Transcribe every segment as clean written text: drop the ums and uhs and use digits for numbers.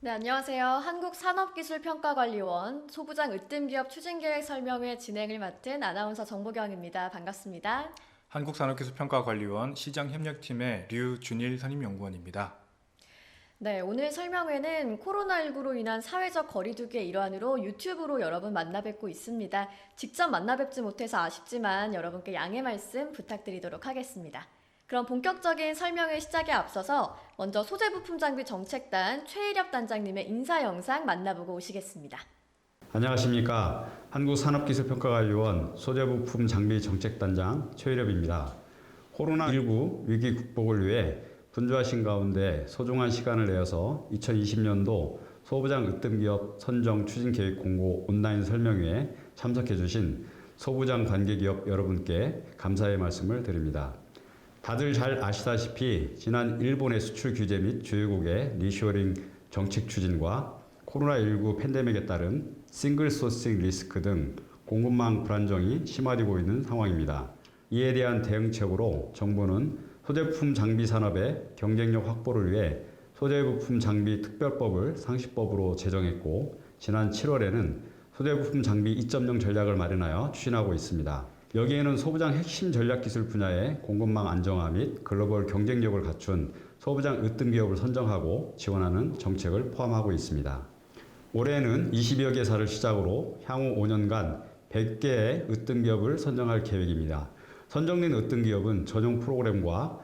네, 안녕하세요. 한국산업기술평가관리원 소부장 으뜸기업 추진계획 설명회 진행을 맡은 아나운서 정보경입니다. 반갑습니다. 한국산업기술평가관리원 시장협력팀의 류준일 선임연구원입니다. 네, 오늘 설명회는 코로나19로 인한 사회적 거리두기의 일환으로 유튜브로 여러분 만나뵙고 있습니다. 직접 만나뵙지 못해서 아쉽지만 여러분께 양해 말씀 부탁드리도록 하겠습니다. 그럼 본격적인 설명회 시작에 앞서서 먼저 소재부품장비 정책단 최일엽 단장님의 인사 영상 만나보고 오시겠습니다. 안녕하십니까. 한국산업기술평가관리원 소재부품 장비 정책단장 최일엽입니다. 코로나19 위기 극복을 위해 분주하신 가운데 소중한 시간을 내어서 2020년도 소부장 으뜸기업 선정 추진계획 공고 온라인 설명회에 참석해 주신 소부장 관계기업 여러분께 감사의 말씀을 드립니다. 다들 잘 아시다시피 지난 일본의 수출 규제 및 주요국의 리쇼어링 정책 추진과 코로나19 팬데믹에 따른 싱글 소싱 리스크 등 공급망 불안정이 심화되고 있는 상황입니다. 이에 대한 대응책으로 정부는 소재부품 장비 산업의 경쟁력 확보를 위해 소재부품 장비 특별법을 상시법으로 제정했고 지난 7월에는 소재부품 장비 2.0 전략을 마련하여 추진하고 있습니다. 여기에는 소부장 핵심 전략기술 분야의 공급망 안정화 및 글로벌 경쟁력을 갖춘 소부장 으뜸기업을 선정하고 지원하는 정책을 포함하고 있습니다. 올해는 20여 개사를 시작으로 향후 5년간 100개의 으뜸기업을 선정할 계획입니다. 선정된 으뜸기업은 전용 프로그램과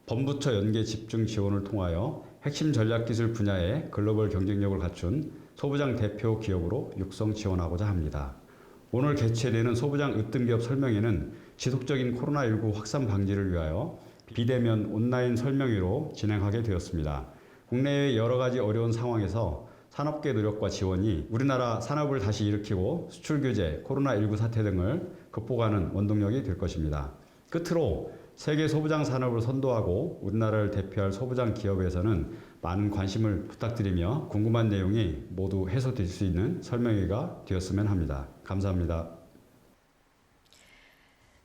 범부처 연계 집중 지원을 통하여 핵심 전략기술 분야의 글로벌 경쟁력을 갖춘 소부장 대표 기업으로 육성 지원하고자 합니다. 오늘 개최되는 소부장 으뜸기업 설명회는 지속적인 코로나19 확산 방지를 위하여 비대면 온라인 설명회로 진행하게 되었습니다. 국내의 여러 가지 어려운 상황에서 산업계 노력과 지원이 우리나라 산업을 다시 일으키고 수출 규제, 코로나19 사태 등을 극복하는 원동력이 될 것입니다. 끝으로 세계 소부장 산업을 선도하고 우리나라를 대표할 소부장 기업에서는 많은 관심을 부탁드리며 궁금한 내용이 모두 해소될 수 있는 설명회가 되었으면 합니다. 감사합니다.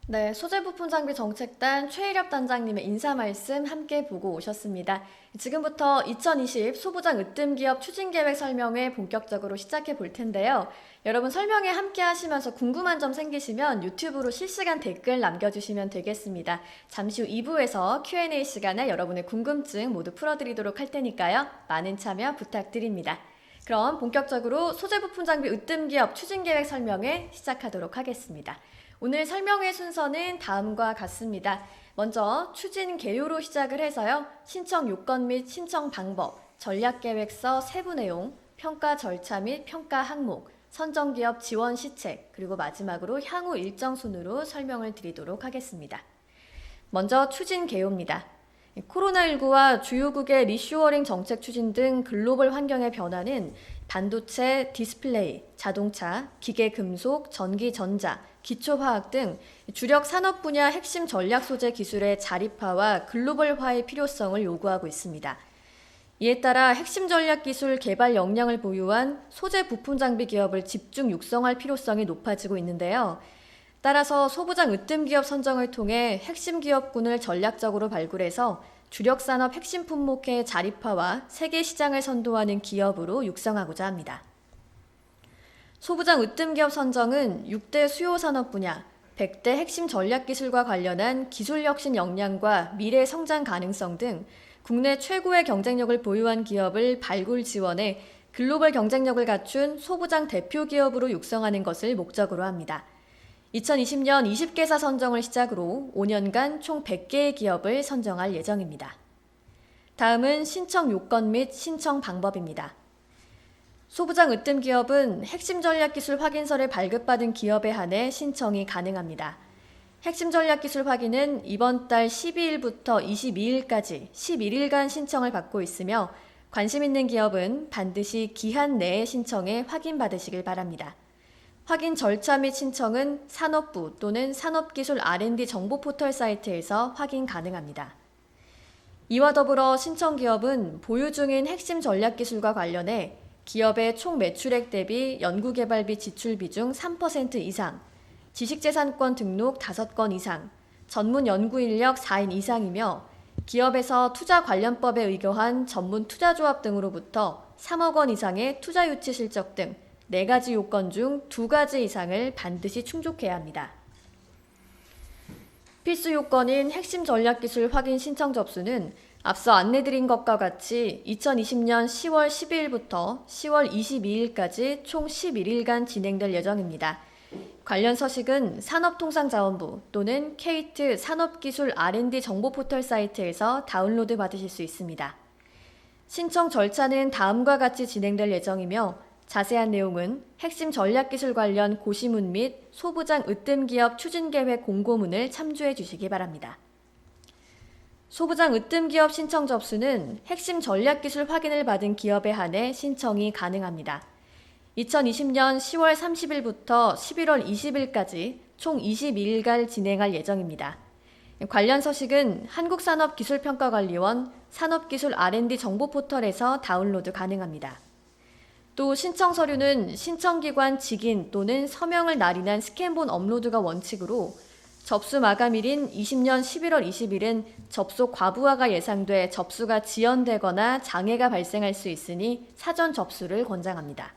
네, 소재부품장비 정책단 최일엽 단장님의 인사 말씀 함께 보고 오셨습니다. 지금부터 2020 소부장 으뜸기업 추진계획 설명회 본격적으로 시작해 볼 텐데요. 여러분 설명회 함께 하시면서 궁금한 점 생기시면 유튜브로 실시간 댓글 남겨주시면 되겠습니다. 잠시 후 2부에서 Q&A 시간에 여러분의 궁금증 모두 풀어드리도록 할 테니까요. 많은 참여 부탁드립니다. 그럼 본격적으로 소재부품장비 으뜸기업 추진계획 설명회 시작하도록 하겠습니다. 오늘 설명회 순서는 다음과 같습니다. 먼저 추진 개요로 시작을 해서요. 신청 요건 및 신청 방법, 전략계획서 세부 내용, 평가 절차 및 평가 항목, 선정기업 지원 시책, 그리고 마지막으로 향후 일정 순으로 설명을 드리도록 하겠습니다. 먼저 추진 개요입니다. 코로나19와 주요국의 리쇼어링 정책 추진 등 글로벌 환경의 변화는 반도체, 디스플레이, 자동차, 기계금속, 전기전자, 기초화학 등 주력 산업 분야 핵심 전략 소재 기술의 자립화와 글로벌화의 필요성을 요구하고 있습니다. 이에 따라 핵심 전략 기술 개발 역량을 보유한 소재 부품 장비 기업을 집중 육성할 필요성이 높아지고 있는데요. 따라서 소부장 으뜸기업 선정을 통해 핵심 기업군을 전략적으로 발굴해서 주력 산업 핵심 품목의 자립화와 세계 시장을 선도하는 기업으로 육성하고자 합니다. 소부장 으뜸기업 선정은 6대 수요 산업 분야, 100대 핵심 전략 기술과 관련한 기술 혁신 역량과 미래 성장 가능성 등 국내 최고의 경쟁력을 보유한 기업을 발굴 지원해 글로벌 경쟁력을 갖춘 소부장 대표 기업으로 육성하는 것을 목적으로 합니다. 2020년 20개사 선정을 시작으로 5년간 총 100개의 기업을 선정할 예정입니다. 다음은 신청 요건 및 신청 방법입니다. 소부장 으뜸 기업은 핵심 전략 기술 확인서를 발급받은 기업에 한해 신청이 가능합니다. 핵심 전략 기술 확인은 이번 달 12일부터 22일까지 11일간 신청을 받고 있으며 관심 있는 기업은 반드시 기한 내에 신청해 확인받으시길 바랍니다. 확인 절차 및 신청은 산업부 또는 산업기술 R&D 정보 포털 사이트에서 확인 가능합니다. 이와 더불어 신청 기업은 보유 중인 핵심 전략 기술과 관련해 기업의 총 매출액 대비 연구개발비 지출비 중 3% 이상, 지식재산권 등록 5건 이상, 전문 연구인력 4인 이상이며 기업에서 투자 관련법에 의거한 전문 투자조합 등으로부터 3억 원 이상의 투자 유치 실적 등 4가지 요건 중 2가지 이상을 반드시 충족해야 합니다. 필수 요건인 핵심 전략기술 확인 신청 접수는 앞서 안내드린 것과 같이 2020년 10월 12일부터 10월 22일까지 총 11일간 진행될 예정입니다. 관련 서식은 산업통상자원부 또는 케이트 산업기술 R&D 정보포털 사이트에서 다운로드 받으실 수 있습니다. 신청 절차는 다음과 같이 진행될 예정이며 자세한 내용은 핵심 전략기술 관련 고시문 및 소부장 으뜸기업 추진계획 공고문을 참조해 주시기 바랍니다. 소부장 으뜸기업 신청 접수는 핵심 전략기술 확인을 받은 기업에 한해 신청이 가능합니다. 2020년 10월 30일부터 11월 20일까지 총 22일간 진행할 예정입니다. 관련 서식은 한국산업기술평가관리원 산업기술 R&D 정보포털에서 다운로드 가능합니다. 또 신청 서류는 신청기관 직인 또는 서명을 날인한 스캔본 업로드가 원칙으로 접수 마감일인 20년 11월 20일은 접수 과부하가 예상돼 접수가 지연되거나 장애가 발생할 수 있으니 사전 접수를 권장합니다.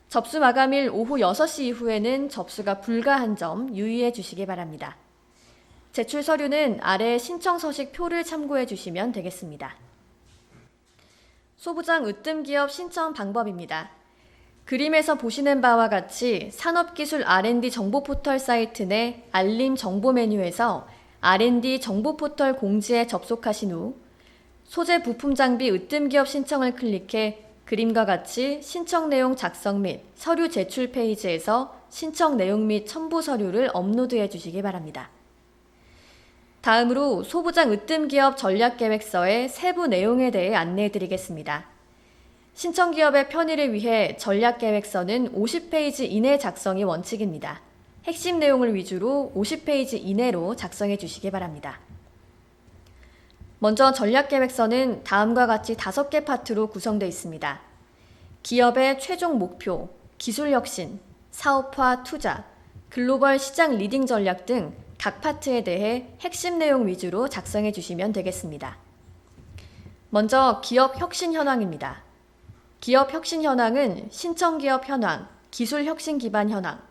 접수 마감일 오후 6시 이후에는 접수가 불가한 점 유의해 주시기 바랍니다. 제출 서류는 아래 신청 서식 표를 참고해 주시면 되겠습니다. 소부장 으뜸기업 신청 방법입니다. 그림에서 보시는 바와 같이 산업기술 R&D 정보포털 사이트 내 알림 정보 메뉴에서 R&D 정보포털 공지에 접속하신 후 소재 부품 장비 으뜸기업 신청을 클릭해 그림과 같이 신청 내용 작성 및 서류 제출 페이지에서 신청 내용 및 첨부 서류를 업로드해 주시기 바랍니다. 다음으로 소부장 으뜸기업 전략계획서의 세부 내용에 대해 안내해 드리겠습니다. 신청기업의 편의를 위해 전략계획서는 50페이지 이내 작성이 원칙입니다. 핵심 내용을 위주로 50페이지 이내로 작성해 주시기 바랍니다. 먼저 전략계획서는 다음과 같이 5개 파트로 구성되어 있습니다. 기업의 최종 목표, 기술 혁신, 사업화 투자, 글로벌 시장 리딩 전략 등 각 파트에 대해 핵심 내용 위주로 작성해 주시면 되겠습니다. 먼저 기업 혁신 현황입니다. 기업 혁신 현황은 신청기업 현황, 기술 혁신 기반 현황,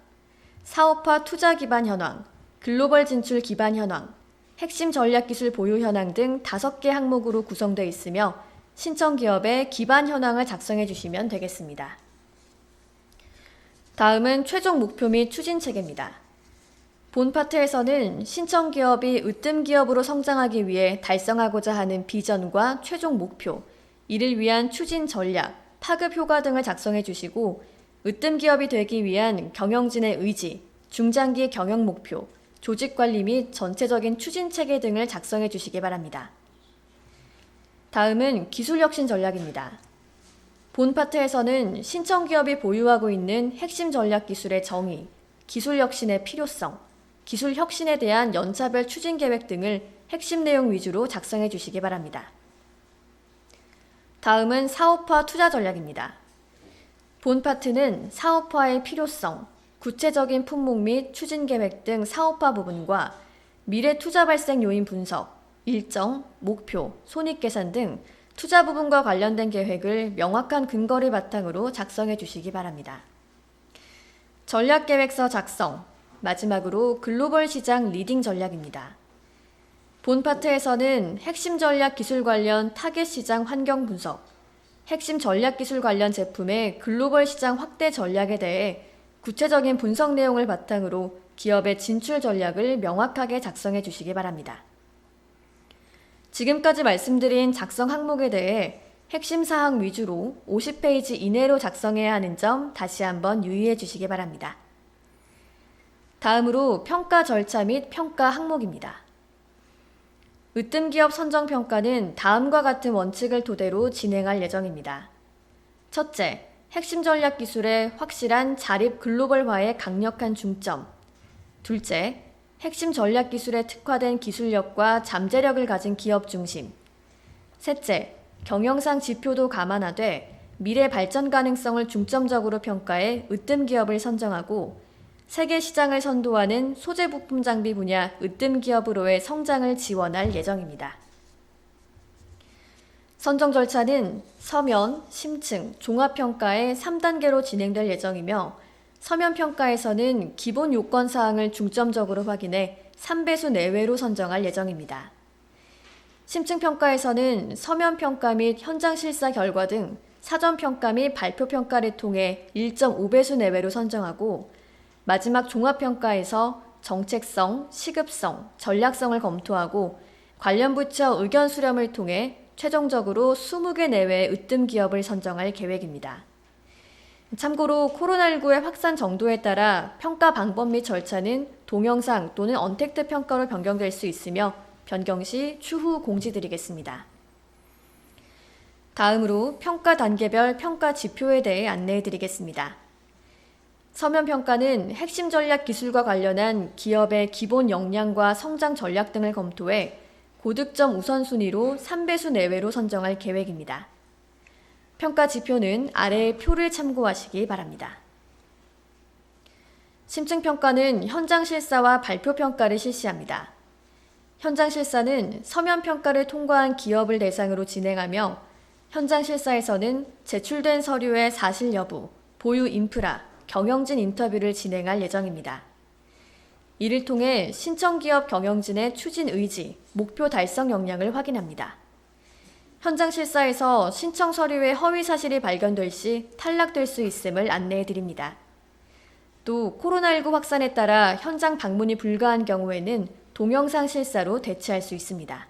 사업화 투자 기반 현황, 글로벌 진출 기반 현황, 핵심 전략기술 보유 현황 등 5개 항목으로 구성되어 있으며 신청기업의 기반 현황을 작성해 주시면 되겠습니다. 다음은 최종 목표 및 추진 체계입니다. 본 파트에서는 신청기업이 으뜸기업으로 성장하기 위해 달성하고자 하는 비전과 최종 목표, 이를 위한 추진 전략, 파급 효과 등을 작성해 주시고 으뜸기업이 되기 위한 경영진의 의지, 중장기 경영 목표, 조직관리 및 전체적인 추진체계 등을 작성해 주시기 바랍니다. 다음은 기술혁신 전략입니다. 본 파트에서는 신청기업이 보유하고 있는 핵심 전략 기술의 정의, 기술혁신의 필요성, 기술혁신에 대한 연차별 추진계획 등을 핵심 내용 위주로 작성해 주시기 바랍니다. 다음은 사업화 투자 전략입니다. 본 파트는 사업화의 필요성, 구체적인 품목 및 추진계획 등 사업화 부분과 미래 투자 발생 요인 분석, 일정, 목표, 손익계산 등 투자 부분과 관련된 계획을 명확한 근거를 바탕으로 작성해 주시기 바랍니다. 전략계획서 작성, 마지막으로 글로벌 시장 리딩 전략입니다. 본 파트에서는 핵심 전략 기술 관련 타겟 시장 환경 분석, 핵심 전략 기술 관련 제품의 글로벌 시장 확대 전략에 대해 구체적인 분석 내용을 바탕으로 기업의 진출 전략을 명확하게 작성해 주시기 바랍니다. 지금까지 말씀드린 작성 항목에 대해 핵심 사항 위주로 50페이지 이내로 작성해야 하는 점 다시 한번 유의해 주시기 바랍니다. 다음으로 평가 절차 및 평가 항목입니다. 으뜸기업 선정평가는 다음과 같은 원칙을 토대로 진행할 예정입니다. 첫째, 핵심 전략 기술의 확실한 자립 글로벌화에 강력한 중점. 둘째, 핵심 전략 기술에 특화된 기술력과 잠재력을 가진 기업 중심. 셋째, 경영상 지표도 감안하되 미래 발전 가능성을 중점적으로 평가해 으뜸기업을 선정하고 세계 시장을 선도하는 소재 부품 장비 분야 으뜸기업으로의 성장을 지원할 예정입니다. 선정 절차는 서면, 심층, 종합평가의 3단계로 진행될 예정이며 서면평가에서는 기본 요건 사항을 중점적으로 확인해 3배수 내외로 선정할 예정입니다. 심층평가에서는 서면평가 및 현장실사 결과 등 사전평가 및 발표평가를 통해 1.5배수 내외로 선정하고 마지막 종합평가에서 정책성, 시급성, 전략성을 검토하고 관련 부처 의견 수렴을 통해 최종적으로 20개 내외의 으뜸 기업을 선정할 계획입니다. 참고로 코로나19의 확산 정도에 따라 평가 방법 및 절차는 동영상 또는 언택트 평가로 변경될 수 있으며 변경 시 추후 공지드리겠습니다. 다음으로 평가 단계별 평가 지표에 대해 안내해드리겠습니다. 서면평가는 핵심 전략 기술과 관련한 기업의 기본 역량과 성장 전략 등을 검토해 고득점 우선순위로 3배수 내외로 선정할 계획입니다. 평가 지표는 아래의 표를 참고하시기 바랍니다. 심층평가는 현장 실사와 발표 평가를 실시합니다. 현장 실사는 서면 평가를 통과한 기업을 대상으로 진행하며 현장 실사에서는 제출된 서류의 사실 여부, 보유 인프라, 경영진 인터뷰를 진행할 예정입니다. 이를 통해 신청기업 경영진의 추진 의지, 목표 달성 역량을 확인합니다. 현장 실사에서 신청 서류의 허위 사실이 발견될 시 탈락될 수 있음을 안내해드립니다. 또 코로나19 확산에 따라 현장 방문이 불가한 경우에는 동영상 실사로 대체할 수 있습니다.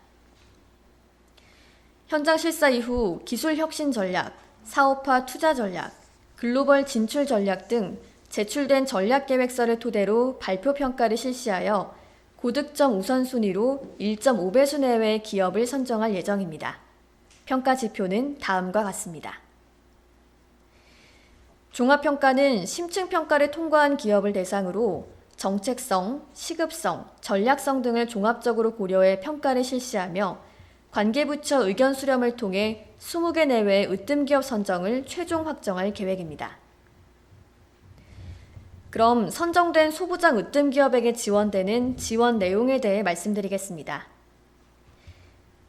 현장 실사 이후 기술 혁신 전략, 사업화 투자 전략, 글로벌 진출 전략 등 제출된 전략 계획서를 토대로 발표 평가를 실시하여 고득점 우선순위로 1.5배수 내외의 기업을 선정할 예정입니다. 평가 지표는 다음과 같습니다. 종합평가는 심층평가를 통과한 기업을 대상으로 정책성, 시급성, 전략성 등을 종합적으로 고려해 평가를 실시하며 관계부처 의견 수렴을 통해 20개 내외의 으뜸기업 선정을 최종 확정할 계획입니다. 그럼 선정된 소부장 으뜸기업에게 지원되는 지원 내용에 대해 말씀드리겠습니다.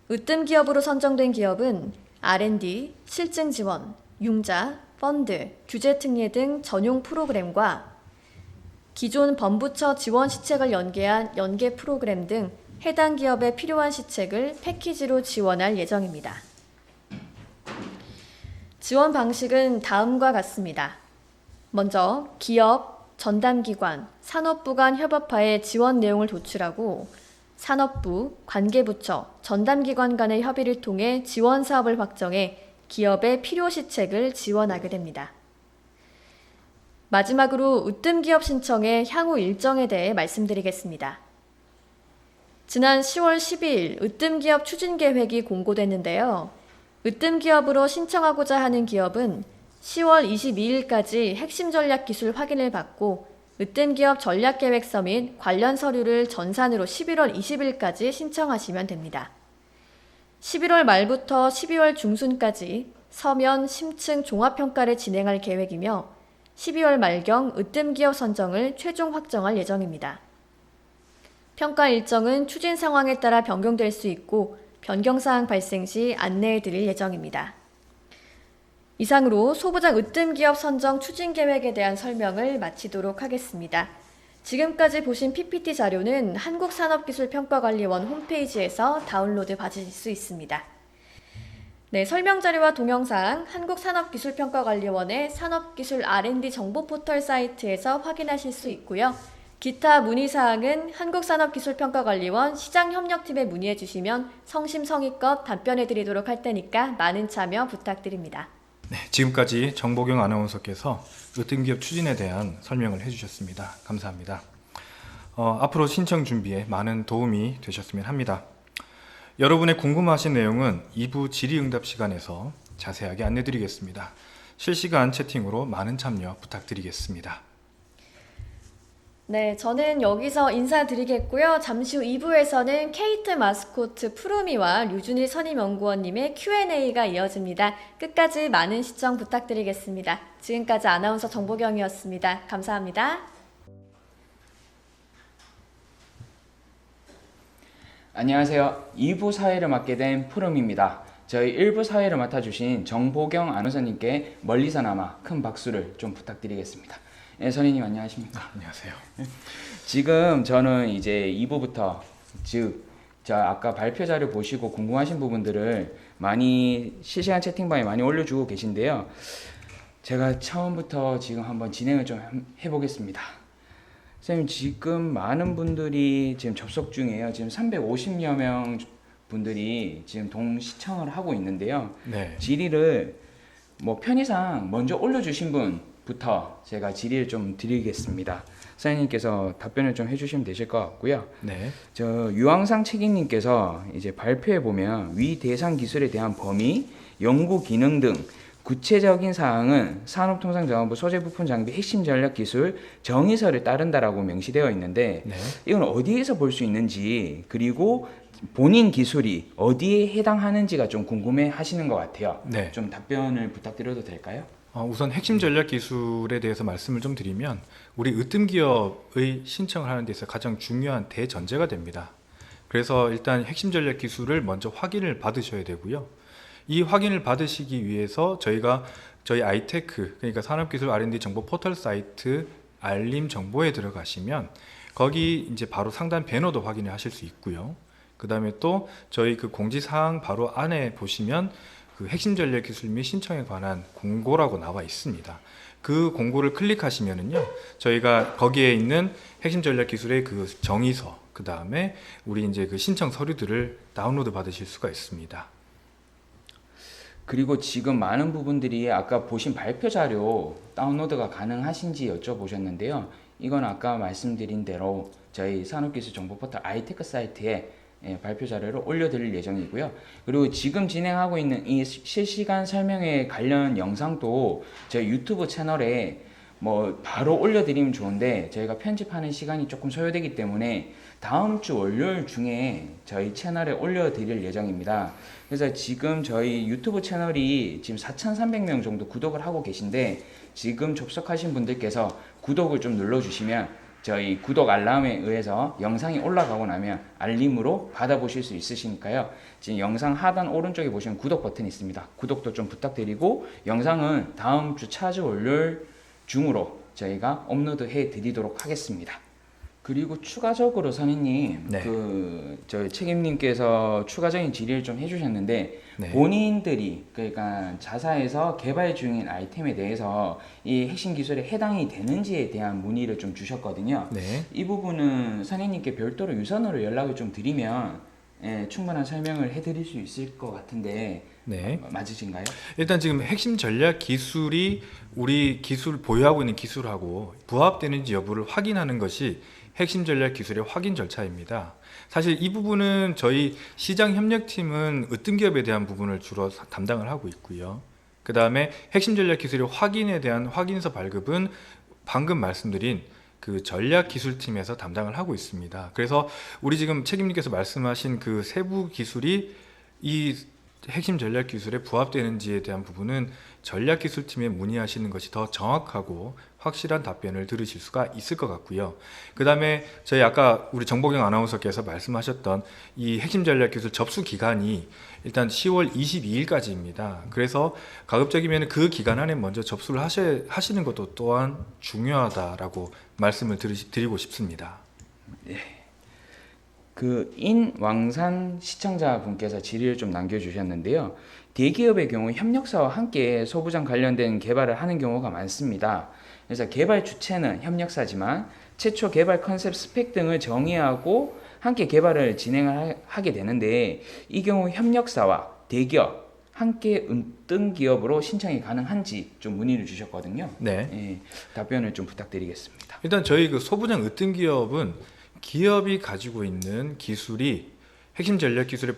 으뜸기업으로 선정된 기업은 R&D, 실증 지원, 융자, 펀드, 규제 특례 등 전용 프로그램과 기존 범부처 지원 시책을 연계한 연계 프로그램 등 해당 기업에 필요한 시책을 패키지로 지원할 예정입니다. 지원 방식은 다음과 같습니다. 먼저 기업, 전담기관, 산업부 간 협업하에 지원 내용을 도출하고 산업부, 관계부처, 전담기관 간의 협의를 통해 지원 사업을 확정해 기업의 필요 시책을 지원하게 됩니다. 마지막으로 으뜸기업 신청의 향후 일정에 대해 말씀드리겠습니다. 지난 10월 12일 으뜸기업 추진계획이 공고됐는데요. 으뜸기업으로 신청하고자 하는 기업은 10월 22일까지 핵심 전략 기술 확인을 받고 으뜸기업 전략계획서 및 관련 서류를 전산으로 11월 20일까지 신청하시면 됩니다. 11월 말부터 12월 중순까지 서면, 심층 종합평가를 진행할 계획이며 12월 말경 으뜸기업 선정을 최종 확정할 예정입니다. 평가 일정은 추진 상황에 따라 변경될 수 있고 변경사항 발생 시 안내해 드릴 예정입니다. 이상으로 소부장 으뜸기업 선정 추진 계획에 대한 설명을 마치도록 하겠습니다. 지금까지 보신 PPT 자료는 한국산업기술평가관리원 홈페이지에서 다운로드 받으실 수 있습니다. 네, 설명 자료와 동영상 한국산업기술평가관리원의 산업기술 R&D 정보 포털 사이트에서 확인하실 수 있고요. 기타 문의사항은 한국산업기술평가관리원 시장협력팀에 문의해 주시면 성심성의껏 답변해 드리도록 할 테니까 많은 참여 부탁드립니다. 네, 지금까지 정보경 아나운서께서 으뜸기업 추진에 대한 설명을 해주셨습니다. 감사합니다. 앞으로 신청 준비에 많은 도움이 되셨으면 합니다. 여러분의 궁금하신 내용은 2부 질의응답 시간에서 자세하게 안내드리겠습니다. 실시간 채팅으로 많은 참여 부탁드리겠습니다. 네, 저는 여기서 인사드리겠고요. 잠시 후 2부에서는 케이트 마스코트 푸르미와 류준일 선임연구원님의 Q&A가 이어집니다. 끝까지 많은 시청 부탁드리겠습니다. 지금까지 아나운서 정보경이었습니다. 감사합니다. 안녕하세요. 2부 사회를 맡게 된 푸름입니다. 저희 일부 사회를 맡아주신 정보경 아나운서님께 멀리서나마 큰 박수를 좀 부탁드리겠습니다. 예, 선생님 안녕하십니까? 안녕하세요. 지금 저는 이제 2부부터 저 아까 발표 자료 보시고 궁금하신 부분들을 많이 실시간 채팅방에 많이 올려주고 계신데요. 제가 처음부터 지금 한번 진행을 좀 해보겠습니다. 선생님 지금 많은 분들이 지금 접속 중이에요. 지금 350여 명 분들이 지금 동시청을 하고 있는데요. 네. 질의를 뭐 편의상 먼저 올려주신 분부터 제가 질의를 좀 드리겠습니다. 선생님께서 답변을 좀 해주시면 되실 것 같고요. 네. 저 유황상 책임님께서 이제 발표해 보면 위 대상 기술에 대한 범위, 연구 기능 등 구체적인 사항은 산업통상자원부 소재부품 장비 핵심 전략 기술 정의서를 따른다라고 명시되어 있는데 네. 이건 어디에서 볼 수 있는지 그리고 본인 기술이 어디에 해당하는지가 좀 궁금해 하시는 것 같아요. 네. 좀 답변을 부탁드려도 될까요? 우선 핵심 전략 기술에 대해서 말씀을 좀 드리면 우리 으뜸 기업의 신청을 하는 데 있어 가장 중요한 대전제가 됩니다. 그래서 일단 핵심 전략 기술을 먼저 확인을 받으셔야 되고요. 이 확인을 받으시기 위해서 저희 아이테크, 그러니까 산업기술 R&D 정보 포털 사이트 알림 정보에 들어가시면 거기 이제 바로 상단 배너도 확인을 하실 수 있고요. 그 다음에 또 저희 그 공지사항 바로 안에 보시면 그 핵심 전략 기술 및 신청에 관한 공고라고 나와 있습니다. 그 공고를 클릭하시면은요, 저희가 거기에 있는 핵심 전략 기술의 그 정의서, 그 다음에 우리 이제 그 신청 서류들을 다운로드 받으실 수가 있습니다. 그리고 지금 많은 부분들이 아까 보신 발표 자료 다운로드가 가능하신지 여쭤보셨는데요. 이건 아까 말씀드린 대로 저희 산업기술정보포털 아이테크 사이트에 발표 자료를 올려드릴 예정이고요. 그리고 지금 진행하고 있는 이 실시간 설명회 관련 영상도 저희 유튜브 채널에 뭐 바로 올려드리면 좋은데 저희가 편집하는 시간이 조금 소요되기 때문에 다음 주 월요일 중에 저희 채널에 올려드릴 예정입니다. 그래서 지금 저희 유튜브 채널이 지금 4,300명 정도 구독을 하고 계신데 지금 접속하신 분들께서 구독을 좀 눌러주시면 저희 구독 알람에 의해서 영상이 올라가고 나면 알림으로 받아보실 수 있으시니까요. 지금 영상 하단 오른쪽에 보시면 구독 버튼이 있습니다. 구독도 좀 부탁드리고 영상은 다음 주 차주 월요일 중으로 저희가 업로드 해 드리도록 하겠습니다. 그리고 추가적으로 선생님, 네. 저희 책임님께서 추가적인 질의를 좀 해주셨는데 네. 본인들이 그러니까 자사에서 개발 중인 아이템에 대해서 이 핵심 기술에 해당이 되는지에 대한 문의를 좀 주셨거든요. 네. 이 부분은 선생님께 별도로 유선으로 연락을 좀 드리면 충분한 설명을 해드릴 수 있을 것 같은데 네. 맞으신가요? 일단 지금 핵심 전략 기술이 우리 기술 보유하고 있는 기술하고 부합되는지 여부를 확인하는 것이 핵심 전략 기술의 확인 절차입니다. 사실 이 부분은 저희 시장 협력팀은 으뜸 기업에 대한 부분을 주로 담당을 하고 있고요. 그 다음에 핵심 전략 기술의 확인에 대한 확인서 발급은 방금 말씀드린 그 전략 기술팀에서 담당을 하고 있습니다. 그래서 우리 지금 책임님께서 말씀하신 그 세부 기술이 이 핵심 전략 기술에 부합되는지에 대한 부분은 전략 기술팀에 문의하시는 것이 더 정확하고 확실한 답변을 들으실 수가 있을 것 같고요. 그 다음에 저희 아까 우리 정보경 아나운서께서 말씀하셨던 이 핵심 전략 기술 접수 기간이 일단 10월 22일까지입니다. 그래서 가급적이면 그 기간 안에 먼저 접수를 하시는 것도 또한 중요하다라고 말씀을 드리고 싶습니다. 그 인왕산 시청자분께서 질의를 좀 남겨주셨는데요. 대기업의 경우 협력사와 함께 소부장 관련된 개발을 하는 경우가 많습니다. 그래서 개발 주체는 협력사지만 최초 개발 컨셉 스펙 등을 정의하고 함께 개발을 진행을 하게 되는데 이 경우 협력사와 대기업 함께 으뜸 기업으로 신청이 가능한지 좀 문의를 주셨거든요. 네. 답변을 좀 부탁드리겠습니다. 일단 저희 그 소부장 으뜸 기업은 기업이 가지고 있는 기술이 핵심 전략 기술에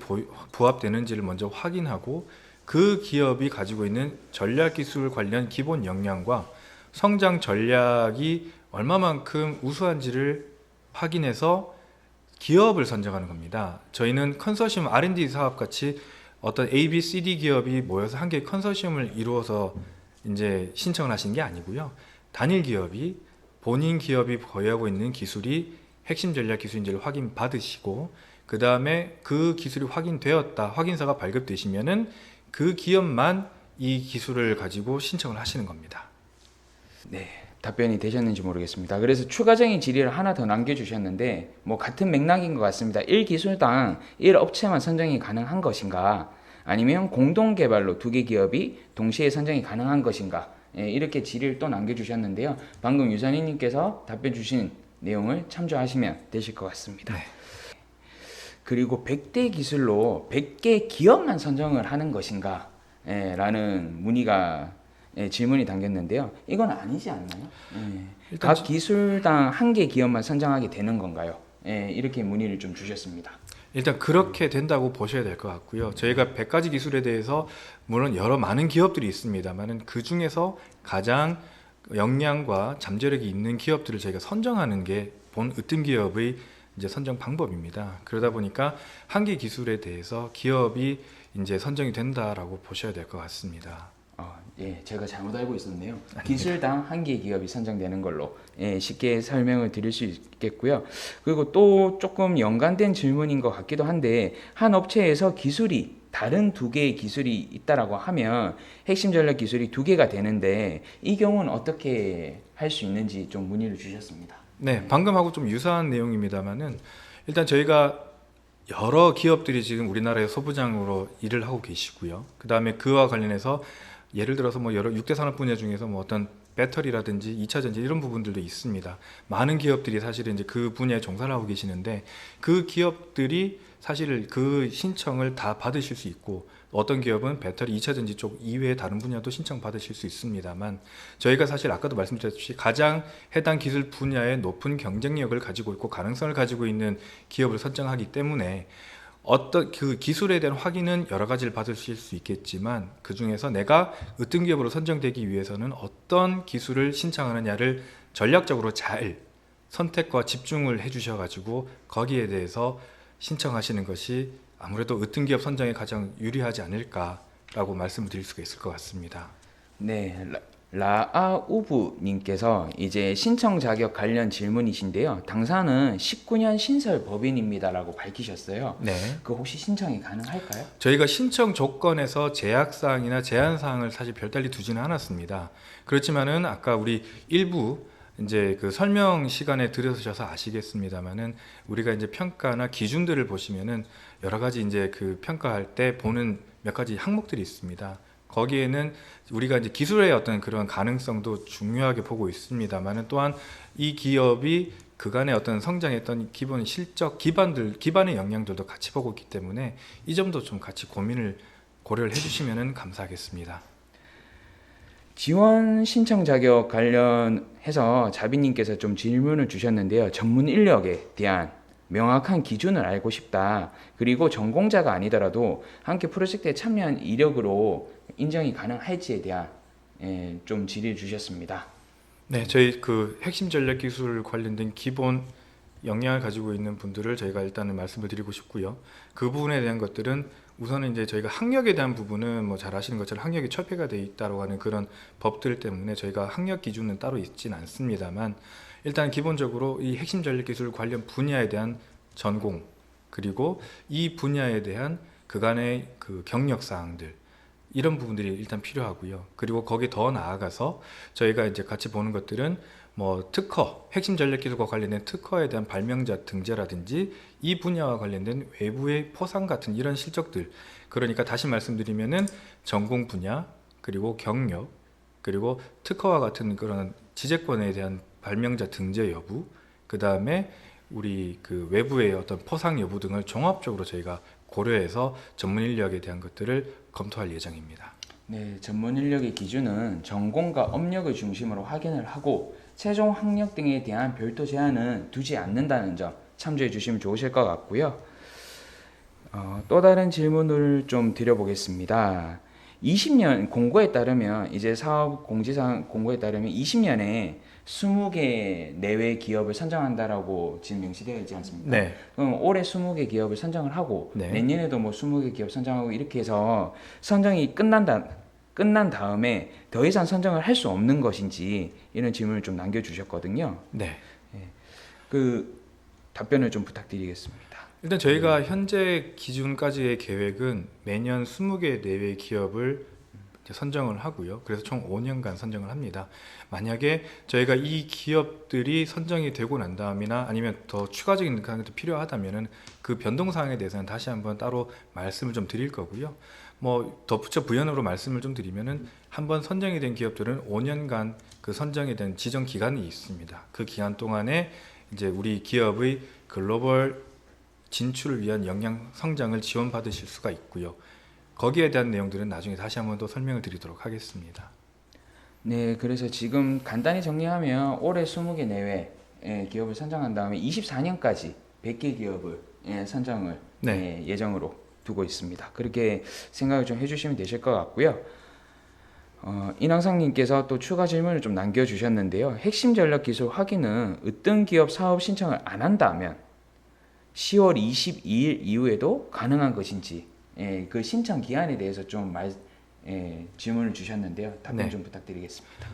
부합되는지를 먼저 확인하고 그 기업이 가지고 있는 전략 기술 관련 기본 역량과 성장 전략이 얼마만큼 우수한지를 확인해서 기업을 선정하는 겁니다. 저희는 컨소시엄 R&D 사업 같이 어떤 A, B, C, D 기업이 모여서 한 개의 컨소시엄을 이루어서 이제 신청을 하신 게 아니고요. 단일 기업이 본인 기업이 보유하고 있는 기술이 핵심 전략 기술인지를 확인 받으시고 그 다음에 그 기술이 확인되었다, 확인서가 발급되시면은 그 기업만 이 기술을 가지고 신청을 하시는 겁니다. 네, 답변이 되셨는지 모르겠습니다. 그래서 추가적인 질의를 하나 더 남겨주셨는데 뭐 같은 맥락인 것 같습니다. 1기술당 1업체만 선정이 가능한 것인가, 아니면 공동개발로 2개 기업이 동시에 선정이 가능한 것인가, 이렇게 질의를 또 남겨주셨는데요. 방금 유산희님께서 답변 주신 내용을 참조하시면 되실 것 같습니다. 네. 그리고 100대 기술로 100개 기업만 선정을 하는 것인가, 라는 문의가 질문이 담겼는데요. 이건 아니지 않나요? 일단 각 기술당 1개 기업만 선정하게 되는 건가요? 이렇게 문의를 좀 주셨습니다. 일단 그렇게 된다고 보셔야 될 것 같고요. 저희가 100가지 기술에 대해서 물론 많은 기업들이 있습니다만은 그 중에서 가장 역량과 잠재력이 있는 기업들을 저희가 선정하는 게 본 으뜸 기업의 이제 선정 방법입니다. 그러다 보니까 한 개 기술에 대해서 기업이 이제 선정이 된다라고 보셔야 될 것 같습니다. 예, 제가 잘못 알고 있었네요. 기술당 1개 기업이 선정되는 걸로 쉽게 설명을 드릴 수 있겠고요. 그리고 또 조금 연관된 질문인 것 같기도 한데, 한 업체에서 기술이 다른 2개의 기술이 있다라고 하면 핵심 전략 기술이 2개가 되는데, 이 경우는 어떻게 할 수 있는지 좀 문의를 주셨습니다. 네, 방금하고 좀 유사한 내용입니다만은 일단 저희가 여러 기업들이 지금 우리나라의 소부장으로 일을 하고 계시고요. 그 다음에 그와 관련해서 예를 들어서 뭐 여러 6대 산업 분야 중에서 뭐 어떤 배터리라든지 2차 전지 이런 부분들도 있습니다. 많은 기업들이 사실은 이제 그 분야에 종사를 하고 계시는데, 그 기업들이 사실 그 신청을 다 받으실 수 있고, 어떤 기업은 배터리 2차 전지 쪽 이외의 다른 분야도 신청 받으실 수 있습니다만, 저희가 사실 아까도 말씀드렸듯이 가장 해당 기술 분야에 높은 경쟁력을 가지고 있고 가능성을 가지고 있는 기업을 선정하기 때문에 어떤 그 기술에 대한 확인은 여러 가지를 받으실 수 있겠지만, 그 중에서 내가 으뜸 기업으로 선정되기 위해서는 어떤 기술을 신청하느냐를 전략적으로 잘 선택과 집중을 해주셔가지고 거기에 대해서 신청하시는 것이 아무래도 으뜸 기업 선정에 가장 유리하지 않을까라고 말씀을 드릴 수가 있을 것 같습니다. 네, 라아우브님께서 이제 신청 자격 관련 질문이신데요. 당사는 19년 신설 법인입니다라고 밝히셨어요. 네. 그 혹시 신청이 가능할까요? 저희가 신청 조건에서 제약사항이나 제한사항을 사실 별달리 두지는 않았습니다. 그렇지만은 아까 우리 일부 이제 그 설명 시간에 들으셔서 아시겠습니다만은, 우리가 이제 평가나 기준들을 보시면은 여러 가지 이제 그 평가할 때 보는 몇 가지 항목들이 있습니다. 거기에는 우리가 이제 기술의 어떤 그런 가능성도 중요하게 보고 있습니다만은, 또한 이 기업이 그간의 어떤 성장했던 기본 실적 기반의 역량들도 같이 보고 있기 때문에 이 점도 좀 같이 고려를 해주시면 감사하겠습니다. 지원 신청 자격 관련해서 자비님께서 좀 질문을 주셨는데요. 전문 인력에 대한 명확한 기준을 알고 싶다. 그리고 전공자가 아니더라도 함께 프로젝트에 참여한 이력으로 인정이 가능할지에 대한 좀 질의를 주셨습니다. 네, 저희 그 핵심 전략 기술 관련된 기본 역량을 가지고 있는 분들을 저희가 일단은 말씀을 드리고 싶고요. 그 부분에 대한 것들은 우선은 이제 저희가 학력에 대한 부분은 뭐 잘 아시는 것처럼 학력이 철폐가 돼 있다고 하는 그런 법들 때문에 저희가 학력 기준은 따로 있지는 않습니다만, 일단 기본적으로 이 핵심 전략 기술 관련 분야에 대한 전공, 그리고 이 분야에 대한 그간의 그 경력 사항들, 이런 부분들이 일단 필요하고요. 그리고 거기에 더 나아가서 저희가 이제 같이 보는 것들은 뭐 특허, 핵심 전략 기술과 관련된 특허에 대한 발명자 등재라든지 이 분야와 관련된 외부의 포상 같은 이런 실적들, 그러니까 다시 말씀드리면은 전공 분야, 그리고 경력, 그리고 특허와 같은 그런 지재권에 대한 발명자 등재 여부, 그 다음에 우리 그 외부의 어떤 포상 여부 등을 종합적으로 저희가 고려해서 전문 인력에 대한 것들을 검토할 예정입니다. 네, 전문 인력의 기준은 전공과 업력을 중심으로 확인을 하고 최종 학력 등에 대한 별도 제한은 두지 않는다는 점 참조해 주시면 좋으실 것 같고요. 또 다른 질문을 좀 드려보겠습니다. 20년 공고에 따르면, 이제 사업 공지사항 공고에 따르면 20년에 20개 내외 기업을 선정한다라고 지금 명시되어 있지 않습니까? 네. 그럼 올해 20개 기업을 선정을 하고 네. 내년에도 뭐 20개 기업 선정하고 이렇게 해서 선정이 끝난 다음에 더 이상 선정을 할 수 없는 것인지, 이런 질문을 좀 남겨주셨거든요. 네. 그 답변을 좀 부탁드리겠습니다. 일단 저희가 현재 기준까지의 계획은 매년 20개 내외의 기업을 이제 선정을 하고요. 그래서 총 5년간 선정을 합니다. 만약에 저희가 이 기업들이 선정이 되고 난 다음이나 아니면 더 추가적인 것도 필요하다면은 그 변동 사항에 대해서는 다시 한번 따로 말씀을 좀 드릴 거고요. 뭐 덧붙여 부연으로 말씀을 좀 드리면은 한번 선정이 된 기업들은 5년간 그 선정이 된 지정 기간이 있습니다. 그 기간 동안에 이제 우리 기업의 글로벌 진출을 위한 역량 성장을 지원받으실 수가 있고요. 거기에 대한 내용들은 나중에 다시 한번 또 설명을 드리도록 하겠습니다. 네, 그래서 지금 간단히 정리하면 올해 20개 내외 기업을 선정한 다음에 24년까지 100개 기업을 선정을 네. 예정으로 두고 있습니다. 그렇게 생각을 좀 해주시면 되실 것 같고요. 인왕상님께서 또 추가 질문을 좀 남겨주셨는데요. 핵심 전략 기술 확인은 으뜸 기업 사업 신청을 안 한다면 10월 22일 이후에도 가능한 것인지 그 신청 기한에 대해서 좀 질문을 주셨는데요. 답변 네. 좀 부탁드리겠습니다.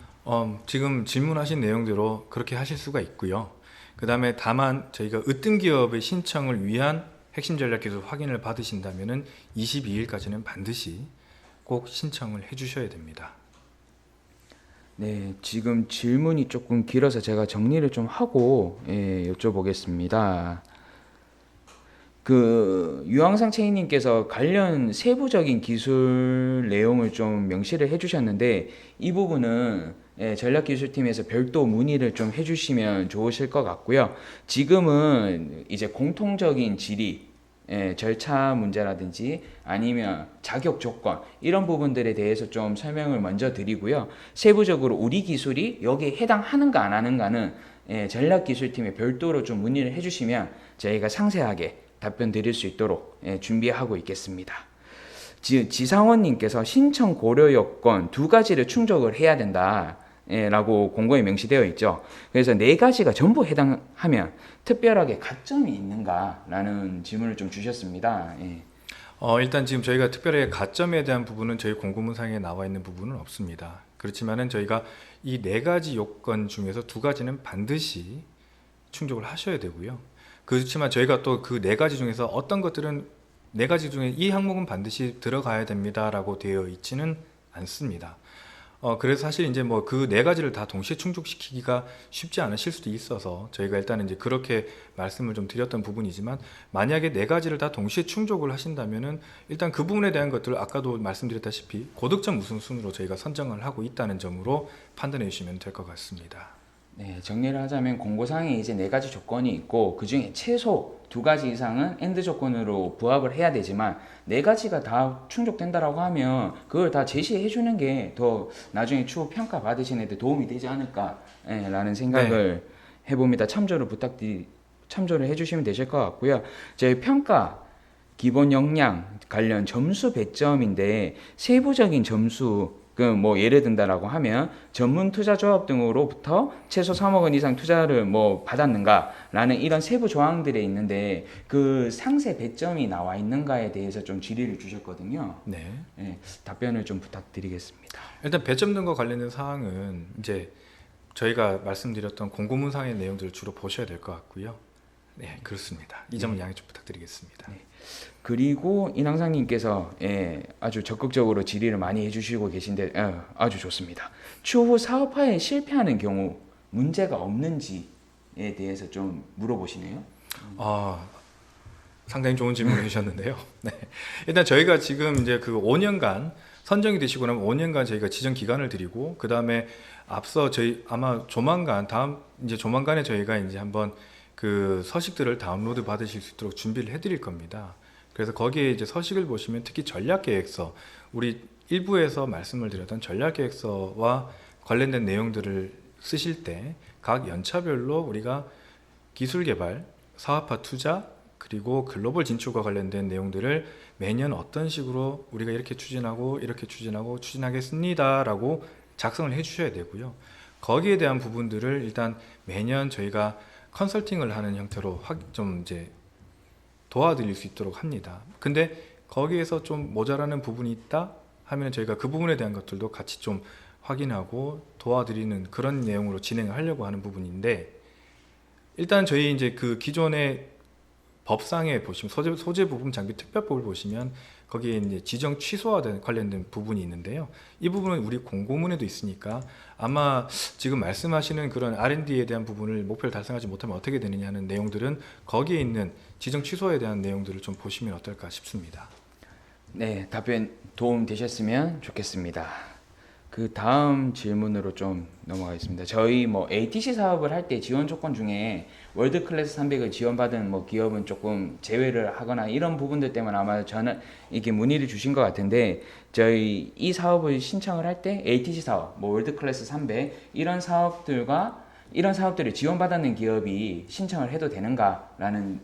지금 질문하신 내용대로 그렇게 하실 수가 있고요. 그 다음에 다만 저희가 으뜸 기업의 신청을 위한 핵심 전략 기술 확인을 받으신다면은 22일까지는 반드시 꼭 신청을 해주셔야 됩니다. 네, 지금 질문이 조금 길어서 제가 정리를 좀 하고 여쭤보겠습니다. 그 유황상 체인님께서 관련 세부적인 기술 내용을 좀 명시를 해주셨는데 이 부분은 전략기술팀에서 별도 문의를 좀 해주시면 좋으실 것 같고요. 지금은 이제 공통적인 질의 절차 문제라든지 아니면 자격 조건 이런 부분들에 대해서 좀 설명을 먼저 드리고요. 세부적으로 우리 기술이 여기에 해당하는가 안 하는가는 전략기술팀에 별도로 좀 문의를 해주시면 저희가 상세하게 답변 드릴 수 있도록 준비하고 있겠습니다. 지상원님께서 신청 고려 요건 2가지를 충족을 해야 된다 라고 공고에 명시되어 있죠. 그래서 4가지가 전부 해당하면 특별하게 가점이 있는가 라는 질문을 좀 주셨습니다. 일단 지금 저희가 특별하게 가점에 대한 부분은 저희 공고문상에 나와 있는 부분은 없습니다. 그렇지만은 저희가 이 4가지 요건 중에서 2가지는 반드시 충족을 하셔야 되고요. 그렇지만 저희가 또 그 4가지 중에서 어떤 것들은 4가지 중에 이 항목은 반드시 들어가야 됩니다라고 되어 있지는 않습니다. 그래서 사실 이제 뭐 그 4가지를 다 동시에 충족시키기가 쉽지 않으실 수도 있어서 저희가 일단은 이제 그렇게 말씀을 좀 드렸던 부분이지만 만약에 4가지를 다 동시에 충족을 하신다면은 일단 그 부분에 대한 것들을 아까도 말씀드렸다시피 고득점 우선순위로 저희가 선정을 하고 있다는 점으로 판단해 주시면 될 것 같습니다. 네, 정리를 하자면 공고상에 이제 4가지 조건이 있고 그 중에 최소 2가지 이상은 엔드 조건으로 부합을 해야 되지만 4가지가 다 충족된다라고 하면 그걸 다 제시해 주는 게 더 나중에 추후 평가 받으시는 데 도움이 되지 않을까라는 생각을 해봅니다. 참조를 해주시면 되실 것 같고요. 저희 평가 기본 역량 관련 점수 배점인데 세부적인 점수 그 뭐 예를 든다라고 하면 전문 투자 조합 등으로부터 최소 3억 원 이상 투자를 뭐 받았는가라는 이런 세부 조항들이 있는데 그 상세 배점이 나와 있는가에 대해서 좀 질의를 주셨거든요. 네. 답변을 좀 부탁드리겠습니다. 일단 배점 등과 관련된 사항은 이제 저희가 말씀드렸던 공고문상의 내용들을 주로 보셔야 될 것 같고요. 네, 그렇습니다. 이 점은 양해 좀 부탁드리겠습니다. 그리고 인왕상님께서 아주 적극적으로 질의를 많이 해주시고 계신데 아주 좋습니다. 추후 사업화에 실패하는 경우 문제가 없는지에 대해서 좀 물어보시네요. 상당히 좋은 질문을 해주셨는데요. 네. 일단 저희가 지금 이제 그 5년간 선정이 되시고 나면 5년간 저희가 지정 기간을 드리고 그 다음에 앞서 저희 아마 조만간에 저희가 이제 한번 그 서식들을 다운로드 받으실 수 있도록 준비를 해드릴 겁니다. 그래서 거기에 이제 서식을 보시면 특히 전략계획서, 우리 일부에서 말씀을 드렸던 전략계획서와 관련된 내용들을 쓰실 때 각 연차별로 우리가 기술개발, 사업화 투자, 그리고 글로벌 진출과 관련된 내용들을 매년 어떤 식으로 우리가 이렇게 추진하고 추진하겠습니다 라고 작성을 해 주셔야 되고요. 거기에 대한 부분들을 일단 매년 저희가 컨설팅을 하는 형태로 좀 이제 도와드릴 수 있도록 합니다. 근데 거기에서 좀 모자라는 부분이 있다 하면 저희가 그 부분에 대한 것들도 같이 좀 확인하고 도와드리는 그런 내용으로 진행을 하려고 하는 부분인데 일단 저희 이제 그 기존의 법상에 보시면 소재 부품 장비 특별법을 보시면 거기에 이제 지정 취소와 관련된 부분이 있는데요. 이 부분은 우리 공고문에도 있으니까 아마 지금 말씀하시는 그런 R&D에 대한 부분을 목표를 달성하지 못하면 어떻게 되느냐 하는 내용들은 거기에 있는 지정 취소에 대한 내용들을 좀 보시면 어떨까 싶습니다. 네, 답변 도움 되셨으면 좋겠습니다. 그 다음 질문으로 좀 넘어가겠습니다. 저희 뭐 ATC 사업을 할 때 지원 조건 중에 월드 클래스 300을 지원받은 뭐 기업은 조금 제외를 하거나 이런 부분들 때문에 아마 저는 이렇게 문의를 주신 것 같은데, 저희 이 사업을 신청을 할 때 ATC 사업, 뭐 월드 클래스 300 이런 사업들을 지원받았는 기업이 신청을 해도 되는가라는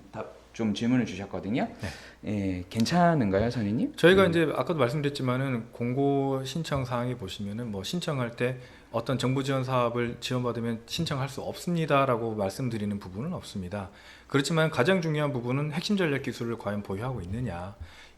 좀 질문을 주셨거든요. 네. 예, 괜찮은가요, 선생님? 저희가 이제 아까도 말씀드렸지만은 공고 신청 사항에 보시면은 뭐 신청할 때 어떤 정부 지원 사업을 지원받으면 신청할 수 없습니다라고 말씀드리는 부분은 없습니다. 그렇지만 가장 중요한 부분은 핵심 전략 기술을 과연 보유하고 있느냐.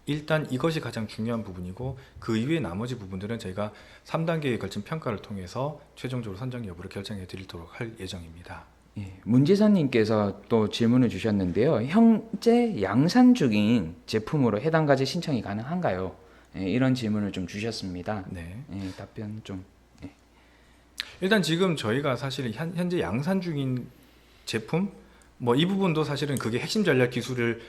일단 이것이 가장 중요한 부분이고, 그 이외의 나머지 부분들은 저희가 3단계에 걸친 평가를 통해서 최종적으로 선정 여부를 결정해 드리도록 할 예정입니다. 예, 문지선님께서 또 질문을 주셨는데요. 현재 양산 중인 제품으로 해당 과제 신청이 가능한가요? 예, 이런 질문을 좀 주셨습니다. 네. 예, 답변 좀. 일단 지금 저희가 사실 현재 양산 중인 제품 뭐 이 부분도 사실은 그게 핵심 전략 기술을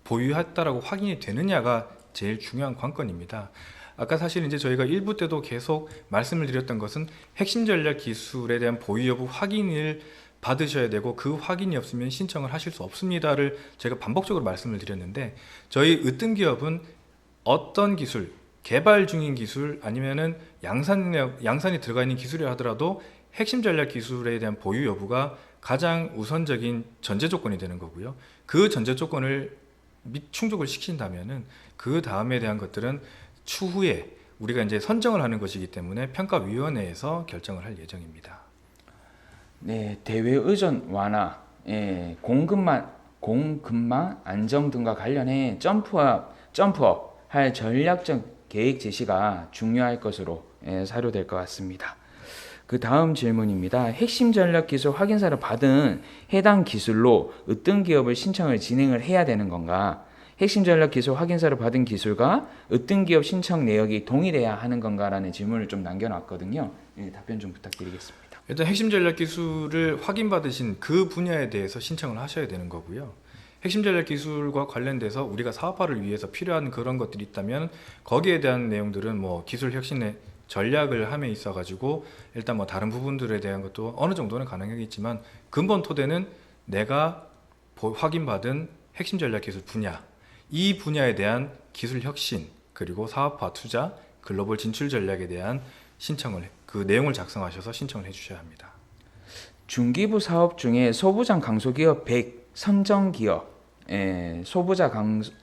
보유했다라고 확인이 되느냐가 제일 중요한 관건입니다. 아까 사실 이제 저희가 1부 때도 계속 말씀을 드렸던 것은 핵심 전략 기술에 대한 보유 여부 확인을 받으셔야 되고, 그 확인이 없으면 신청을 하실 수 없습니다를 제가 반복적으로 말씀을 드렸는데, 저희 으뜸 기업은 어떤 기술, 개발 중인 기술 아니면은 양산이 들어가 있는 기술이라 하더라도 핵심 전략 기술에 대한 보유 여부가 가장 우선적인 전제 조건이 되는 거고요. 그 전제 조건을 충족을 시킨다면은 그 다음에 대한 것들은 추후에 우리가 이제 선정을 하는 것이기 때문에 평가위원회에서 결정을 할 예정입니다. 네, 대외 의존 완화, 예, 공급망 안정 등과 관련해 점프업 할 전략적 계획 제시가 중요할 것으로 사료될 것 같습니다. 그 다음 질문입니다. 핵심 전략 기술 확인서를 받은 해당 기술로 으뜸 기업을 신청을 진행을 해야 되는 건가? 핵심 전략 기술 확인서를 받은 기술과 으뜸 기업 신청 내역이 동일해야 하는 건가라는 질문을 좀 남겨놨거든요. 예, 답변 좀 부탁드리겠습니다. 일단 핵심 전략 기술을 확인받으신 그 분야에 대해서 신청을 하셔야 되는 거고요. 핵심 전략 기술과 관련돼서 우리가 사업화를 위해서 필요한 그런 것들이 있다면 거기에 대한 내용들은 뭐 기술 혁신의 전략을 함에 있어 가지고 일단 뭐 다른 부분들에 대한 것도 어느 정도는 가능하겠지만, 근본 토대는 내가 확인받은 핵심 전략 기술 분야, 이 분야에 대한 기술 혁신, 그리고 사업화 투자, 글로벌 진출 전략에 대한 신청을, 그 내용을 작성하셔서 신청을 해주셔야 합니다. 중기부 사업 중에 소부장 강소기업 100 선정기업,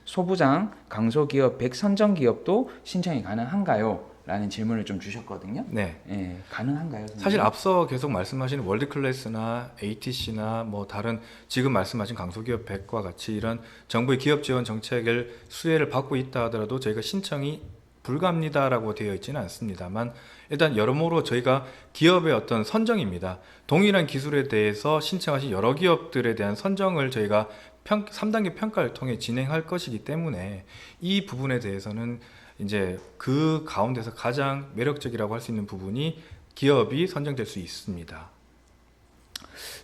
소부장 강소기업 100 선정기업도 신청이 가능한가요? 라는 질문을 좀 주셨거든요. 네. 예, 가능한가요? 선생님? 사실 앞서 계속 말씀하신 월드클래스나 ATC나 뭐 다른 지금 말씀하신 강소기업 100과 같이 이런 정부의 기업 지원 정책을 수혜를 받고 있다 하더라도 저희가 신청이 불가합니다라고 되어 있지는 않습니다만, 일단 여러모로 저희가 기업의 어떤 선정입니다. 동일한 기술에 대해서 신청하신 여러 기업들에 대한 선정을 저희가 3단계 평가를 통해 진행할 것이기 때문에 이 부분에 대해서는 이제 그 가운데서 가장 매력적이라고 할 수 있는 부분이 기업이 선정될 수 있습니다.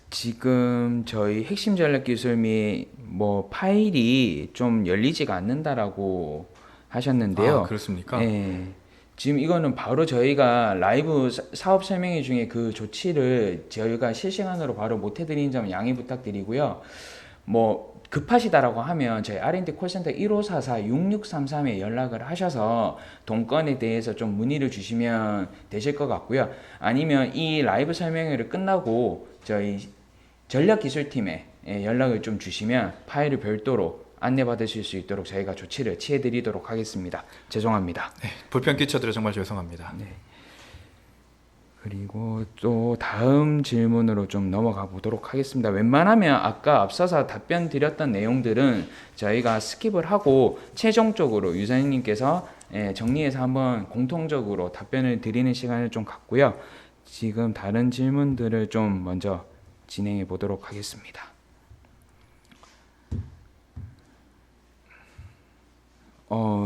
지금 저희 핵심 전략 기술 및 뭐 파일이 좀 열리지가 않는다라고 하셨는데요. 아, 그렇습니까? 예. 지금 이거는 바로 저희가 라이브 사업 설명회 중에 그 조치를 저희가 실시간으로 바로 못 해드리는 점 양해 부탁드리고요. 뭐 급하시다라고 하면 저희 R&D 콜센터 1544-6633에 연락을 하셔서 동건에 대해서 좀 문의를 주시면 되실 것 같고요. 아니면 이 라이브 설명회를 끝나고 저희 전략기술팀에 연락을 좀 주시면 파일을 별도로 안내받으실 수 있도록 저희가 조치를 취해드리도록 하겠습니다. 죄송합니다. 네, 불편 끼쳐드려 정말 죄송합니다. 네. 그리고 또 다음 질문으로 좀 넘어가 보도록 하겠습니다. 웬만하면 아까 앞서서 답변 드렸던 내용들은 저희가 스킵을 하고 최종적으로 유사님께서 정리해서 한번 공통적으로 답변을 드리는 시간을 좀 갖고요. 지금 다른 질문들을 좀 먼저 진행해 보도록 하겠습니다.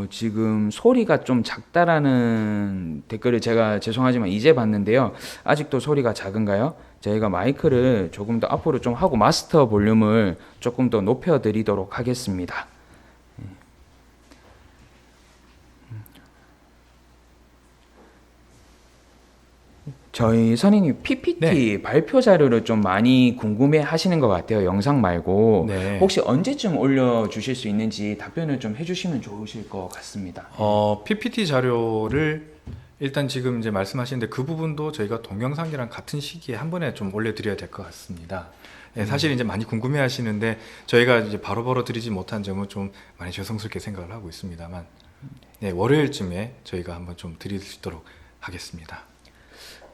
지금 소리가 좀 작다라는 댓글을 제가 죄송하지만 이제 봤는데요. 아직도 소리가 작은가요? 저희가 마이크를 조금 더 앞으로 좀 하고 마스터 볼륨을 조금 더 높여드리도록 하겠습니다. 저희 선생님 PPT 발표 자료를 좀 많이 궁금해 하시는 것 같아요. 영상 말고. 네. 혹시 언제쯤 올려주실 수 있는지 답변을 좀 해주시면 좋으실 것 같습니다. PPT 자료를 일단 지금 이제 말씀하시는데 그 부분도 저희가 동영상이랑 같은 시기에 한 번에 좀 올려드려야 될 것 같습니다. 네, 사실 이제 많이 궁금해하시는데 저희가 이제 바로바로 드리지 못한 점은 좀 많이 죄송스럽게 생각을 하고 있습니다만, 네, 월요일쯤에 저희가 한번 좀 드릴 수 있도록 하겠습니다.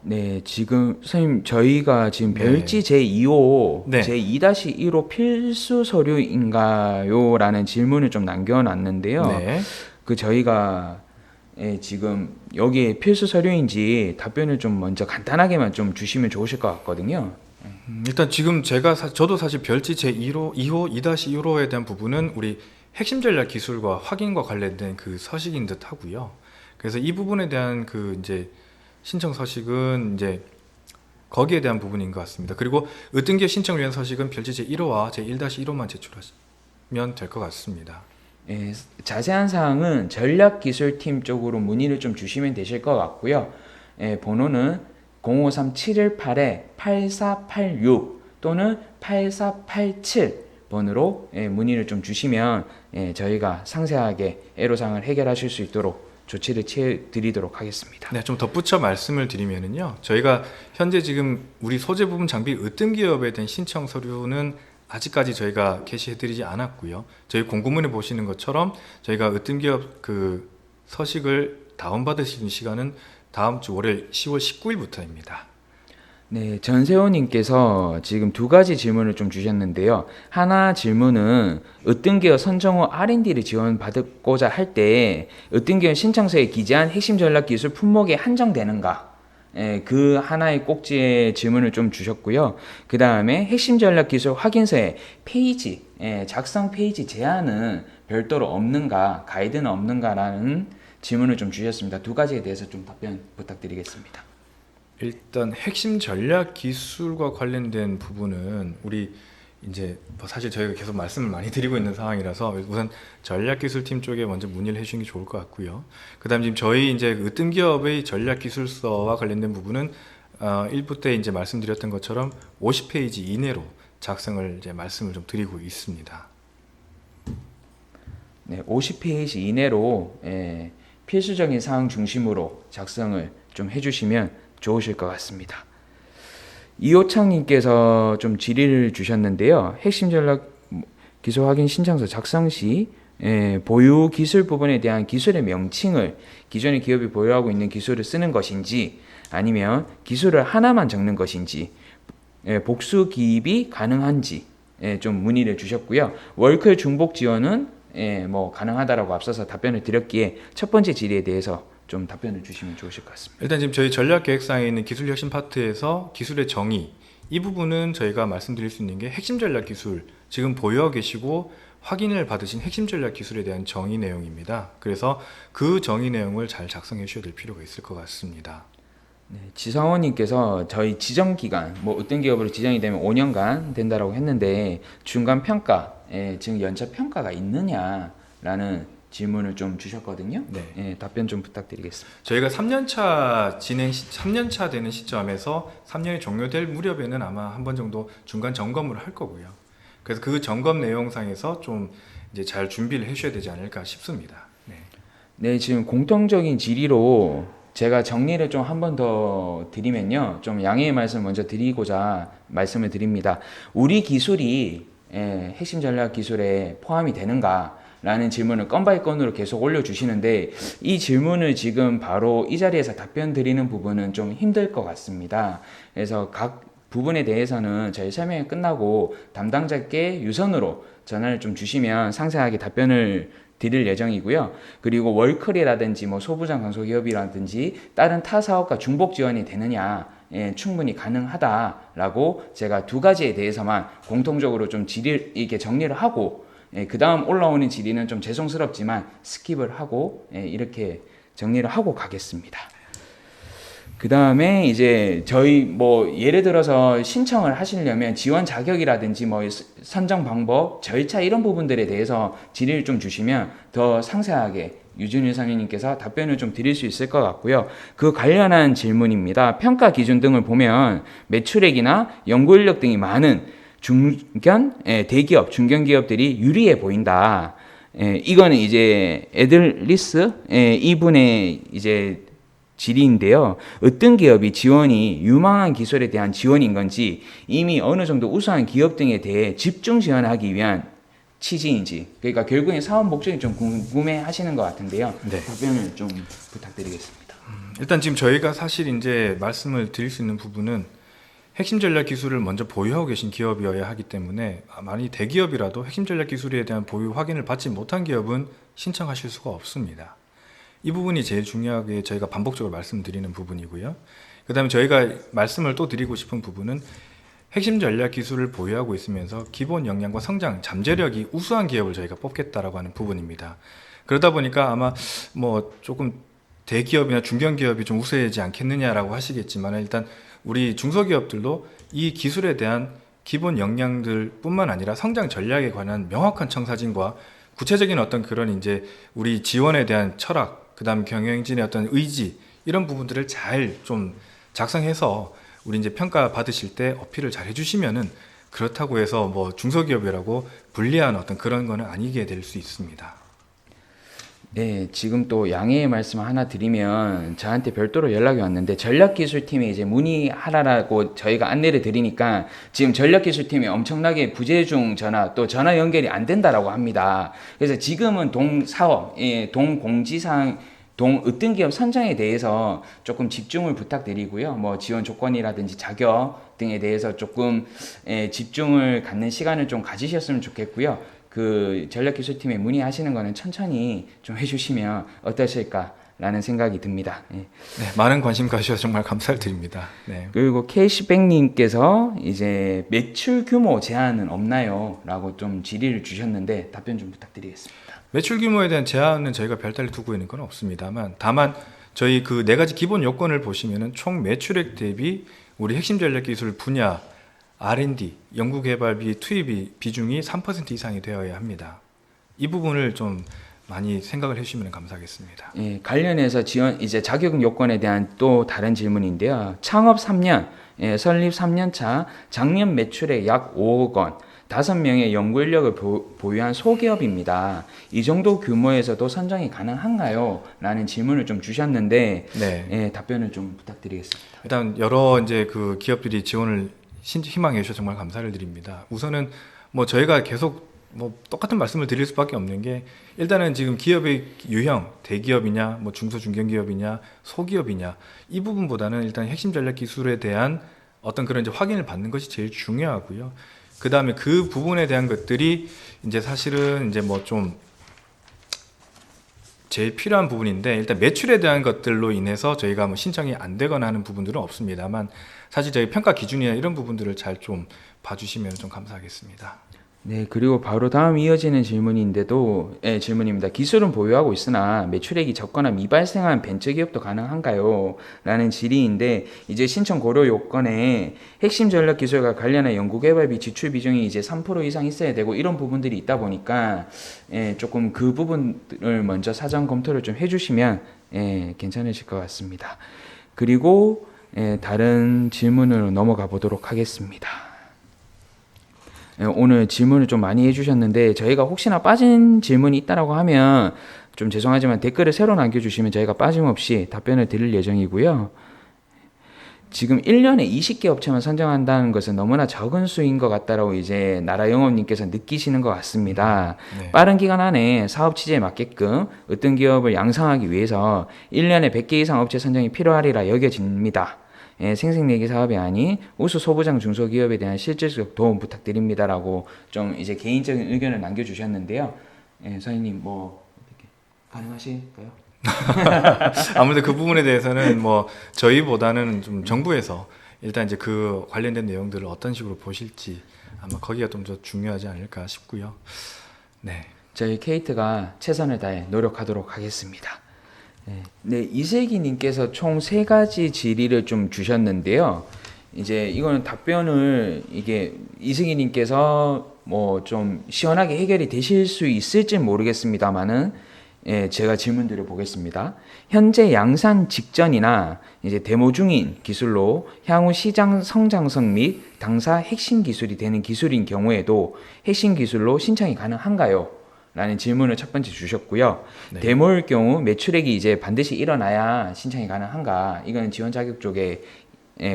네, 지금 선생님 저희가 지금 네. 별지 제2호, 네. 제2-1호 필수 서류인가요? 라는 질문을 좀 남겨놨는데요. 네. 그 저희가 지금 여기에 필수 서류인지 답변을 좀 먼저 간단하게만 좀 주시면 좋으실 것 같거든요. 일단 지금 저도 사실 별지 제2호, 2호, 2-1호에 대한 부분은 우리 핵심 전략 기술과 확인과 관련된 그 서식인 듯 하고요. 그래서 이 부분에 대한 그 이제 신청 서식은 이제 거기에 대한 부분인 것 같습니다. 그리고 으뜸기업 신청을 위한 서식은 별지 제1호와 제1-1호만 제출하시면 될 것 같습니다. 자세한 사항은 전략기술팀 쪽으로 문의를 좀 주시면 되실 것 같고요. 번호는 053-718-8486 또는 8487번으로 문의를 좀 주시면 저희가 상세하게 애로사항을 해결하실 수 있도록 조치를 취해드리도록 하겠습니다. 네, 좀 덧붙여 말씀을 드리면은요, 저희가 현재 지금 우리 소재 부분 장비 으뜸기업에 대한 신청 서류는 아직까지 저희가 게시해드리지 않았고요. 저희 공고문에 보시는 것처럼 저희가 으뜸기업 그 서식을 다운받으시는 시간은 다음 주 월요일 10월 19일부터입니다. 네, 전세호님께서 지금 두 가지 질문을 좀 주셨는데요. 하나 질문은 으뜸기업 선정 후 R&D를 지원받고자 할 때 으뜸기업 신청서에 기재한 핵심 전략 기술 품목에 한정되는가? 그 하나의 꼭지의 질문을 좀 주셨고요. 그 다음에 핵심 전략 기술 확인서에 페이지, 작성 페이지 제한은 별도로 없는가, 가이드는 없는가라는 질문을 좀 주셨습니다. 두 가지에 대해서 좀 답변 부탁드리겠습니다. 일단 핵심 전략 기술과 관련된 부분은 우리 이제 뭐 사실 저희가 계속 말씀을 많이 드리고 있는 상황이라서 우선 전략기술팀 쪽에 먼저 문의를 해주시는 게 좋을 것 같고요. 그다음 지금 저희 이제 으뜸기업의 전략기술서와 관련된 부분은 1부 때 이제 말씀드렸던 것처럼 50페이지 이내로 작성을 이제 말씀을 좀 드리고 있습니다. 네, 50페이지 이내로 필수적인 사항 중심으로 작성을 좀 해주시면 좋으실 것 같습니다. 이호창님께서 좀 질의를 주셨는데요. 핵심 전략 기술 확인 신청서 작성 시 보유 기술 부분에 대한 기술의 명칭을 기존의 기업이 보유하고 있는 기술을 쓰는 것인지 아니면 기술을 하나만 적는 것인지 복수 기입이 가능한지 좀 문의를 주셨고요. 월클 중복 지원은 뭐 가능하다라고 앞서서 답변을 드렸기에 첫 번째 질의에 대해서 좀 답변을 주시면 좋으실 것 같습니다. 일단 지금 저희 전략계획상에 있는 기술혁신 파트에서 기술의 정의 이 부분은 저희가 말씀드릴 수 있는 게 핵심 전략 기술 지금 보유하고 계시고 확인을 받으신 핵심 전략 기술에 대한 정의 내용입니다. 그래서 그 정의 내용을 잘 작성해 주셔야 될 필요가 있을 것 같습니다. 네, 지성원님께서 저희 지정 기간 뭐 어떤 기업으로 지정이 되면 5년간 된다라고 했는데 중간 평가 지금 연차 평가가 있느냐라는 질문을 좀 주셨거든요. 네. 답변 좀 부탁드리겠습니다. 저희가 3년차 되는 시점에서 3년이 종료될 무렵에는 아마 한 번 정도 중간 점검을 할 거고요. 그래서 그 점검 내용상에서 좀 이제 잘 준비를 해주셔야 되지 않을까 싶습니다. 네, 지금 공통적인 질의로 제가 정리를 좀 한 번 더 드리면요. 좀 양해의 말씀 먼저 드리고자 말씀을 드립니다. 우리 기술이 핵심 전략 기술에 포함이 되는가? 라는 질문을 건바이 건으로 계속 올려주시는데 이 질문을 지금 바로 이 자리에서 답변 드리는 부분은 좀 힘들 것 같습니다. 그래서 각 부분에 대해서는 저희 설명이 끝나고 담당자께 유선으로 전화를 좀 주시면 상세하게 답변을 드릴 예정이고요. 그리고 월클이라든지 뭐 소부장 강소기업이라든지 다른 타 사업과 중복 지원이 되느냐 충분히 가능하다라고 제가 두 가지에 대해서만 공통적으로 좀 이렇게 정리를 하고 그 다음 올라오는 질의는 좀 죄송스럽지만 스킵을 하고 이렇게 정리를 하고 가겠습니다. 그 다음에 이제 저희 뭐 예를 들어서 신청을 하시려면 지원 자격이라든지 뭐 선정 방법, 절차 이런 부분들에 대해서 질의를 좀 주시면 더 상세하게 유준일 선생님께서 답변을 좀 드릴 수 있을 것 같고요. 그 관련한 질문입니다. 평가 기준 등을 보면 매출액이나 연구 인력 등이 많은 대기업, 중견기업들이 유리해 보인다. 이거는 이제 에들리스 이분의 이제 질의인데요. 어떤 기업이 지원이 유망한 기술에 대한 지원인 건지 이미 어느 정도 우수한 기업 등에 대해 집중 지원하기 위한 취지인지, 그러니까 결국엔 사업 목적이 좀 궁금해 하시는 것 같은데요. 네. 답변을 좀 부탁드리겠습니다. 일단 지금 저희가 사실 이제 말씀을 드릴 수 있는 부분은 핵심 전략 기술을 먼저 보유하고 계신 기업이어야 하기 때문에 만약 대기업이라도 핵심 전략 기술에 대한 보유 확인을 받지 못한 기업은 신청하실 수가 없습니다. 이 부분이 제일 중요하게 저희가 반복적으로 말씀드리는 부분이고요. 그 다음에 저희가 말씀을 또 드리고 싶은 부분은 핵심 전략 기술을 보유하고 있으면서 기본 역량과 성장, 잠재력이 우수한 기업을 저희가 뽑겠다라고 하는 부분입니다. 그러다 보니까 아마 뭐 조금 대기업이나 중견기업이 좀 우세하지 않겠느냐라고 하시겠지만 일단 우리 중소기업들도 이 기술에 대한 기본 역량들 뿐만 아니라 성장 전략에 관한 명확한 청사진과 구체적인 어떤 그런 이제 우리 지원에 대한 철학, 그 다음 경영진의 어떤 의지 이런 부분들을 잘 좀 작성해서 우리 이제 평가 받으실 때 어필을 잘 해주시면은 그렇다고 해서 뭐 중소기업이라고 불리한 어떤 그런 거는 아니게 될 수 있습니다. 네, 지금 또 양해의 말씀 하나 드리면 저한테 별도로 연락이 왔는데 전략기술팀에 이제 문의하라고 저희가 안내를 드리니까 지금 전략기술팀이 엄청나게 부재중 전화 또 전화 연결이 안 된다라고 합니다. 그래서 지금은 동사업, 동공지사항 어떤 기업 선정에 대해서 조금 집중을 부탁드리고요. 뭐 지원 조건이라든지 자격 등에 대해서 조금 집중을 갖는 시간을 좀 가지셨으면 좋겠고요. 그 전략기술팀에 문의하시는 거는 천천히 좀 해주시면 어떠실까라는 생각이 듭니다. 네, 많은 관심 가주셔서 정말 감사를 드립니다. 네. 그리고 캐시백님께서 이제 매출 규모 제한은 없나요? 라고 좀 질의를 주셨는데 답변 좀 부탁드리겠습니다. 매출 규모에 대한 제한은 저희가 별다를 두고 있는 건 없습니다만 다만 저희 그 네 가지 기본 요건을 보시면은 총 매출액 대비 우리 핵심 전략 기술 분야 R&D, 연구개발비 투입이 비중이 3% 이상이 되어야 합니다. 이 부분을 좀 많이 생각을 해주시면 감사하겠습니다. 예, 관련해서 지원 이제 자격 요건에 대한 또 다른 질문인데요. 창업 3년, 설립 3년 차, 작년 매출액 약 5억 원, 5명의 연구 인력을 보유한 소기업입니다. 이 정도 규모에서도 선정이 가능한가요? 라는 질문을 좀 주셨는데 네. 답변을 좀 부탁드리겠습니다. 일단 여러 이제 그 기업들이 지원을 희망해 주셔서 정말 감사를 드립니다. 우선은 뭐 저희가 계속 뭐 똑같은 말씀을 드릴 수밖에 없는 게 일단은 지금 기업의 유형, 대기업이냐, 뭐 중소 중견기업이냐, 소기업이냐 이 부분보다는 일단 핵심 전략 기술에 대한 어떤 그런 이제 확인을 받는 것이 제일 중요하고요. 그 다음에 그 부분에 대한 것들이 이제 사실은 이제 뭐 좀 제일 필요한 부분인데 일단 매출에 대한 것들로 인해서 저희가 뭐 신청이 안 되거나 하는 부분들은 없습니다만 사실 저희 평가 기준이나 이런 부분들을 잘 좀 봐주시면 좀 감사하겠습니다. 네, 그리고 바로 다음 이어지는 질문입니다. 기술은 보유하고 있으나 매출액이 적거나 미발생한 벤처기업도 가능한가요? 라는 질의인데, 이제 신청 고려 요건에 핵심 전략 기술과 관련한 연구개발비 지출 비중이 이제 3% 이상 있어야 되고 이런 부분들이 있다 보니까 조금 그 부분을 먼저 사전 검토를 좀 해주시면 괜찮으실 것 같습니다. 그리고 다른 질문으로 넘어가 보도록 하겠습니다. 오늘 질문을 좀 많이 해주셨는데 저희가 혹시나 빠진 질문이 있다라고 하면 좀 죄송하지만 댓글을 새로 남겨주시면 저희가 빠짐없이 답변을 드릴 예정이고요. 지금 1년에 20개 업체만 선정한다는 것은 너무나 적은 수인 것 같다라고 이제 나라영업님께서 느끼시는 것 같습니다. 네. 빠른 기간 안에 사업 취지에 맞게끔 어떤 기업을 양성하기 위해서 1년에 100개 이상 업체 선정이 필요하리라 여겨집니다. 생생내기 사업이 아닌 우수 소부장 중소기업에 대한 실질적 도움 부탁드립니다라고 좀 이제 개인적인 의견을 남겨주셨는데요. 선생님 뭐 어떻게 가능하실까요? 아무래도 그 부분에 대해서는 뭐 저희보다는 좀 정부에서 일단 이제 그 관련된 내용들을 어떤 식으로 보실지 아마 거기가 좀 더 중요하지 않을까 싶고요. 네. 저희 케이트가 최선을 다해 노력하도록 하겠습니다. 네, 이세기님께서 총 3가지 질의를 좀 주셨는데요. 이제 이거는 답변을 이게 이세기님께서 뭐 좀 시원하게 해결이 되실 수 있을지 모르겠습니다만은 제가 질문드려 보겠습니다. 현재 양산 직전이나 이제 데모 중인 기술로 향후 시장 성장성 및 당사 핵심 기술이 되는 기술인 경우에도 핵심 기술로 신청이 가능한가요? 라는 질문을 첫 번째 주셨고요. 네. 데모일 경우 매출액이 이제 반드시 일어나야 신청이 가능한가? 이건 지원 자격 쪽에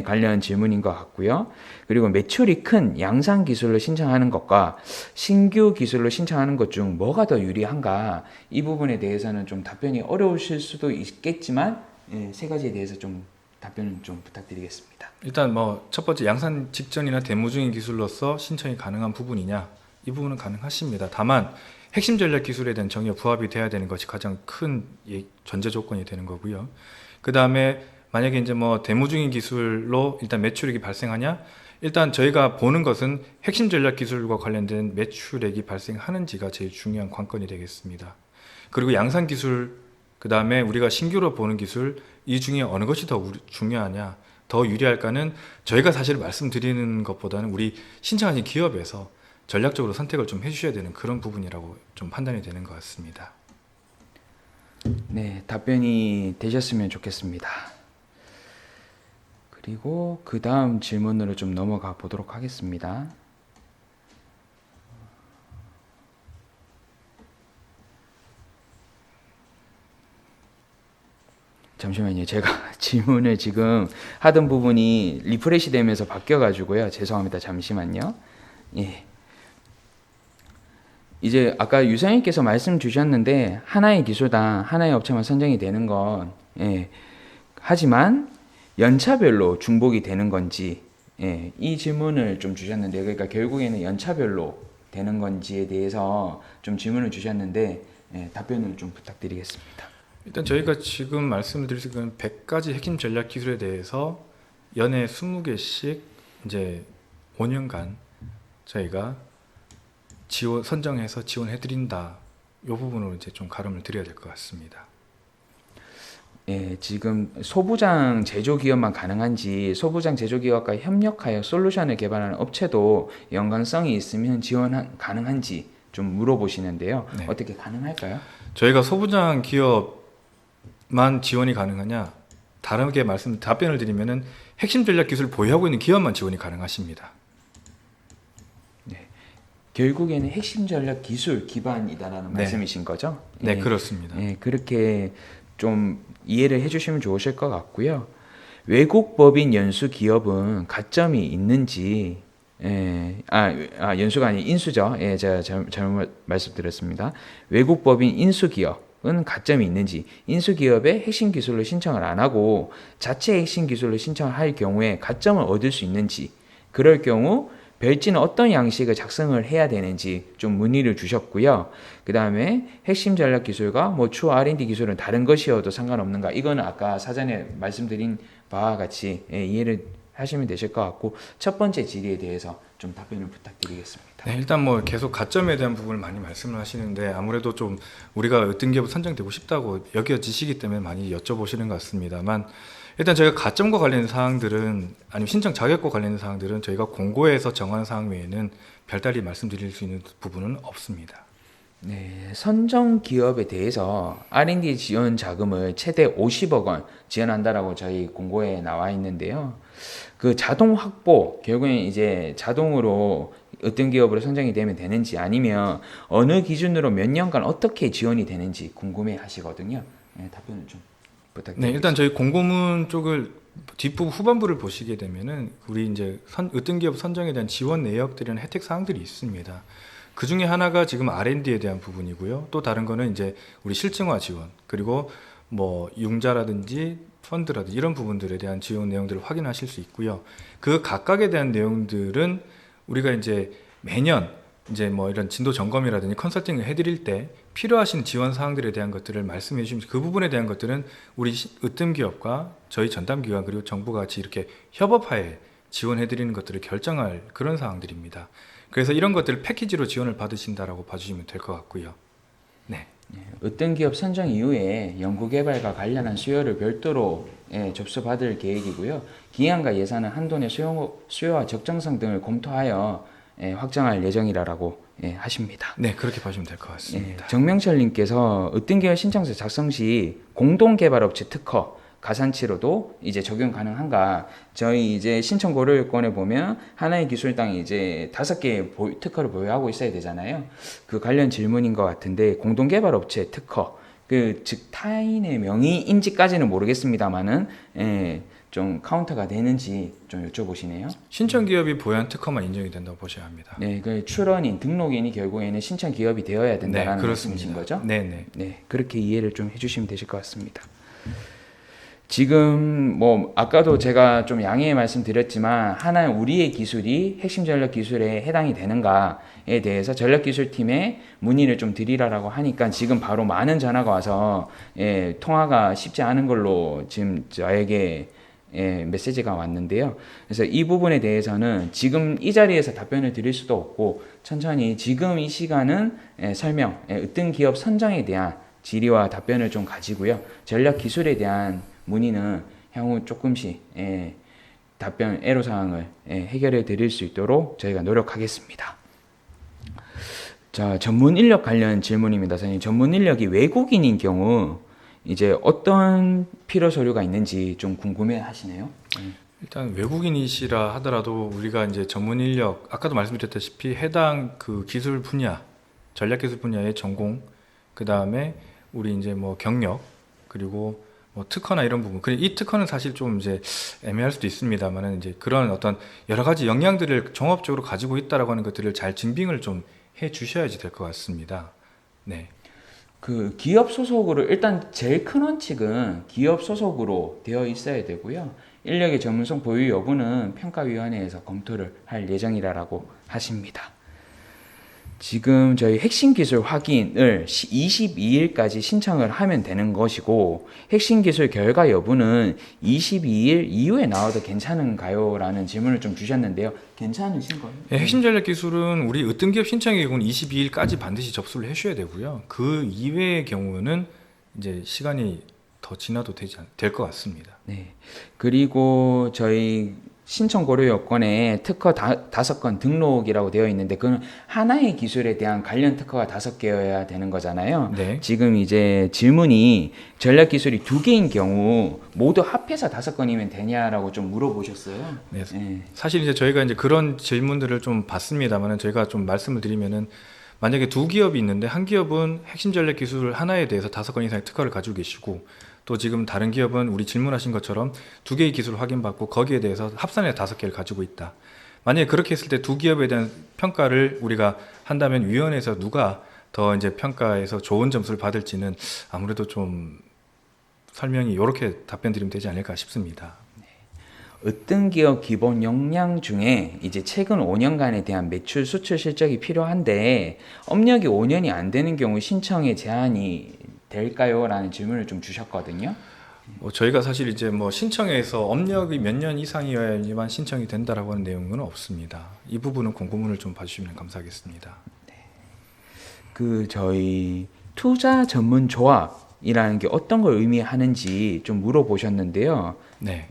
관련 질문인 것 같고요. 그리고 매출이 큰 양산 기술로 신청하는 것과 신규 기술로 신청하는 것 중 뭐가 더 유리한가? 이 부분에 대해서는 좀 답변이 어려우실 수도 있겠지만 3가지에 대해서 좀 답변을 좀 부탁드리겠습니다. 일단 뭐 첫 번째 양산 직전이나 데모 중인 기술로서 신청이 가능한 부분이냐? 이 부분은 가능하십니다. 다만 핵심 전략 기술에 대한 정의가 부합이 돼야 되는 것이 가장 큰 전제 조건이 되는 거고요. 그 다음에 만약에 이제 뭐 데모 중인 기술로 일단 매출액이 발생하냐? 일단 저희가 보는 것은 핵심 전략 기술과 관련된 매출액이 발생하는지가 제일 중요한 관건이 되겠습니다. 그리고 양산 기술, 그 다음에 우리가 신규로 보는 기술, 이 중에 어느 것이 더 중요하냐, 더 유리할까는 저희가 사실 말씀드리는 것보다는 우리 신청하신 기업에서 전략적으로 선택을 좀 해주셔야 되는 그런 부분이라고 좀 판단이 되는 것 같습니다. 네, 답변이 되셨으면 좋겠습니다. 그리고 그 다음 질문으로 좀 넘어가 보도록 하겠습니다. 잠시만요. 제가 질문을 지금 하던 부분이 리프레시 되면서 바뀌어가지고요. 죄송합니다. 잠시만요. 예. 이제 아까 유사님께서 말씀 주셨는데 하나의 기술당 하나의 업체만 선정이 되는 건 하지만 연차별로 중복이 되는 건지 이 질문을 좀 주셨는데 그러니까 결국에는 연차별로 되는 건지에 대해서 좀 질문을 주셨는데 답변을 좀 부탁드리겠습니다. 일단 저희가 지금 말씀드릴 건 100가지 핵심 전략 기술에 대해서 연에 20개씩 이제 5년간 저희가 선정해서 지원해드린다. 이 부분으로 이제 좀 가름을 드려야 될 것 같습니다. 지금 소부장 제조기업만 가능한지 소부장 제조기업과 협력하여 솔루션을 개발하는 업체도 연관성이 있으면 지원 가능한지 좀 물어보시는데요. 네. 어떻게 가능할까요? 저희가 소부장 기업만 지원이 가능하냐? 다르게 답변을 드리면은 핵심 전략 기술을 보유하고 있는 기업만 지원이 가능하십니다. 결국에는 핵심 전략 기술 기반이다라는 말씀이신 거죠? 네, 그렇습니다. 그렇게 좀 이해를 해주시면 좋으실 것 같고요. 외국 법인 연수 기업은 가점이 있는지, 연수가 아닌 인수죠. 제가 잘못 말씀드렸습니다. 외국 법인 인수 기업은 가점이 있는지, 인수 기업의 핵심 기술로 신청을 안 하고 자체 핵심 기술로 신청할 경우에 가점을 얻을 수 있는지, 그럴 경우 별지는 어떤 양식을 작성을 해야 되는지 좀 문의를 주셨고요. 그 다음에 핵심 전략 기술과 뭐 추후 R&D 기술은 다른 것이어도 상관없는가? 이거는 아까 사전에 말씀드린 바와 같이 이해를 하시면 되실 것 같고 첫 번째 질의에 대해서 좀 답변을 부탁드리겠습니다. 네, 일단 뭐 계속 가점에 대한 부분을 많이 말씀을 하시는데 아무래도 좀 우리가 어떤 기업 선정되고 싶다고 여겨지시기 때문에 많이 여쭤보시는 것 같습니다만 일단 저희가 가점과 관련된 사항들은 아니면 신청 자격과 관련된 사항들은 저희가 공고에서 정한 사항 외에는 별다리 말씀드릴 수 있는 부분은 없습니다. 네, 선정 기업에 대해서 R&D 지원 자금을 최대 50억 원 지원한다라고 저희 공고에 나와 있는데요. 그 자동 확보, 결국엔 이제 자동으로 어떤 기업으로 선정이 되면 되는지 아니면 어느 기준으로 몇 년간 어떻게 지원이 되는지 궁금해 하시거든요. 답변을 좀 부탁드립니다. 네, 일단 저희 공고문 쪽을 뒷부분 후반부를 보시게 되면은 우리 이제 어떤 기업 선정에 대한 지원 내역들이나 혜택 사항들이 있습니다. 그 중에 하나가 지금 R&D에 대한 부분이고요. 또 다른 거는 이제 우리 실증화 지원 그리고 뭐 융자라든지 펀드라든지 이런 부분들에 대한 지원 내용들을 확인하실 수 있고요. 그 각각에 대한 내용들은 우리가 이제 매년 이제 뭐 이런 진도 점검이라든지 컨설팅을 해드릴 때 필요하신 지원 사항들에 대한 것들을 말씀해 주시면 그 부분에 대한 것들은 우리 으뜸 기업과 저희 전담 기관 그리고 정부가 같이 이렇게 협업하에 지원해드리는 것들을 결정할 그런 사항들입니다. 그래서 이런 것들을 패키지로 지원을 받으신다라고 봐주시면 될 것 같고요. 네. 으뜸 기업 선정 이후에 연구개발과 관련한 수요를 별도로 접수받을 계획이고요. 기한과 예산은 한돈의 수요와 적정성 등을 검토하여 확정할 예정이라고 하십니다. 네, 그렇게 봐주시면 될 것 같습니다. 정명철님께서 으뜸 기업 신청서 작성 시 공동개발업체 특허 가산치로도 이제 적용 가능한가? 저희 이제 신청 고려 요건에 보면 하나의 기술당 이제 5개의 특허를 보유하고 있어야 되잖아요. 그 관련 질문인 것 같은데 공동개발업체 특허 즉 타인의 명의인지까지는 모르겠습니다만은 좀 카운터가 되는지 좀 여쭤보시네요. 신청 기업이 보유한 특허만 인정이 된다고 보셔야 합니다. 네, 그 출원인 등록인이 결국에는 신청 기업이 되어야 된다라는 네, 말씀이신 거죠? 네. 네, 그렇게 이해를 좀 해주시면 되실 것 같습니다. 지금 뭐 아까도 제가 좀 양해의 말씀드렸지만 하나의 우리의 기술이 핵심 전략 기술에 해당이 되는가에 대해서 전략기술팀에 문의를 좀 드리라고 하니까 지금 바로 많은 전화가 와서 통화가 쉽지 않은 걸로 지금 저에게 메시지가 왔는데요. 그래서 이 부분에 대해서는 지금 이 자리에서 답변을 드릴 수도 없고 천천히 지금 이 시간은 설명, 으뜸 기업 선정에 대한 질의와 답변을 좀 가지고요. 전략 기술에 대한 문의는 향후 조금씩 답변 애로사항을 해결해 드릴 수 있도록 저희가 노력하겠습니다. 자, 전문 인력 관련 질문입니다. 선생님, 전문 인력이 외국인인 경우 이제 어떤 필요 서류가 있는지 좀 궁금해 하시네요. 일단 외국인이시라 하더라도 우리가 이제 전문 인력 아까도 말씀드렸다시피 해당 그 기술 분야, 전략 기술 분야의 전공, 그 다음에 우리 이제 뭐 경력 그리고 뭐 특허나 이런 부분. 그리고 이 특허는 사실 좀 이제 애매할 수도 있습니다만은 이제 그런 어떤 여러 가지 역량들을 종합적으로 가지고 있다라고 하는 것들을 잘 증빙을 좀 해 주셔야지 될 것 같습니다. 네. 그 기업 소속으로 일단 제일 큰 원칙은 기업 소속으로 되어 있어야 되고요. 인력의 전문성 보유 여부는 평가위원회에서 검토를 할 예정이라고 하십니다. 지금 저희 핵심 기술 확인을 22일까지 신청을 하면 되는 것이고 핵심 기술 결과 여부는 22일 이후에 나와도 괜찮은가요? 라는 질문을 좀 주셨는데요. 괜찮으신가요? 네, 핵심 전략 기술은 우리 으뜸 기업 신청의 경우는 22일까지 반드시 접수를 해주셔야 되고요. 그 이외의 경우는 이제 시간이 더 지나도 될 것 같습니다. 네. 그리고 저희 신청 고려 요건에 특허 5건 등록이라고 되어 있는데 그건 하나의 기술에 대한 관련 특허가 5개여야 되는 거잖아요. 네. 지금 이제 질문이 전략 기술이 2개인 경우 모두 합해서 5건이면 되냐라고 좀 물어보셨어요. 네. 네. 사실 이제 저희가 이제 그런 질문들을 좀 받습니다만은 저희가 좀 말씀을 드리면은 만약에 2기업이 있는데 한 기업은 핵심 전략 기술 하나에 대해서 5건 이상의 특허를 가지고 계시고 또 지금 다른 기업은 우리 질문하신 것처럼 2개의 기술을 확인받고 거기에 대해서 합산해 5개를 가지고 있다. 만약에 그렇게 했을 때 2기업에 대한 평가를 우리가 한다면 위원회에서 누가 더 이제 평가에서 좋은 점수를 받을지는 아무래도 좀 설명이 이렇게 답변 드리면 되지 않을까 싶습니다. 으뜸 기업 기본 역량 중에 이제 최근 5년간에 대한 매출 수출 실적이 필요한데 업력이 5년이 안 되는 경우 신청에 제한이 될까요? 라는 질문을 좀 주셨거든요. 저희가 사실 이제 뭐 신청에서 업력이 몇 년 이상이어야만 신청이 된다라고 하는 내용은 없습니다. 이 부분은 공고문을 좀 봐주시면 감사하겠습니다. 그 저희 투자 전문 조합이라는 게 어떤 걸 의미하는지 좀 물어보셨는데요. 네.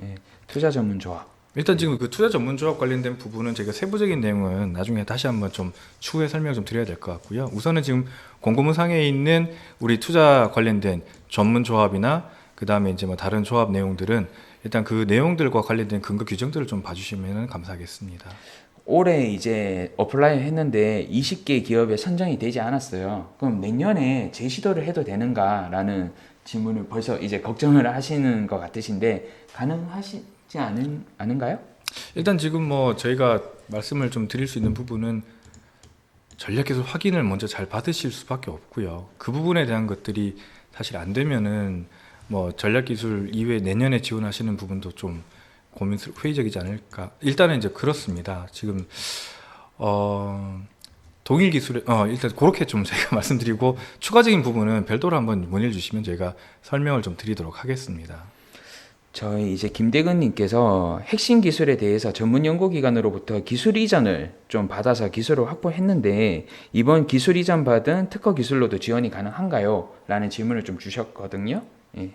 투자 전문 조합. 일단 지금 그 투자 전문 조합 관련된 부분은 저희가 세부적인 내용은 나중에 다시 한번 좀 추후에 설명을 좀 드려야 될 것 같고요. 우선은 지금 공고문 상에 있는 우리 투자 관련된 전문 조합이나 그 다음에 이제 뭐 다른 조합 내용들은 일단 그 내용들과 관련된 근거 규정들을 좀 봐주시면 감사하겠습니다. 올해 이제 어플라이 했는데 20개 기업에 선정이 되지 않았어요. 그럼 내년에 재시도를 해도 되는가라는 질문을 벌써 이제 걱정을 하시는 것 같으신데 가능하시지 않은가요? 일단 지금 뭐 저희가 말씀을 좀 드릴 수 있는 부분은 전략기술 확인을 먼저 잘 받으실 수밖에 없고요. 그 부분에 대한 것들이 사실 안 되면은 뭐 전략기술 이외에 내년에 지원하시는 부분도 좀 회의적이지 않을까. 일단은 이제 그렇습니다. 지금 동일 기술에 일단 그렇게 좀 제가 말씀드리고 추가적인 부분은 별도로 한번 문의를 주시면 저희가 설명을 좀 드리도록 하겠습니다. 저희 이제 김대근님께서 핵심 기술에 대해서 전문 연구기관으로부터 기술 이전을 좀 받아서 기술을 확보했는데 이번 기술 이전 받은 특허 기술로도 지원이 가능한가요? 라는 질문을 좀 주셨거든요. 예.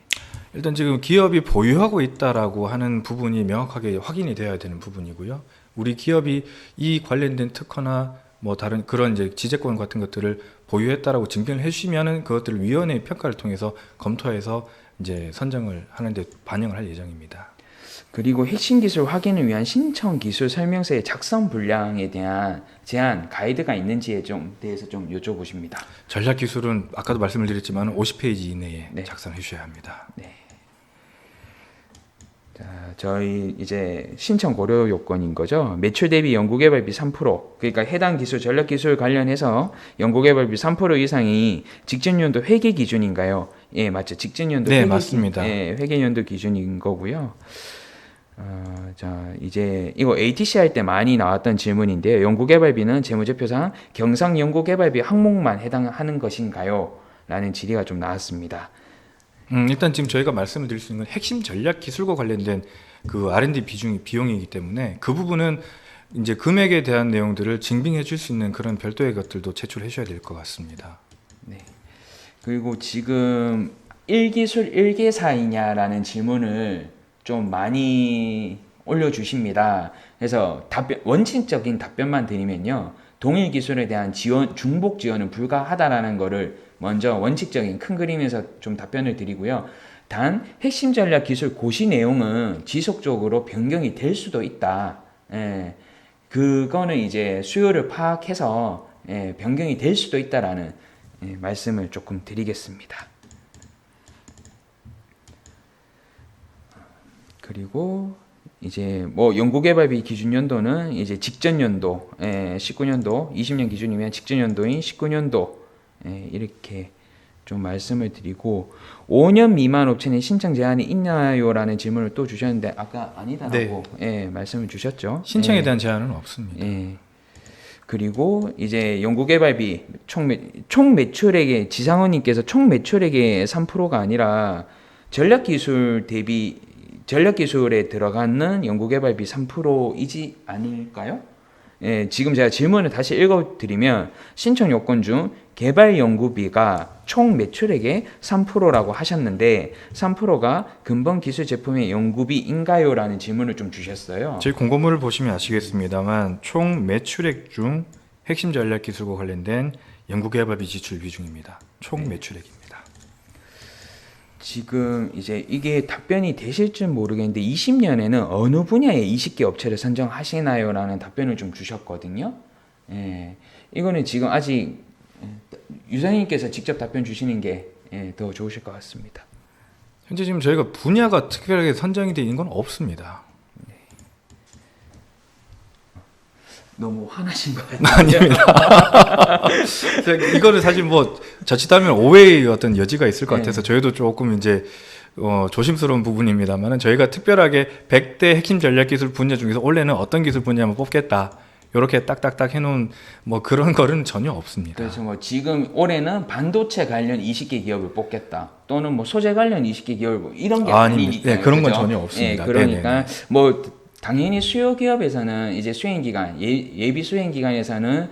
일단 지금 기업이 보유하고 있다라고 하는 부분이 명확하게 확인이 되어야 되는 부분이고요. 우리 기업이 이 관련된 특허나 뭐 다른 그런 이제 지재권 같은 것들을 보유했다라고 증명을 해주시면은 그것들을 위원회의 평가를 통해서 검토해서 이제 선정을 하는데 반영을 할 예정입니다. 그리고 핵심 기술 확인을 위한 신청 기술 설명서의 작성 분량에 대한 제한 가이드가 있는지에 좀 대해서 좀 여쭤보십니다. 전략 기술은 아까도 말씀을 드렸지만 50페이지 이내에 네. 작성해 주셔야 합니다. 자, 저희 이제 신청 고려 요건인 거죠. 매출 대비 연구개발비 3%, 그러니까 해당 기술 전략 기술 관련해서 연구개발비 3% 이상이 직전연도 회계 기준인가요? 예, 맞죠. 직전연도 네, 회계 맞습니다. 예, 회계연도 기준인 거고요. 자, 이제 이거 ATC 할 때 많이 나왔던 질문인데요. 연구개발비는 재무제표상 경상 연구개발비 항목만 해당하는 것인가요? 라는 질의가 좀 나왔습니다. 일단 지금 저희가 말씀을 드릴 수 있는 건 핵심 전략 기술과 관련된 그 R&D 비용이기 때문에 그 부분은 이제 금액에 대한 내용들을 증빙해 줄 수 있는 그런 별도의 것들도 제출해 주셔야 될 것 같습니다. 그리고 지금 1기술 1개사이냐라는 질문을 좀 많이 올려주십니다. 그래서 원칙적인 답변만 드리면요. 동일 기술에 대한 지원, 중복 지원은 불가하다라는 거를 먼저 원칙적인 큰 그림에서 좀 답변을 드리고요. 단 핵심 전략 기술 고시 내용은 지속적으로 변경이 될 수도 있다. 예, 그거는 이제 수요를 파악해서 변경이 될 수도 있다라는 말씀을 조금 드리겠습니다. 그리고 이제 뭐 연구개발비 기준 연도는 이제 직전 연도, 19년도, 20년 기준이면 직전 연도인 19년도 이렇게 좀 말씀을 드리고 5년 미만 업체는 신청 제한이 있나요라는 질문을 또 주셨는데 아까 아니다라고 말씀을 주셨죠. 신청에 대한 제한은 없습니다. 그리고 이제 연구개발비 총 매출액의 지상원님께서 총 매출액의 3%가 아니라 전략기술에 들어가는 연구개발비 3%이지 아닐까요? 지금 제가 질문을 다시 읽어드리면 신청 요건 중 개발 연구비가 총 매출액의 3%라고 하셨는데 3%가 근본 기술 제품의 연구비인가요? 라는 질문을 좀 주셨어요. 저희 공고문을 보시면 아시겠습니다만 총 매출액 중 핵심 전략 기술과 관련된 연구개발비 지출 비중입니다. 총 매출액입니다. 지금 이제 이게 답변이 되실지 모르겠는데 20년에는 어느 분야의 20개 업체를 선정하시나요? 라는 답변을 좀 주셨거든요. 이거는 지금 아직 유사님께서 직접 답변 주시는 게 더 좋으실 것 같습니다. 현재 지금 저희가 분야가 특별하게 선정이 되어 있는 건 없습니다. 너무 화나신 것 같아요. 아닙니다. 이거는 사실 뭐 자칫하면 오해의 어떤 여지가 있을 것 같아서 저희도 조금 이제 조심스러운 부분입니다만 저희가 특별하게 100대 핵심 전략 기술 분야 중에서 올해는 어떤 기술 분야만 뽑겠다. 이렇게 딱딱딱 해놓은 뭐 그런 거는 전혀 없습니다. 그래서 뭐 지금 올해는 반도체 관련 20개 기업을 뽑겠다 또는 뭐 소재 관련 20개 기업을 이런 게 아니니까 네, 그런 건 전혀 없습니다. 그러니까 네네네. 뭐 당연히 수요 기업에서는 이제 수행 기간 예비 수행 기간에서는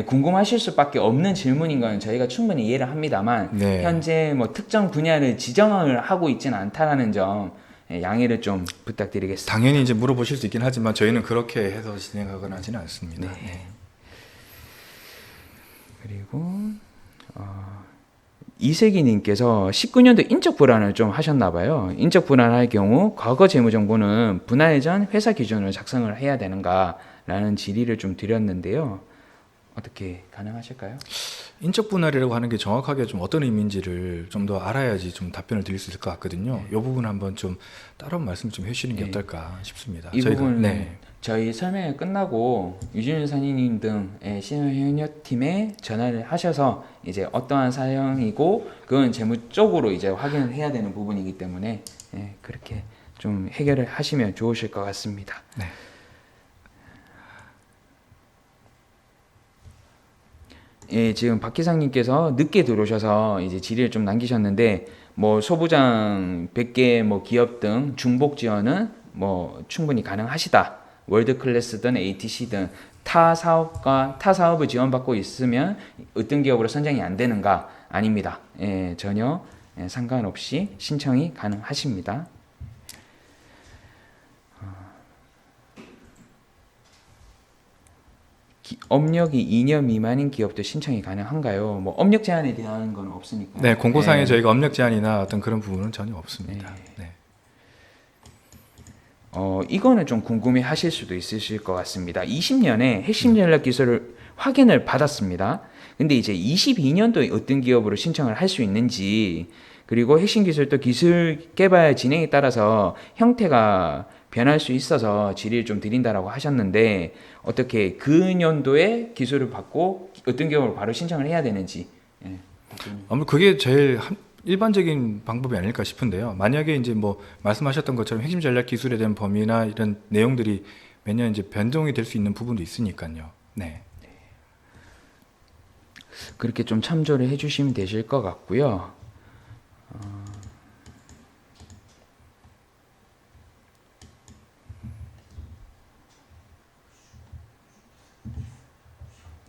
궁금하실 수밖에 없는 질문인 건 저희가 충분히 이해를 합니다만 현재 뭐 특정 분야를 지정을 하고 있지는 않다라는 점 양해를 좀 부탁드리겠습니다. 당연히 이제 물어보실 수 있긴 하지만 저희는 그렇게 해서 진행하거나 하지는 않습니다. 그리고 이세기님께서 19년도 인적 불안을 좀 하셨나봐요. 인적 불안할 경우 과거 재무 정보는 분할 전 회사 기준으로 작성을 해야 되는가라는 질의를 좀 드렸는데요. 어떻게 가능하실까요? 인적 분할이라고 하는 게 정확하게 좀 어떤 의미인지를 좀 더 알아야지 좀 답변을 드릴 수 있을 것 같거든요. 이 부분 한번 좀 따로 말씀 좀 해주시는 게 어떨까 싶습니다. 이 부분은 저희 설명이 끝나고 유진윤 사장님 등 신현협팀에 전화를 하셔서 이제 어떠한 사정이고 그건 재무 쪽으로 이제 확인을 해야 되는 부분이기 때문에 그렇게 좀 해결을 하시면 좋으실 것 같습니다. 네. 지금 박 기상님께서 늦게 들어오셔서 이제 질의를 좀 남기셨는데 뭐 소부장 100개 뭐 기업 등 중복 지원은 뭐 충분히 가능하시다. 월드 클래스든 ATC든 타 사업을 지원받고 있으면 으뜸 기업으로 선정이 안 되는가? 아닙니다. 예, 전혀 상관없이 신청이 가능하십니다. 업력이 2년 미만인 기업도 신청이 가능한가요? 뭐 업력 제한에 대한 건 없으니까. 네, 공고상에 예. 저희가 업력 제한이나 어떤 그런 부분은 전혀 없습니다. 네. 이거는 좀 궁금해 하실 수도 있으실 것 같습니다. 20년에 핵심 전략 기술을 확인을 받았습니다. 근데 이제 22년도에 어떤 기업으로 신청을 할 수 있는지, 그리고 핵심 기술도 기술 개발 진행에 따라서 형태가 변할 수 있어서 질의를 좀 드린다라고 하셨는데, 어떻게 그 년도에 기술을 받고 어떤 기업으로 바로 신청을 해야 되는지. 예. 아무래도 그게 제일 일반적인 방법이 아닐까 싶은데요. 만약에 이제 뭐 말씀하셨던 것처럼 핵심 전략 기술에 대한 범위나 이런 내용들이 매년 이제 변동이 될 수 있는 부분도 있으니까요. 네. 그렇게 좀 참조를 해주시면 되실 것 같고요.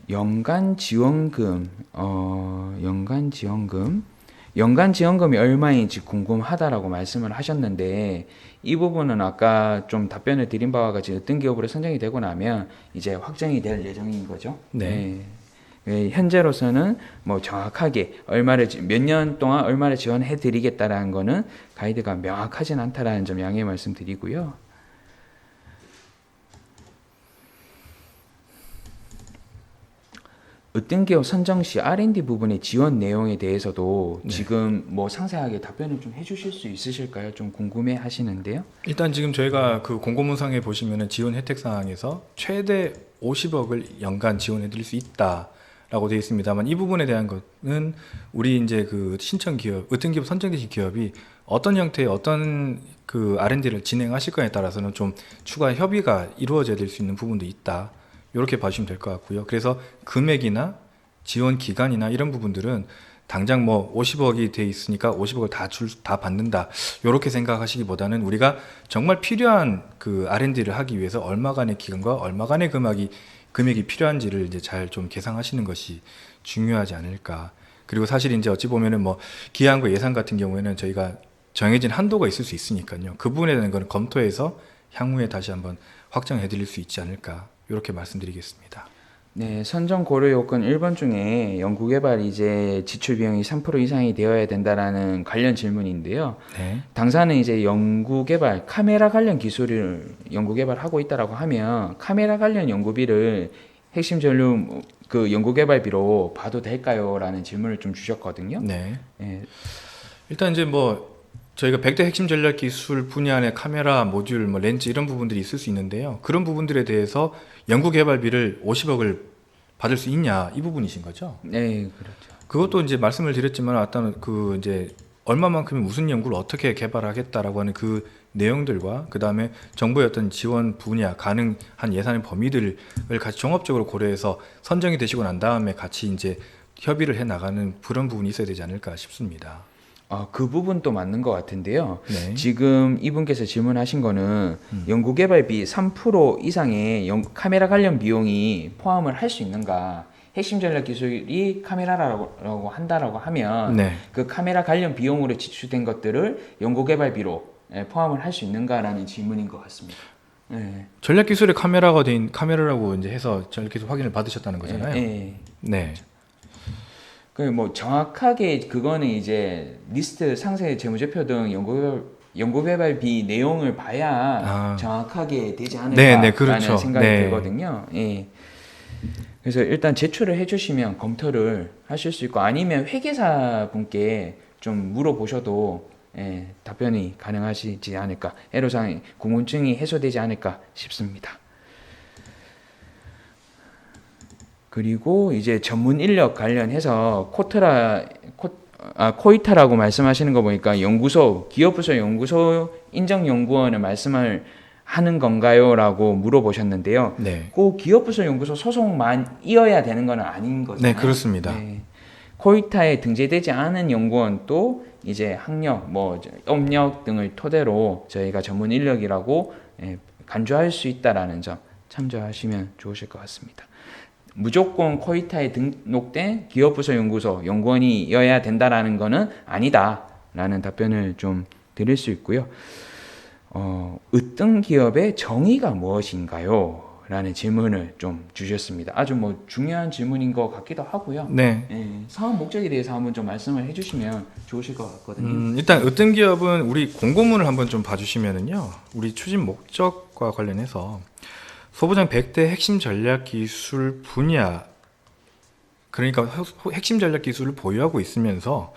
연간 지원금, 연간 지원금이 얼마인지 궁금하다라고 말씀을 하셨는데, 이 부분은 아까 좀 답변을 드린 바와 같이 어떤 기업으로 선정이 되고 나면 이제 확정이 될 예정인 거죠. 네. 현재로서는 뭐 정확하게 몇 년 동안 얼마를 지원해 드리겠다라는 거는 가이드가 명확하진 않다라는 점 양해 말씀드리고요. 어떤 기업 선정 시 R&D 부분의 지원 내용에 대해서도 네. 지금 뭐 상세하게 답변을 좀 해주실 수 있으실까요? 좀 궁금해 하시는데요. 일단 지금 저희가 그 공고문상에 보시면은 지원 혜택 사항에서 최대 50억을 연간 지원해 드릴 수 있다라고 되어 있습니다만, 이 부분에 대한 것은 우리 이제 그 신청 기업, 어떤 기업 선정되신 기업이 어떤 형태의 어떤 그 R&D를 진행하실 거에 따라서는 좀 추가 협의가 이루어져야 될 수 있는 부분도 있다. 이렇게 봐주시면 될 것 같고요. 그래서 금액이나 지원 기간이나 이런 부분들은 당장 뭐 50억이 돼 있으니까 50억을 다 받는다, 이렇게 생각하시기보다는 우리가 정말 필요한 그 R&D를 하기 위해서 얼마간의 기간과 얼마간의 금액이 필요한지를 이제 잘 좀 계상하시는 것이 중요하지 않을까. 그리고 사실 이제 어찌 보면은 뭐 기한과 예산 같은 경우에는 저희가 정해진 한도가 있을 수 있으니까요. 그 부분에 대한 거는 검토해서 향후에 다시 한번 확정해 드릴 수 있지 않을까, 이렇게 말씀드리겠습니다. 네, 선정 고려 요건 1번 중에 연구개발 이제 지출 비용이 3% 이상이 되어야 된다라는 관련 질문인데요. 네. 당사는 이제 연구개발, 카메라 관련 기술을 연구개발하고 있다라고 하면 카메라 관련 연구비를 핵심 전류 그 연구개발비로 봐도 될까요? 라는 질문을 좀 주셨거든요. 네. 예, 일단 이제 뭐 저희가 100대 핵심 전략 기술 분야 안에 카메라, 모듈, 뭐 렌즈 이런 부분들이 있을 수 있는데요. 그런 부분들에 대해서 연구 개발비를 50억을 받을 수 있냐, 이 부분이신 거죠. 네, 그렇죠. 그것도 이제 말씀을 드렸지만 어떤 그 이제 얼마만큼의 무슨 연구를 어떻게 개발하겠다라고 하는 그 내용들과 그 다음에 정부의 어떤 지원 분야, 가능한 예산의 범위들을 같이 종합적으로 고려해서 선정이 되시고 난 다음에 같이 이제 협의를 해 나가는 그런 부분이 있어야 되지 않을까 싶습니다. 그 부분도 맞는 것 같은데요. 네. 지금 이분께서 질문하신 거는 연구개발비 3% 이상의 카메라 관련 비용이 포함을 할 수 있는가? 핵심 전략 기술이 카메라라고 한다라고 하면 네. 그 카메라 관련 비용으로 지출된 것들을 연구개발비로 포함을 할 수 있는가라는 질문인 것 같습니다. 네. 전략 기술의 카메라가 된 카메라라고 이제 해서 전략 기술 확인을 받으셨다는 거잖아요. 네. 네. 그 뭐 정확하게 그거는 이제 리스트 상세 재무제표 등 연구개발비 내용을 봐야 정확하게 되지 않을까라는 네, 그렇죠. 생각이 네. 들거든요. 예. 그래서 일단 제출을 해주시면 검토를 하실 수 있고, 아니면 회계사 분께 좀 물어보셔도 답변이 가능하시지 않을까, 애로사항 궁금증이 해소되지 않을까 싶습니다. 그리고 이제 전문 인력 관련해서 코이타라고 말씀하시는 거 보니까 연구소, 기업부서 연구소 인정연구원을 말씀을 하는 건가요? 라고 물어보셨는데요. 네. 꼭 기업부서 연구소 소속만 이어야 되는 건 아닌 거잖아요. 네, 그렇습니다. 코이타에 등재되지 않은 연구원도 이제 학력, 업력 등을 토대로 저희가 전문 인력이라고 간주할 수 있다라는 점 참조하시면 좋으실 것 같습니다. 무조건 코이타에 등록된 기업부서연구소 연구원이어야 된다라는 거는 아니다라는 답변을 좀 드릴 수 있고요. 으뜸 기업의 정의가 무엇인가요? 라는 질문을 좀 주셨습니다. 아주 중요한 질문인 것 같기도 하고요. 네. 사업 목적에 대해서 한번 좀 말씀을 해주시면 좋으실 것 같거든요. 일단 으뜸 기업은 우리 공고문을 한번 좀 봐주시면은요, 우리 추진 목적과 관련해서 소부장 100대 핵심 전략 기술 분야, 그러니까 핵심 전략 기술을 보유하고 있으면서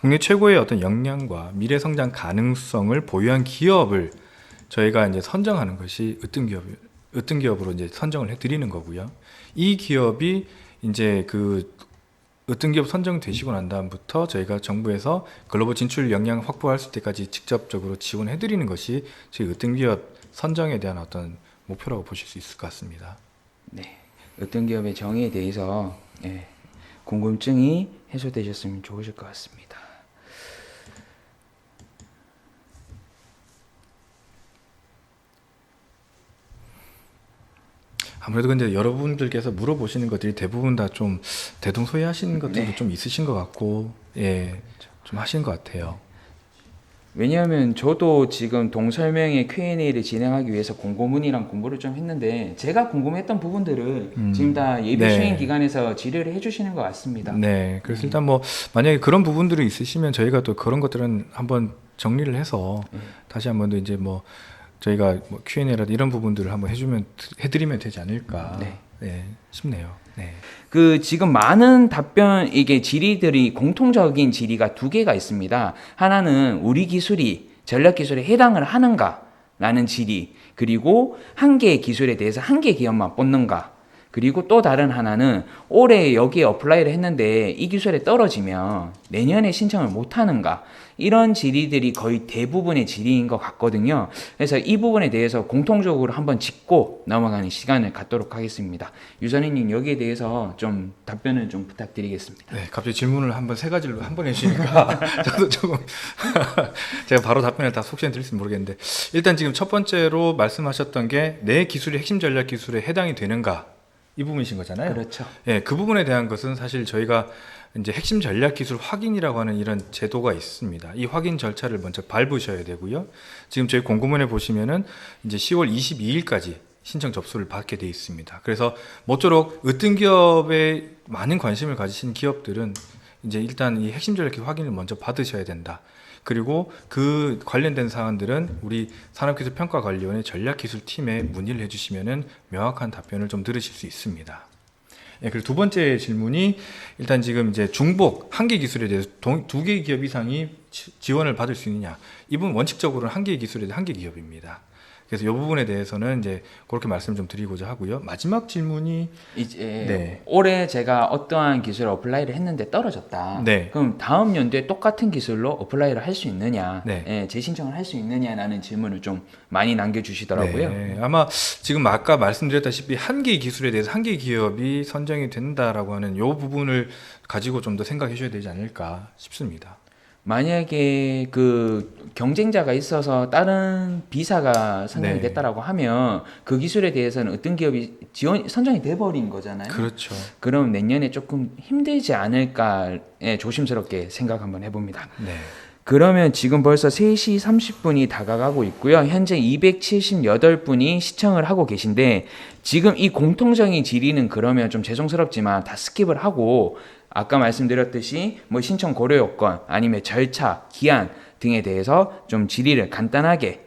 국내 최고의 어떤 역량과 미래 성장 가능성을 보유한 기업을 저희가 이제 선정하는 것이 으뜸 기업으로 이제 선정을 해드리는 거고요. 이 기업이 이제 그 으뜸 기업 선정되시고 난 다음부터 저희가 정부에서 글로벌 진출 역량 확보할 수 때까지 직접적으로 지원해드리는 것이 저희 으뜸 기업 선정에 대한 어떤 목표라고 보실 수 있을 것 같습니다. 네, 으뜸 기업의 정의에 대해서 궁금증이 해소되셨으면 좋으실 것 같습니다. 아무래도 근데 여러분들께서 물어보시는 것들이 대부분 다 좀 대동소이하시는 것들도 좀 있으신 것 같고, 좀 하시는 것 같아요. 왜냐하면 저도 지금 동설명의 Q&A를 진행하기 위해서 공고문이랑 공부를 좀 했는데 제가 궁금했던 부분들을 지금 다 예비 수행 기관에서 질의를 해주시는 것 같습니다. 네, 그래서 일단 만약에 그런 부분들이 있으시면 저희가 또 그런 것들은 한번 정리를 해서 다시 한번 더 이제 저희가 Q&A라든지 이런 부분들을 한번 해드리면 되지 않을까 싶네요. 네. 지금 많은 이게 질의들이 공통적인 질의가 두 개가 있습니다. 하나는 우리 기술이 전략 기술에 해당을 하는가라는 질의, 그리고 한 개의 기술에 대해서 한 개 기업만 뽑는가, 그리고 또 다른 하나는 올해 여기에 어플라이를 했는데 이 기술에 떨어지면 내년에 신청을 못 하는가, 이런 질의들이 거의 대부분의 질의인 것 같거든요. 그래서 이 부분에 대해서 공통적으로 한번 짚고 넘어가는 시간을 갖도록 하겠습니다. 유선희님, 여기에 대해서 좀 답변을 좀 부탁드리겠습니다. 네, 갑자기 질문을 세 가지로 한 번 해주시니까 저도 조금 제가 바로 답변을 다 속시에 드릴지 모르겠는데, 일단 지금 첫 번째로 말씀하셨던 게 내 기술이 핵심 전략 기술에 해당이 되는가, 이 부분이신 거잖아요. 그렇죠. 그 부분에 대한 것은 사실 저희가 이제 핵심 전략 기술 확인이라고 하는 이런 제도가 있습니다. 이 확인 절차를 먼저 밟으셔야 되고요. 지금 저희 공고문에 보시면은 이제 10월 22일까지 신청 접수를 받게 돼 있습니다. 그래서 모쪼록 으뜸 기업에 많은 관심을 가지신 기업들은 이제 일단 이 핵심 전략 기술 확인을 먼저 받으셔야 된다. 그리고 그 관련된 사안들은 우리 산업기술평가관리원의 전략기술팀에 문의를 해주시면은 명확한 답변을 좀 들으실 수 있습니다. 그리고 두 번째 질문이 일단 지금 이제 중복 한 개 기술에 대해서 두 개 기업 이상이 지원을 받을 수 있느냐, 이분 원칙적으로는 한 개 기술에 대해 한 개 기업입니다. 그래서 이 부분에 대해서는 이제 그렇게 말씀 좀 드리고자 하고요. 마지막 질문이 이제 올해 제가 어떠한 기술을 어플라이를 했는데 떨어졌다. 그럼 다음 연도에 똑같은 기술로 어플라이를 할 수 있느냐, 재신청을 할 수 있느냐라는 질문을 좀 많이 남겨주시더라고요. 아마 지금 아까 말씀드렸다시피 한 개의 기술에 대해서 한 개의 기업이 선정이 된다라고 하는 이 부분을 가지고 좀 더 생각해 주셔야 되지 않을까 싶습니다. 만약에 경쟁자가 있어서 다른 B사가 선정이 됐다라고 하면 그 기술에 대해서는 어떤 기업이 선정이 돼버린 거잖아요. 그렇죠. 그럼 내년에 조금 힘들지 않을까 조심스럽게 생각 한번 해봅니다. 그러면 지금 벌써 3시 30분이 다가가고 있고요. 현재 278분이 시청을 하고 계신데, 지금 이 공통적인 질의는 그러면 좀 죄송스럽지만 다 스킵을 하고, 아까 말씀드렸듯이 신청 고려 요건 아니면 절차, 기한 등에 대해서 좀 질의를 간단하게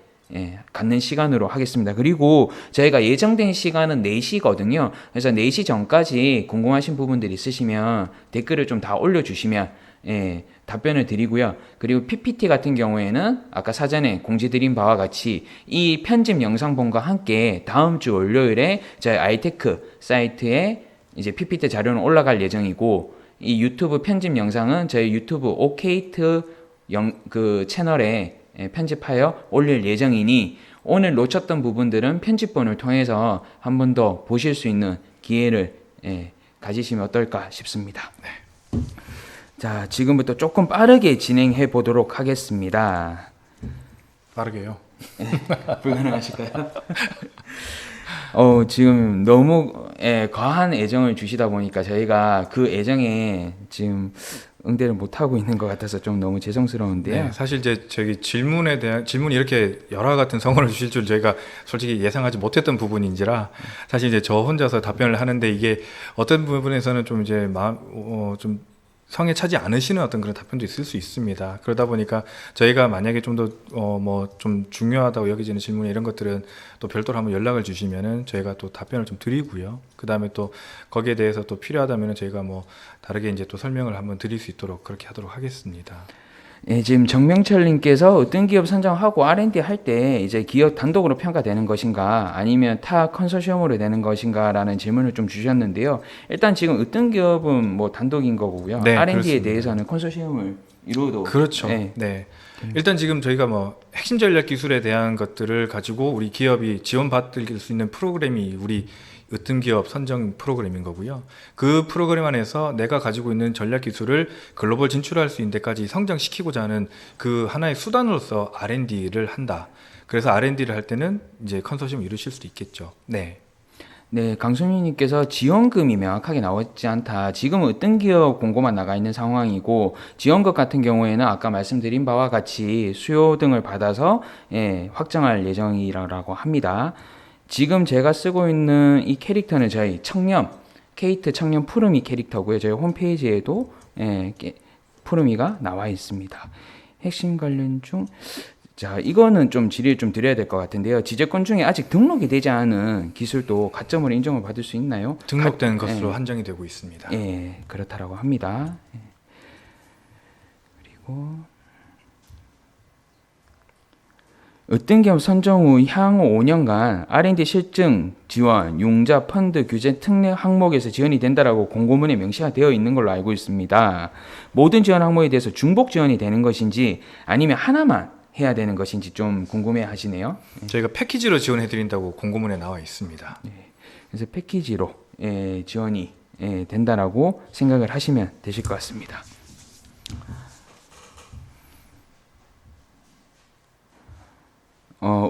갖는 시간으로 하겠습니다. 그리고 저희가 예정된 시간은 4시거든요. 그래서 4시 전까지 궁금하신 부분들이 있으시면 댓글을 좀 다 올려주시면 답변을 드리고요. 그리고 PPT 같은 경우에는 아까 사전에 공지드린 바와 같이 이 편집 영상본과 함께 다음 주 월요일에 저희 아이테크 사이트에 이제 PPT 자료는 올라갈 예정이고, 이 유튜브 편집 영상은 저희 유튜브 오케이트 채널에 편집하여 올릴 예정이니, 오늘 놓쳤던 부분들은 편집본을 통해서 한 번 더 보실 수 있는 기회를 가지시면 어떨까 싶습니다. 자, 지금부터 조금 빠르게 진행해 보도록 하겠습니다. 빠르게요. 불가능하실까요? 지금 너무 과한 애정을 주시다 보니까 저희가 그 애정에 지금 응대를 못 하고 있는 것 같아서 좀 너무 죄송스러운데요. 네, 사실 이제 저기 질문에 대한 질문이 이렇게 열화 같은 성원을 주실 줄 저희가 솔직히 예상하지 못했던 부분인지라 사실 이제 저 혼자서 답변을 하는데 이게 어떤 부분에서는 좀 이제 좀 성에 차지 않으시는 어떤 그런 답변도 있을 수 있습니다. 그러다 보니까 저희가 만약에 좀 더 좀 중요하다고 여겨지는 질문 이런 것들은 또 별도로 한번 연락을 주시면은 저희가 또 답변을 좀 드리고요. 그 다음에 또 거기에 대해서 또 필요하다면은 저희가 뭐 다르게 이제 또 설명을 한번 드릴 수 있도록 그렇게 하도록 하겠습니다. 예, 지금 정명철님께서 어떤 기업 선정하고 R&D 할 때 이제 기업 단독으로 평가되는 것인가 아니면 타 컨소시엄으로 되는 것인가라는 질문을 좀 주셨는데요. 일단 지금 어떤 기업은 뭐 단독인 거고요. 네, R&D에 그렇습니다. 대해서는 컨소시엄을 이루어도 그렇죠. 네. 네. 일단 지금 저희가 뭐 핵심 전략 기술에 대한 것들을 가지고 우리 기업이 지원받을 수 있는 프로그램이 우리 으뜸 기업 선정 프로그램인 거고요. 그 프로그램 안에서 내가 가지고 있는 전략 기술을 글로벌 진출할 수 있는 데까지 성장시키고자 하는 그 하나의 수단으로서 R&D를 한다. 그래서 R&D를 할 때는 이제 컨소시엄을 이루실 수도 있겠죠. 네. 네, 강수민님께서 지원금이 명확하게 나오지 않다. 지금은 어떤 기업 공고만 나가 있는 상황이고 지원금 같은 경우에는 아까 말씀드린 바와 같이 수요 등을 받아서 확정할 예정이라고 합니다. 지금 제가 쓰고 있는 이 캐릭터는 저희 청렴, 케이트 청렴 푸르미 캐릭터고요. 저희 홈페이지에도 푸르미가 나와 있습니다. 핵심 관련 중 자, 이거는 좀 질의를 좀 드려야 될 것 같은데요. 지재권 중에 아직 등록이 되지 않은 기술도 가점으로 인정을 받을 수 있나요? 등록된 것으로 한정이 되고 있습니다. 예, 그렇다라고 합니다. 그리고 으뜸 기업 선정 후 향후 5년간 R&D 실증 지원, 융자, 펀드, 규제, 특례 항목에서 지원이 된다라고 공고문에 명시가 되어 있는 걸로 알고 있습니다. 모든 지원 항목에 대해서 중복 지원이 되는 것인지 아니면 하나만 해야 되는 것인지 좀 궁금해 하시네요. 저희가 패키지로 지원해 드린다고 공고문에 나와 있습니다. 그래서 패키지로 지원이 된다라고 생각을 하시면 되실 것 같습니다.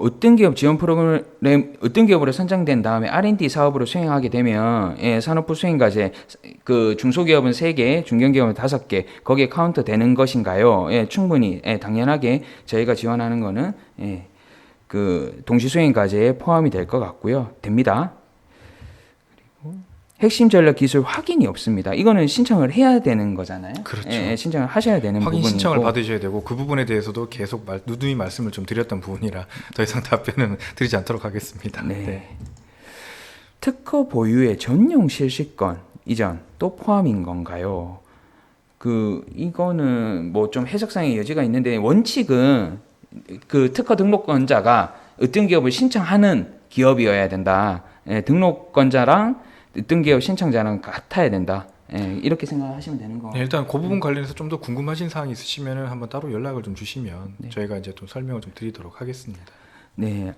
으뜸 기업 지원 프로그램 으뜸 기업으로 선정된 다음에 R&D 사업으로 수행하게 되면 산업부 수행과제 그 중소기업은 3개, 중견기업은 5개 거기에 카운트 되는 것인가요? 충분히 당연하게 저희가 지원하는 거는 그 동시 수행과제에 포함이 될 것 같고요. 됩니다. 그리고 핵심 전략 기술 확인이 없습니다. 이거는 신청을 해야 되는 거잖아요. 그렇죠. 신청을 하셔야 되는 확인 부분이고 신청을 받으셔야 되고 그 부분에 대해서도 계속 누누이 말씀을 좀 드렸던 부분이라 더 이상 답변은 드리지 않도록 하겠습니다. 네. 특허 보유의 전용 실시권 이전 또 포함인 건가요? 이거는 뭐 좀 해석상의 여지가 있는데 원칙은 그 특허 등록권자가 으뜸 기업을 신청하는 기업이어야 된다. 등록권자랑 으뜸 기업 신청자랑 같아야 된다. 이렇게 생각하시면 되는 거. 네, 일단 그 부분 관련해서 좀 더 궁금하신 사항이 있으시면 한번 따로 연락을 좀 주시면 네. 저희가 이제 좀 설명을 좀 드리도록 하겠습니다. 네.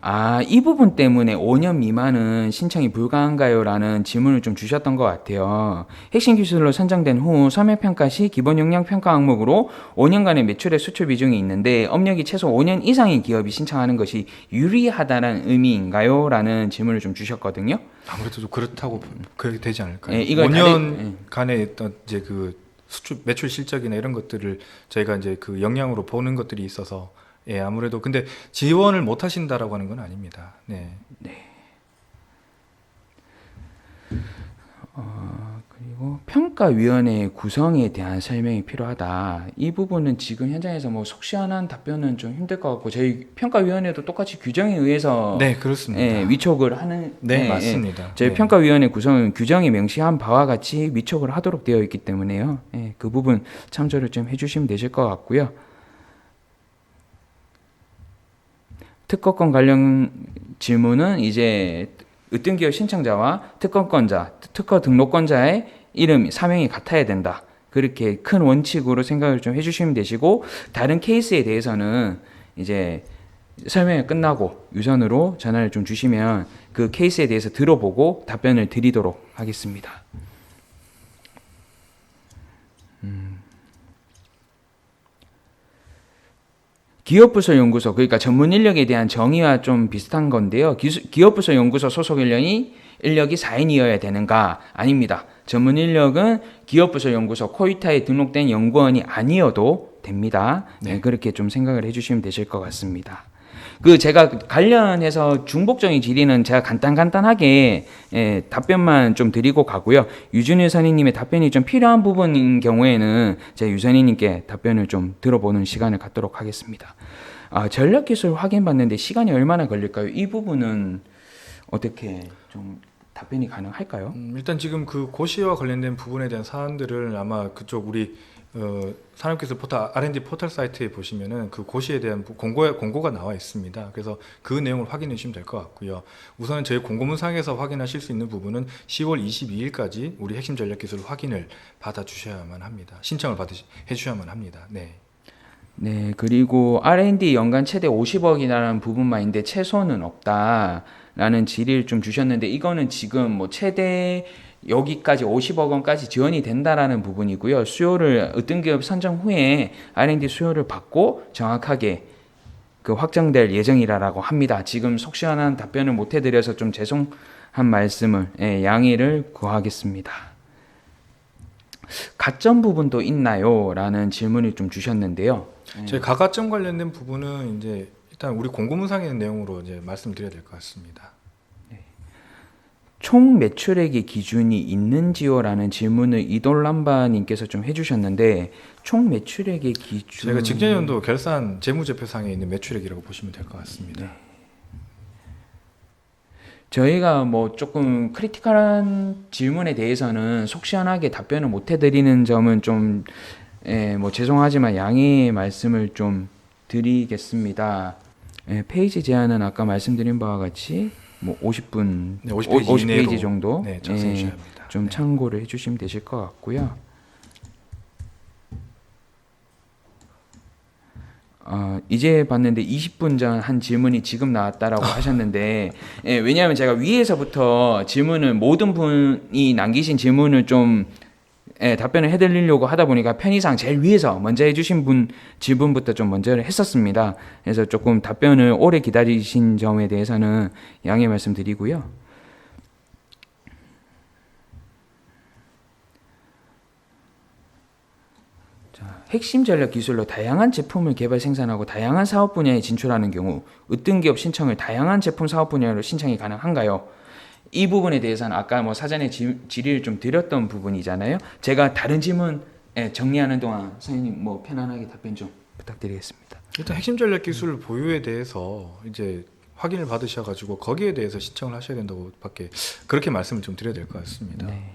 이 부분 때문에 5년 미만은 신청이 불가한가요? 라는 질문을 좀 주셨던 것 같아요. 핵심 기술로 선정된 후 서면평가 시 기본 역량 평가 항목으로 5년간의 매출의 수출 비중이 있는데 업력이 최소 5년 이상인 기업이 신청하는 것이 유리하다는 의미인가요? 라는 질문을 좀 주셨거든요. 아무래도 좀 그렇다고 그렇게 되지 않을까요? 네, 이걸 5년간의 어떤 이제 그 수출 매출 실적이나 이런 것들을 저희가 이제 그 역량으로 보는 것들이 있어서 아무래도 근데 지원을 못 하신다라고 하는 건 아닙니다. 네. 그리고 평가위원회 구성에 대한 설명이 필요하다. 이 부분은 지금 현장에서 뭐 속 시원한 답변은 좀 힘들 것 같고 저희 평가위원회도 똑같이 규정에 의해서 네, 그렇습니다. 위촉을 하는 네, 맞습니다. 저희 네. 평가위원회 구성은 규정에 명시한 바와 같이 위촉을 하도록 되어 있기 때문에요. 그 부분 참조를 좀 해주시면 되실 것 같고요. 특허권 관련 질문은 이제 으뜸 기업 신청자와 특허권자, 특허 등록권자의 이름, 사명이 같아야 된다. 그렇게 큰 원칙으로 생각을 좀 해주시면 되시고 다른 케이스에 대해서는 이제 설명이 끝나고 유선으로 전화를 좀 주시면 그 케이스에 대해서 들어보고 답변을 드리도록 하겠습니다. 기업부서 연구소, 그러니까 전문 인력에 대한 정의와 좀 비슷한 건데요. 기업부서 연구소 소속 인력이 4인이어야 되는가? 아닙니다. 전문 인력은 기업부서 연구소 코이타에 등록된 연구원이 아니어도 됩니다. 네, 그렇게 좀 생각을 해주시면 되실 것 같습니다. 제가 관련해서 중복적인 질의는 제가 간단하게 답변만 좀 드리고 가고요. 유준일 선생님의 답변이 좀 필요한 부분인 경우에는 제가 유 선생님께 답변을 좀 들어보는 시간을 갖도록 하겠습니다. 전력기술 확인받는데 시간이 얼마나 걸릴까요? 이 부분은 어떻게 좀 답변이 가능할까요? 일단 지금 그 고시와 관련된 부분에 대한 사안들을 아마 그쪽 우리 산업기술 포털 R&D 포털 사이트에 보시면은 그 고시에 대한 공고가 나와 있습니다. 그래서 그 내용을 확인해 주시면 될 것 같고요. 우선은 저희 공고문상에서 확인하실 수 있는 부분은 10월 22일까지 우리 핵심 전략 기술 확인을 받아 주셔야만 합니다. 신청을 해 주셔야만 합니다. 네. 네, 그리고 R&D 연간 최대 50억이라는 부분만인데 최소는 없다라는 질의를 좀 주셨는데, 이거는 지금 뭐 최대 여기까지 50억 원까지 지원이 된다라는 부분이고요. 수요를 어떤 기업 선정 후에 R&D 수요를 받고 정확하게 그 확정될 예정이라고 합니다. 지금 속 시원한 답변을 못 해드려서 좀 죄송한 말씀을 양해를 구하겠습니다. 가점 부분도 있나요? 라는 질문을 좀 주셨는데요. 저희 가가점 관련된 부분은 이제 일단 우리 공고문상에 있는 내용으로 이제 말씀드려야 될 것 같습니다. 총 매출액의 기준이 있는지요라는 질문을 이돌람바님께서 좀 해주셨는데, 총 매출액의 기준, 제가 직전 연도 결산 재무제표상에 있는 매출액이라고 보시면 될 것 같습니다. 네. 저희가 뭐 조금 크리티컬한 질문에 대해서는 속 시원하게 답변을 못 해드리는 점은 좀 뭐 죄송하지만 양해의 말씀을 좀 드리겠습니다. 페이지 제한은 아까 말씀드린 바와 같이 뭐 50분, 네, 50페이지 정도 네, 작성해 주셔야 합니다. 좀 네. 참고를 해주시면 되실 것 같고요. 이제 봤는데 20분 전 한 질문이 지금 나왔다라고 하셨는데, 왜냐하면 제가 위에서부터 질문을 모든 분이 남기신 질문을 좀 답변을 해드리려고 하다 보니까 편의상 제일 위에서 먼저 해주신 분 질문부터 좀 먼저 했었습니다. 그래서 조금 답변을 오래 기다리신 점에 대해서는 양해 말씀드리고요. 핵심 전략 기술로 다양한 제품을 개발 생산하고 다양한 사업 분야에 진출하는 경우 으뜸 기업 신청을 다양한 제품 사업 분야로 신청이 가능한가요? 이 부분에 대해서는 아까 뭐 사전에 질의를 좀 드렸던 부분이잖아요. 제가 다른 질문 정리하는 동안 선생님 뭐 편안하게 답변 좀 부탁드리겠습니다. 일단 핵심 전략 기술 보유에 대해서 이제 확인을 받으셔가지고 거기에 대해서 신청을 하셔야 된다고밖에 그렇게 말씀을 좀 드려야 될 것 같습니다. 네.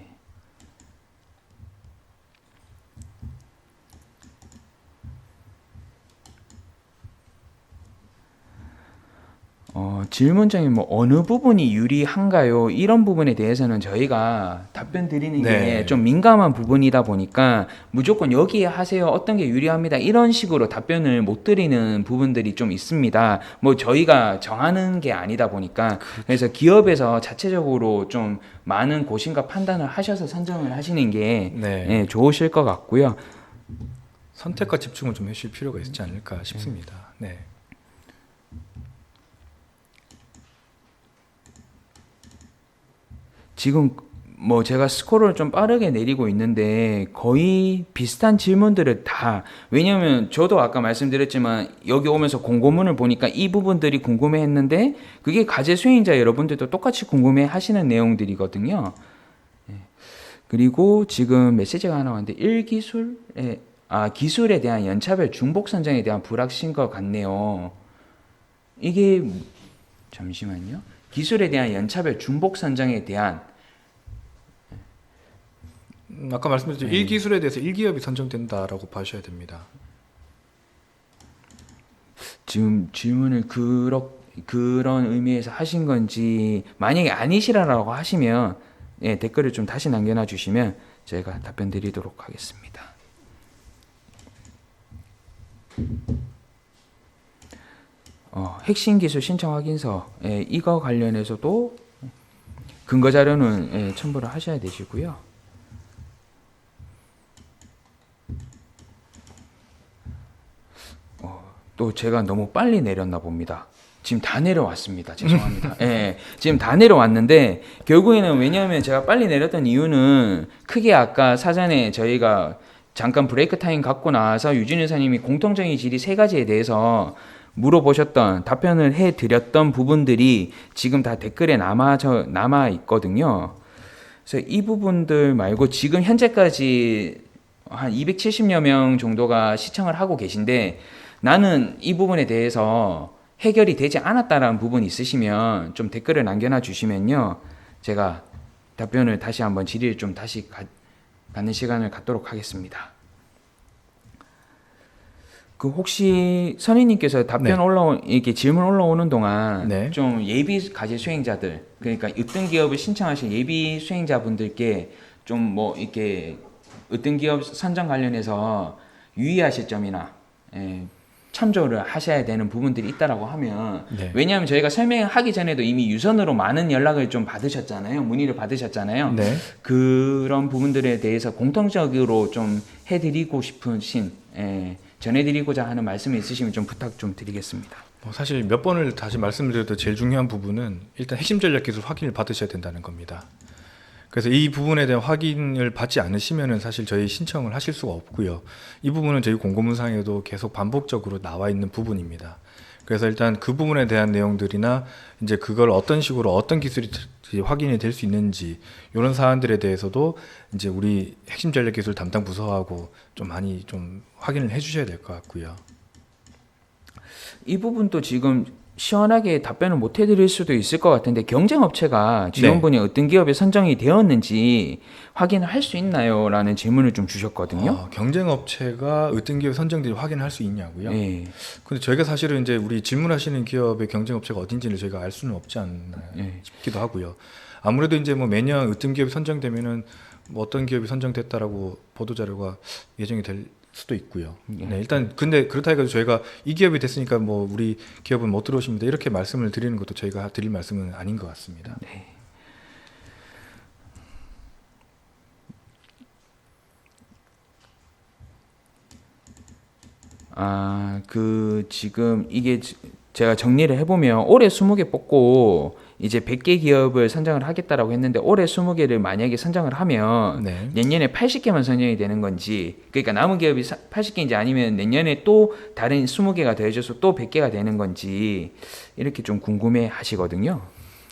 질문장에 뭐 어느 부분이 유리한가요? 이런 부분에 대해서는 저희가 답변 드리는 게 네. 좀 민감한 부분이다 보니까 무조건 여기에 하세요. 어떤 게 유리합니다. 이런 식으로 답변을 못 드리는 부분들이 좀 있습니다. 뭐 저희가 정하는 게 아니다 보니까 그래서 기업에서 자체적으로 좀 많은 고심과 판단을 하셔서 선정을 하시는 게 네. 좋으실 것 같고요. 선택과 집중을 좀 해주실 필요가 있지 않을까 싶습니다. 네. 지금 뭐 제가 스코어를 좀 빠르게 내리고 있는데 거의 비슷한 질문들을 다, 왜냐면 저도 아까 말씀드렸지만 여기 오면서 공고문을 보니까 이 부분들이 궁금해 했는데 그게 과제 수행자 여러분들도 똑같이 궁금해 하시는 내용들이거든요. 그리고 지금 메시지가 하나 왔는데 기술에 대한 연차별 중복 선정에 대한 불확실인 것 같네요. 이게 잠시만요. 기술에 대한 연차별 중복 선정에 대한 아까 말씀드렸죠. 1기술에 대해서 1기업이 선정된다라고 봐셔야 됩니다. 지금 질문을 그런 의미에서 하신 건지, 만약에 아니시라고 하시면 댓글을 좀 다시 남겨놔 주시면 저희가 답변 드리도록 하겠습니다. 핵심 기술 신청 확인서 이거 관련해서도 근거 자료는 첨부를 하셔야 되시고요. 또 제가 너무 빨리 내렸나 봅니다. 지금 다 내려왔습니다. 죄송합니다. 예, 지금 다 내려왔는데 결국에는 왜냐하면 제가 빨리 내렸던 이유는 크게 아까 사전에 저희가 잠깐 브레이크 타임 갖고 나와서 유진 의사님이 공통적인 질의 3가지에 대해서 물어보셨던 답변을 해드렸던 부분들이 지금 다 댓글에 남아 있거든요. 그래서 이 부분들 말고 지금 현재까지 한 270여 명 정도가 시청을 하고 계신데 나는 이 부분에 대해서 해결이 되지 않았다라는 부분이 있으시면 좀 댓글을 남겨놔 주시면요. 제가 답변을 다시 한번 질의를 좀 다시 갖는 시간을 갖도록 하겠습니다. 그 혹시 선생님께서 답변 이렇게 질문 올라오는 동안 네. 좀 예비 과제 수행자들 그러니까 으뜸 기업을 신청하실 예비 수행자분들께 좀 뭐 이렇게 으뜸 기업 선정 관련해서 유의하실 점이나 참조를 하셔야 되는 부분들이 있다라고 하면 네. 왜냐하면 저희가 설명하기 전에도 이미 유선으로 많은 연락을 좀 받으셨잖아요. 문의를 받으셨잖아요. 네. 그런 부분들에 대해서 공통적으로 좀 해드리고 싶으신 전해드리고자 하는 말씀이 있으시면 좀 부탁 좀 드리겠습니다. 사실 몇 번을 다시 말씀드려도 제일 중요한 부분은 일단 핵심 전략 기술 확인을 받으셔야 된다는 겁니다. 그래서 이 부분에 대한 확인을 받지 않으시면은 사실 저희 신청을 하실 수가 없고요. 이 부분은 저희 공고문상에도 계속 반복적으로 나와 있는 부분입니다. 그래서 일단 그 부분에 대한 내용들이나 이제 그걸 어떤 식으로 어떤 기술이 확인이 될 수 있는지 이런 사안들에 대해서도 이제 우리 핵심 전략 기술 담당 부서하고 좀 많이 좀 확인을 해주셔야 될 것 같고요. 이 부분도 지금 시원하게 답변을 못 해드릴 수도 있을 것 같은데 경쟁업체가 지원분이 어떤 기업에 선정이 되었는지 확인을 할 수 있나요? 라는 질문을 좀 주셨거든요. 경쟁업체가 어떤 기업에 선정되지 확인할 수 있냐고요? 네. 근데 저희가 사실은 이제 우리 질문하시는 기업의 경쟁업체가 어딘지를 저희가 알 수는 없지 않나 싶기도 하고요. 아무래도 이제 뭐 매년 어떤 기업이 선정되면은 뭐 어떤 기업이 선정됐다라고 보도 자료가 예정이 될 수도 있고요. 네, 일단 근데 그렇다 해가지고 저희가 이 기업이 됐으니까 뭐 우리 기업은 못 들어오십니다 이렇게 말씀을 드리는 것도 저희가 드릴 말씀은 아닌 것 같습니다. 네. 지금 이게 제가 정리를 해보면 올해 20개 뽑고 이제 100개 기업을 선정을 하겠다라고 했는데 올해 20개를 만약에 선정을 하면 네. 내년에 80개만 선정이 되는 건지 그러니까 남은 기업이 80개인지 아니면 내년에 또 다른 20개가 더해져서 또 100개가 되는 건지 이렇게 좀 궁금해 하시거든요.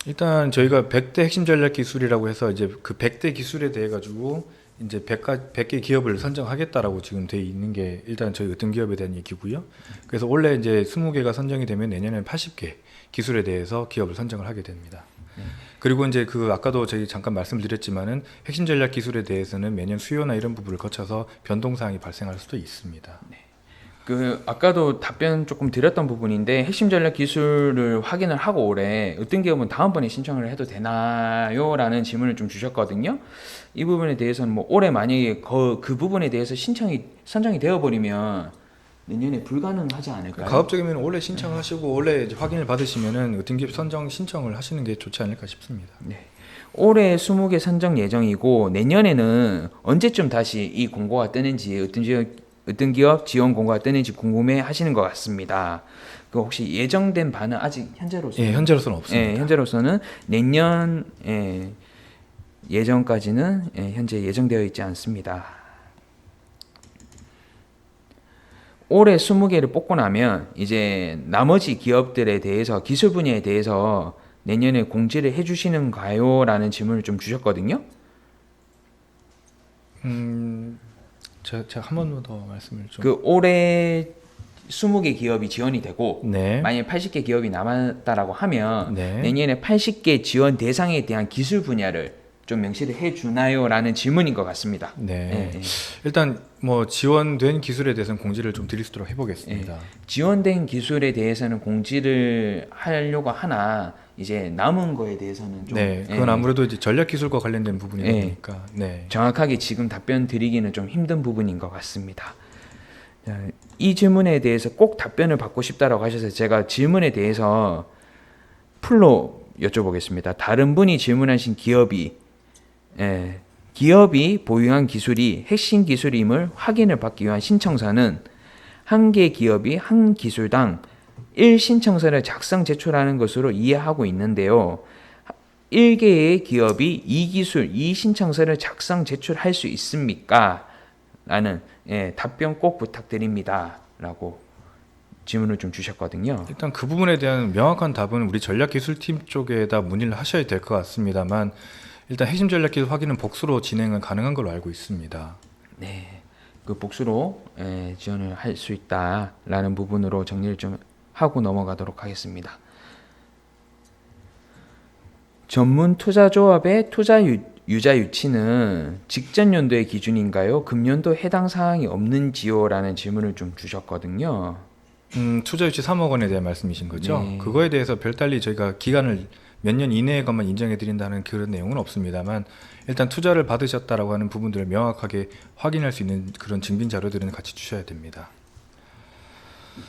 일단 저희가 100대 핵심 전략 기술이라고 해서 이제 그 100대 기술에 대해 가지고 이제 100개 기업을 선정하겠다라고 지금 돼 있는 게 일단 저희 어떤 기업에 대한 얘기고요. 그래서 원래 이제 20개가 선정이 되면 내년에는 80개 기술에 대해서 기업을 선정을 하게 됩니다. 그리고 이제 그 아까도 저희 잠깐 말씀드렸지만은 핵심 전략 기술에 대해서는 매년 수요나 이런 부분을 거쳐서 변동 사항이 발생할 수도 있습니다. 그 아까도 답변 조금 드렸던 부분인데 핵심 전략 기술을 확인을 하고 올해 어떤 기업은 다음번에 신청을 해도 되나요? 라는 질문을 좀 주셨거든요. 이 부분에 대해서는 뭐 올해 만약에 그 부분에 대해서 선정이 되어버리면 내년에 불가능하지 않을까요? 가급적이면 올해 신청하시고 올해 이제 확인을 받으시면은 어떤 기업 선정 신청을 하시는 게 좋지 않을까 싶습니다. 네. 올해 20개 선정 예정이고 내년에는 언제쯤 다시 이 공고가 뜨는지 어떤 기업 지원 공고가 뜨는지 궁금해 하시는 것 같습니다. 그 혹시 예정된 바는 아직 현재로서는? 예, 현재로서는 없습니다. 예, 현재로서는 내년 예정까지는 현재 예정되어 있지 않습니다. 올해 20개를 뽑고 나면 이제 나머지 기업들에 대해서 기술 분야에 대해서 내년에 공지를 해주시는가요? 라는 질문을 좀 주셨거든요. 제가 한 번 더 말씀을 좀. 그 올해 20개 기업이 지원이 되고 네. 만약에 80개 기업이 남았다라고 하면 네. 내년에 80개 지원 대상에 대한 기술 분야를 좀 명시를 해주나요? 라는 질문인 것 같습니다. 네. 일단 뭐 지원된 기술에 대해서는 공지를 좀 드릴 수 있도록 해보겠습니다. 지원된 기술에 대해서는 공지를 하려고 하나 이제 남은 거에 대해서는 좀 네, 그건 아무래도 이제 전략 기술과 관련된 부분이다 예. 보니까 네. 정확하게 지금 답변 드리기는 좀 힘든 부분인 것 같습니다. 자, 이 질문에 대해서 꼭 답변을 받고 싶다라고 하셔서 제가 질문에 대해서 풀로 여쭤보겠습니다. 다른 분이 질문하신 기업이 기업이 보유한 기술이 핵심 기술임을 확인을 받기 위한 신청서는 한 개 기업이 한 기술당 1신청서를 작성 제출하는 것으로 이해하고 있는데요. 1개의 기업이 2기술 2신청서를 작성 제출할 수 있습니까? 라는 답변 꼭 부탁드립니다. 라고 질문을 좀 주셨거든요. 일단 그 부분에 대한 명확한 답은 우리 전략기술팀 쪽에다 문의를 하셔야 될 것 같습니다만 일단 핵심 전략기술 확인은 복수로 진행은 가능한 걸로 알고 있습니다. 네, 그 복수로 지원을 할 수 있다라는 부분으로 정리를 좀 하고 넘어가도록 하겠습니다. 전문 투자조합의 투자 유자 유치는 직전 연도의 기준인가요? 금년도 해당 사항이 없는지요? 라는 질문을 좀 주셨거든요. 투자 유치 3억 원에 대한 말씀이신 거죠? 네. 그거에 대해서 별달리 저희가 기간을 몇 년 이내에 것만 인정해 드린다는 그런 내용은 없습니다만 일단 투자를 받으셨다라고 하는 부분들을 명확하게 확인할 수 있는 그런 증빙 자료들은 같이 주셔야 됩니다.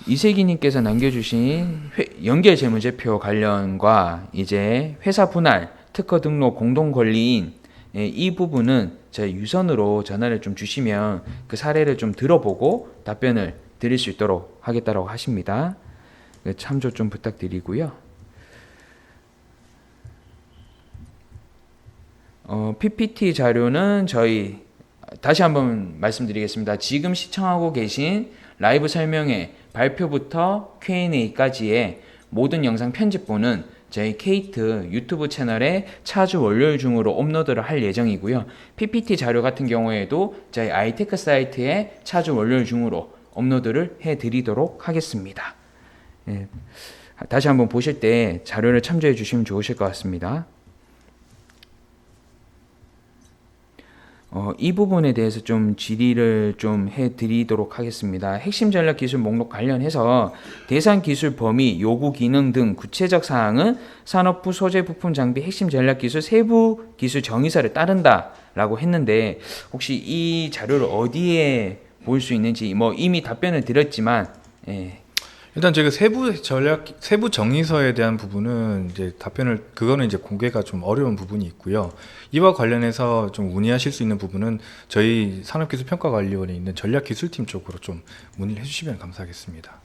이세기님께서 남겨주신 연계 재무제표 관련과 이제 회사 분할, 특허 등록 공동 권리인 이 부분은 저희 유선으로 전화를 좀 주시면 그 사례를 좀 들어보고 답변을 드릴 수 있도록 하겠다라고 하십니다. 참조 좀 부탁드리고요. PPT 자료는 저희 다시 한번 말씀드리겠습니다. 지금 시청하고 계신 라이브 설명회 발표부터 Q&A까지의 모든 영상 편집본은 저희 케이트 유튜브 채널에 차주 월요일 중으로 업로드를 할 예정이고요. PPT 자료 같은 경우에도 저희 아이테크 사이트에 차주 월요일 중으로 업로드를 해드리도록 하겠습니다. 다시 한번 보실 때 자료를 참조해 주시면 좋으실 것 같습니다. 이 부분에 대해서 좀 질의를 좀 해드리도록 하겠습니다. 핵심 전략 기술 목록 관련해서 대상 기술 범위, 요구 기능 등 구체적 사항은 산업부 소재 부품 장비 핵심 전략 기술 세부 기술 정의서를 따른다라고 했는데 혹시 이 자료를 어디에 볼 수 있는지 뭐 이미 답변을 드렸지만 일단 저희가 세부 정의서에 대한 부분은 이제 그거는 이제 공개가 좀 어려운 부분이 있고요. 이와 관련해서 좀 문의하실 수 있는 부분은 저희 산업기술평가관리원에 있는 전략기술팀 쪽으로 좀 문의를 해주시면 감사하겠습니다.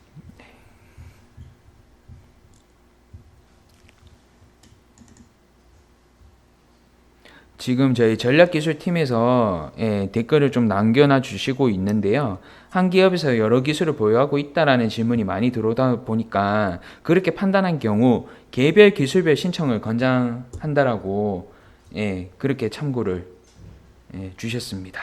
지금 저희 전략기술팀에서 댓글을 좀 남겨놔 주시고 있는데요. 한 기업에서 여러 기술을 보유하고 있다라는 질문이 많이 들어오다 보니까 그렇게 판단한 경우 개별 기술별 신청을 권장한다라고 그렇게 참고를 주셨습니다.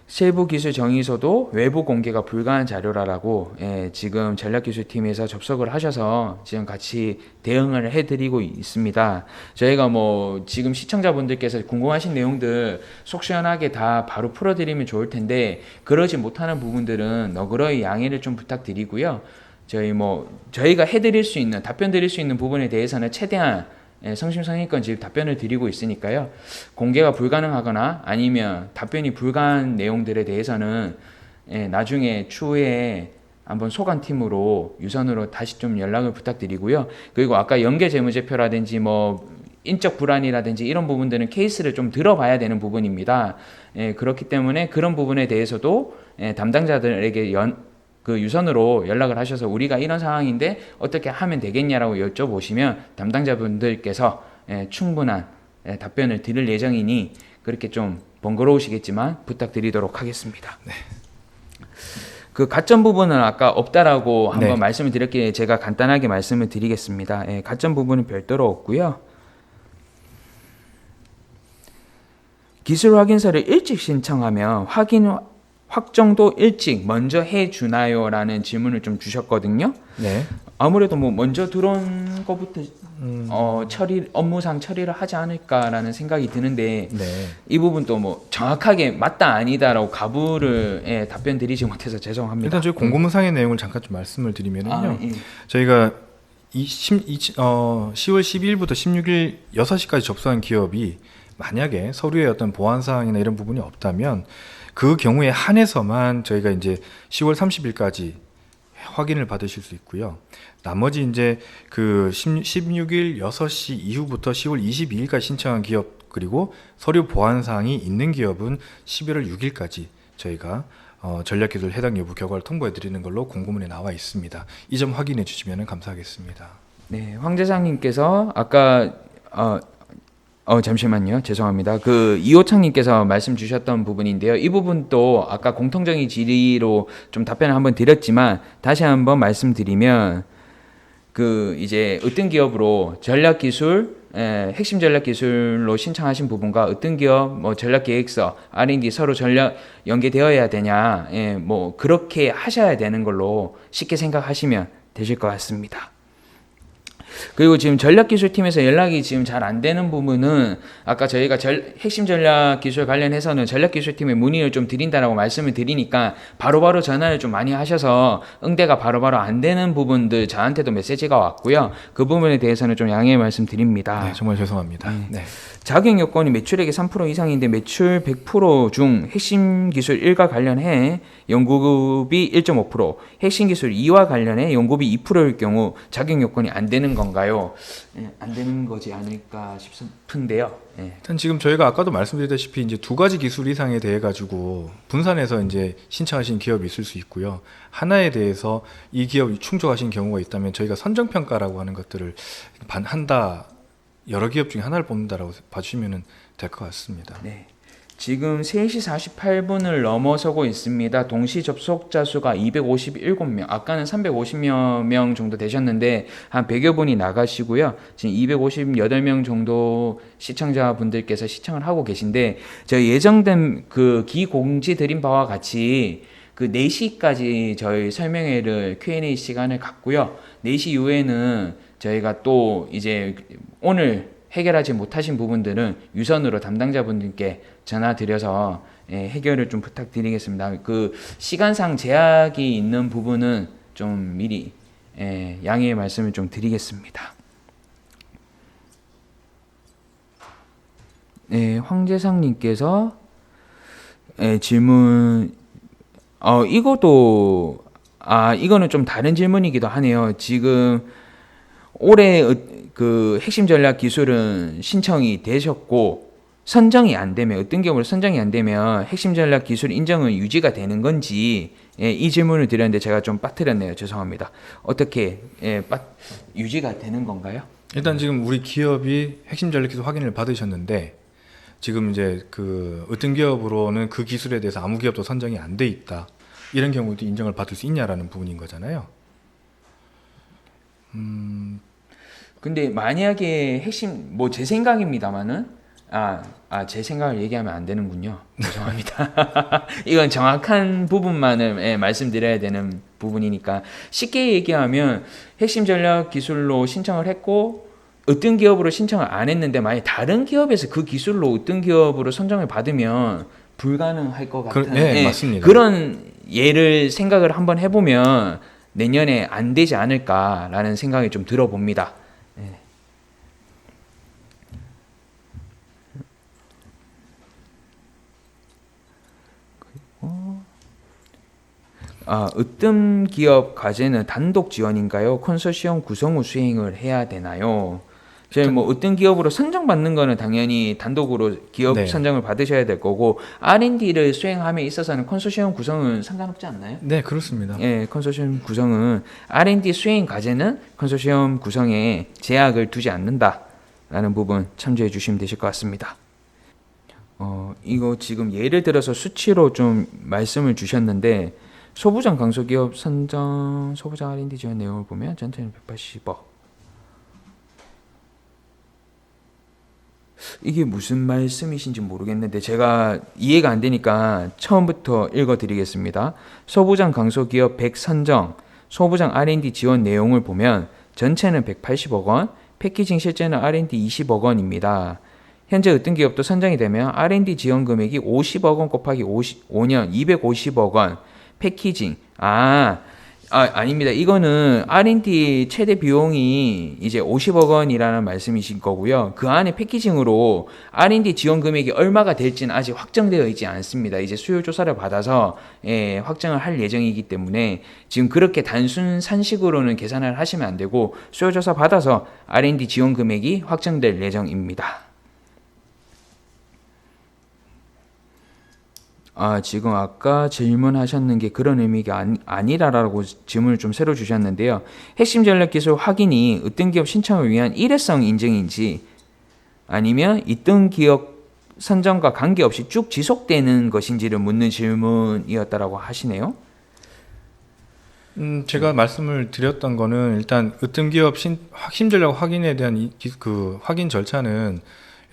세부 기술 정의서도 외부 공개가 불가한 자료라고 지금 전략기술팀에서 접속을 하셔서 지금 같이 대응을 해드리고 있습니다. 저희가 뭐 지금 시청자분들께서 궁금하신 내용들 속 시원하게 다 바로 풀어드리면 좋을 텐데 그러지 못하는 부분들은 너그러이 양해를 좀 부탁드리고요. 저희가 해드릴 수 있는 답변 드릴 수 있는 부분에 대해서는 최대한 성심성의껏 지금 답변을 드리고 있으니까요. 공개가 불가능하거나 아니면 답변이 불가한 내용들에 대해서는 나중에 추후에 한번 소관팀으로 유선으로 다시 좀 연락을 부탁드리고요. 그리고 아까 연계 재무제표라든지 뭐 인적 불안이라든지 이런 부분들은 케이스를 좀 들어봐야 되는 부분입니다. 그렇기 때문에 그런 부분에 대해서도 담당자들에게 그 유선으로 연락을 하셔서 우리가 이런 상황인데 어떻게 하면 되겠냐라고 여쭤보시면 담당자분들께서 충분한 답변을 드릴 예정이니 그렇게 좀 번거로우시겠지만 부탁드리도록 하겠습니다. 네. 그 가점 부분은 아까 없다라고 한번 네. 말씀을 드렸기에 제가 간단하게 말씀을 드리겠습니다. 가점 부분은 별도로 없고요. 기술 확인서를 일찍 신청하면 확정도 일찍 먼저 해주나요? 라는 질문을 좀 주셨거든요. 네. 아무래도 뭐 먼저 들어온 것부터 업무상 처리를 하지 않을까라는 생각이 드는데 네. 이 부분도 뭐 정확하게 맞다 아니다라고 가부를 답변 드리지 못해서 죄송합니다. 일단 저희 공고문상의 내용을 잠깐 좀 말씀을 드리면은요. 예. 저희가 10월 12일부터 16일 6시까지 접수한 기업이 만약에 서류에 어떤 보안 사항이나 이런 부분이 없다면 그 경우에 한해서만 저희가 이제 10월 30일까지 확인을 받으실 수 있고요. 나머지 이제 그 16일 6시 이후부터 10월 22일까지 신청한 기업 그리고 서류 보완 사항이 있는 기업은 11월 6일까지 저희가 전략기술 해당 여부 결과를 통보해 드리는 걸로 공고문에 나와 있습니다. 이 점 확인해 주시면 감사하겠습니다. 네, 황재상님께서 아까 잠시만요. 죄송합니다. 그 이호창님께서 말씀 주셨던 부분인데요. 이 부분도 아까 공통적인 질의로 좀 답변을 한번 드렸지만 다시 한번 말씀드리면 그 이제 어떤 기업으로 핵심 전략 기술로 신청하신 부분과 어떤 기업 뭐 전략 계획서, R&D 서로 전략 연계되어야 되냐, 뭐 그렇게 하셔야 되는 걸로 쉽게 생각하시면 되실 것 같습니다. 그리고 지금 전략기술팀에서 연락이 지금 잘 안 되는 부분은 아까 저희가 핵심 전략기술 관련해서는 전략기술팀에 문의를 좀 드린다라고 말씀을 드리니까 바로바로 전화를 좀 많이 하셔서 응대가 바로바로 안 되는 부분들 저한테도 메시지가 왔고요. 그 부분에 대해서는 좀 양해의 말씀 드립니다. 네, 정말 죄송합니다. 네. 자격 요건이 매출액의 3% 이상인데 매출 100% 중 핵심 기술 1과 관련해 연구비 1.5%, 핵심 기술 2와 관련해 연구비 2%일 경우 자격 요건이 안 되는 건가요? 안 되는 거지 않을까 싶은데요. 일단 지금 저희가 아까도 말씀드렸다시피 이제 두 가지 기술 이상에 대해 가지고 분산해서 이제 신청하신 기업이 있을 수 있고요. 하나에 대해서 이 기업이 충족하신 경우가 있다면 저희가 선정 평가라고 하는 것들을 한다. 여러 기업 중에 하나를 뽑는다라고 봐주시면 될 것 같습니다. 네. 지금 3시 48분을 넘어서고 있습니다. 동시 접속자 수가 257명. 아까는 350여 명 정도 되셨는데 한 100여 분이 나가시고요. 지금 258명 정도 시청자분들께서 시청을 하고 계신데 저희 예정된 그 기공지 드린 바와 같이 그 4시까지 저희 설명회를 Q&A 시간을 갖고요. 4시 이후에는 저희가 또 이제 오늘 해결하지 못하신 부분들은 유선으로 담당자분들께 전화 드려서 해결을 좀 부탁드리겠습니다. 그 시간상 제약이 있는 부분은 좀 미리 양해의 말씀을 좀 드리겠습니다. 네, 황재상님께서 질문 이거는 좀 다른 질문이기도 하네요. 지금 올해 그 핵심 전략 기술은 신청이 되셨고 선정이 안 되면 어떤 경우로 선정이 안 되면 핵심 전략 기술 인정은 유지가 되는 건지 이 질문을 드렸는데 제가 좀 빠뜨렸네요. 죄송합니다. 어떻게 유지가 되는 건가요? 일단 지금 우리 기업이 핵심 전략 기술 확인을 받으셨는데 지금 이제 그 어떤 기업으로는 그 기술에 대해서 아무 기업도 선정이 안 돼 있다. 이런 경우도 인정을 받을 수 있냐라는 부분인 거잖아요. 근데 만약에 핵심 뭐 제 생각입니다만은 제 생각을 얘기하면 안 되는군요. 죄송합니다. 이건 정확한 부분만을 말씀드려야 되는 부분이니까 쉽게 얘기하면 핵심 전략 기술로 신청을 했고 어떤 기업으로 신청을 안 했는데 만약 다른 기업에서 그 기술로 어떤 기업으로 선정을 받으면 불가능할 것 같은 네, 맞습니다. 그런 예를 생각을 한번 해보면 내년에 안 되지 않을까라는 생각이 좀 들어봅니다. 네. 으뜸 기업 과제는 단독 지원인가요? 컨소시엄 구성 후 수행을 해야 되나요? 저희 뭐 어떤 기업으로 선정받는 거는 당연히 단독으로 기업 네. 선정을 받으셔야 될 거고 R&D를 수행함에 있어서는 컨소시엄 구성은 상관없지 않나요? 네, 그렇습니다. 예, 컨소시엄 구성은 R&D 수행 과제는 컨소시엄 구성에 제약을 두지 않는다라는 부분 참조해 주시면 되실 것 같습니다. 이거 지금 예를 들어서 수치로 좀 말씀을 주셨는데 소부장 강소기업 선정 소부장 R&D 지원 내용을 보면 전체는 180억. 이게 무슨 말씀이신지 모르겠는데 제가 이해가 안 되니까 처음부터 읽어드리겠습니다. 소부장 강소기업 100 선정, 소부장 R&D 지원 내용을 보면 전체는 180억 원, 패키징 실제는 R&D 20억 원입니다. 현재 어떤 기업도 선정이 되면 R&D 지원 금액이 50억 원 곱하기 5년 250억 원, 패키징 아닙니다. 이거는 R&D 최대 비용이 이제 50억 원이라는 말씀이신 거고요. 그 안에 패키징으로 R&D 지원 금액이 얼마가 될지는 아직 확정되어 있지 않습니다. 이제 수요 조사를 받아서 확정을 할 예정이기 때문에 지금 그렇게 단순 산식으로는 계산을 하시면 안 되고 수요 조사 받아서 R&D 지원 금액이 확정될 예정입니다. 지금 아까 질문하셨는 게 그런 의미가 아니라라고 질문을 좀 새로 주셨는데요. 핵심 전략 기술 확인이 으뜸 기업 신청을 위한 일회성 인증인지 아니면 이등 기업 선정과 관계없이 쭉 지속되는 것인지를 묻는 질문이었다라고 하시네요. 제가 말씀을 드렸던 거는 일단 으뜸 기업 핵심 전략 확인에 대한 그 확인 절차는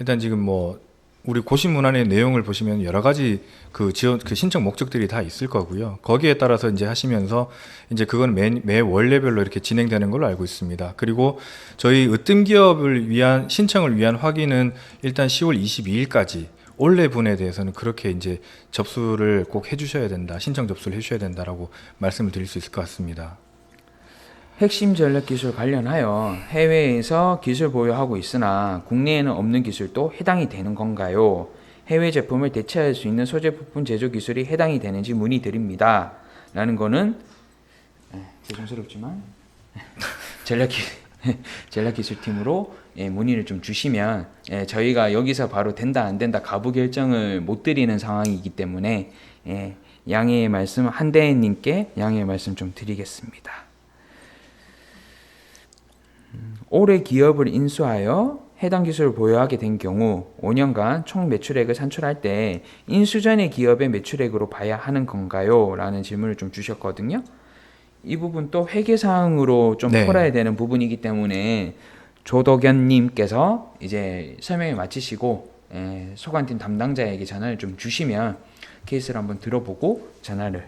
일단 지금 뭐 우리 고시 문안의 내용을 보시면 여러 가지 그 신청 목적들이 다 있을 거고요. 거기에 따라서 이제 하시면서 이제 그건 매 월례별로 이렇게 진행되는 걸로 알고 있습니다. 그리고 저희 으뜸 기업을 위한 신청을 위한 확인은 일단 10월 22일까지 올해 분에 대해서는 그렇게 이제 접수를 꼭 해주셔야 된다, 신청 접수를 해주셔야 된다라고 말씀을 드릴 수 있을 것 같습니다. 핵심 전략 기술 관련하여 해외에서 기술 보유하고 있으나 국내에는 없는 기술도 해당이 되는 건가요? 해외 제품을 대체할 수 있는 소재 부품 제조 기술이 해당이 되는지 문의드립니다. 라는 거는 죄송스럽지만 전략기술팀으로 문의를 좀 주시면 저희가 여기서 바로 된다 안 된다 가부 결정을 못 드리는 상황이기 때문에 양해의 말씀 한대혜님께 양해의 말씀 좀 드리겠습니다. 올해 기업을 인수하여 해당 기술을 보유하게 된 경우 5년간 총 매출액을 산출할 때 인수 전의 기업의 매출액으로 봐야 하는 건가요? 라는 질문을 좀 주셨거든요. 이 부분 또 회계사항으로 좀 네. 풀어야 되는 부분이기 때문에 조덕연님께서 이제 설명을 마치시고 소관팀 담당자에게 전화를 좀 주시면 케이스를 한번 들어보고 전화를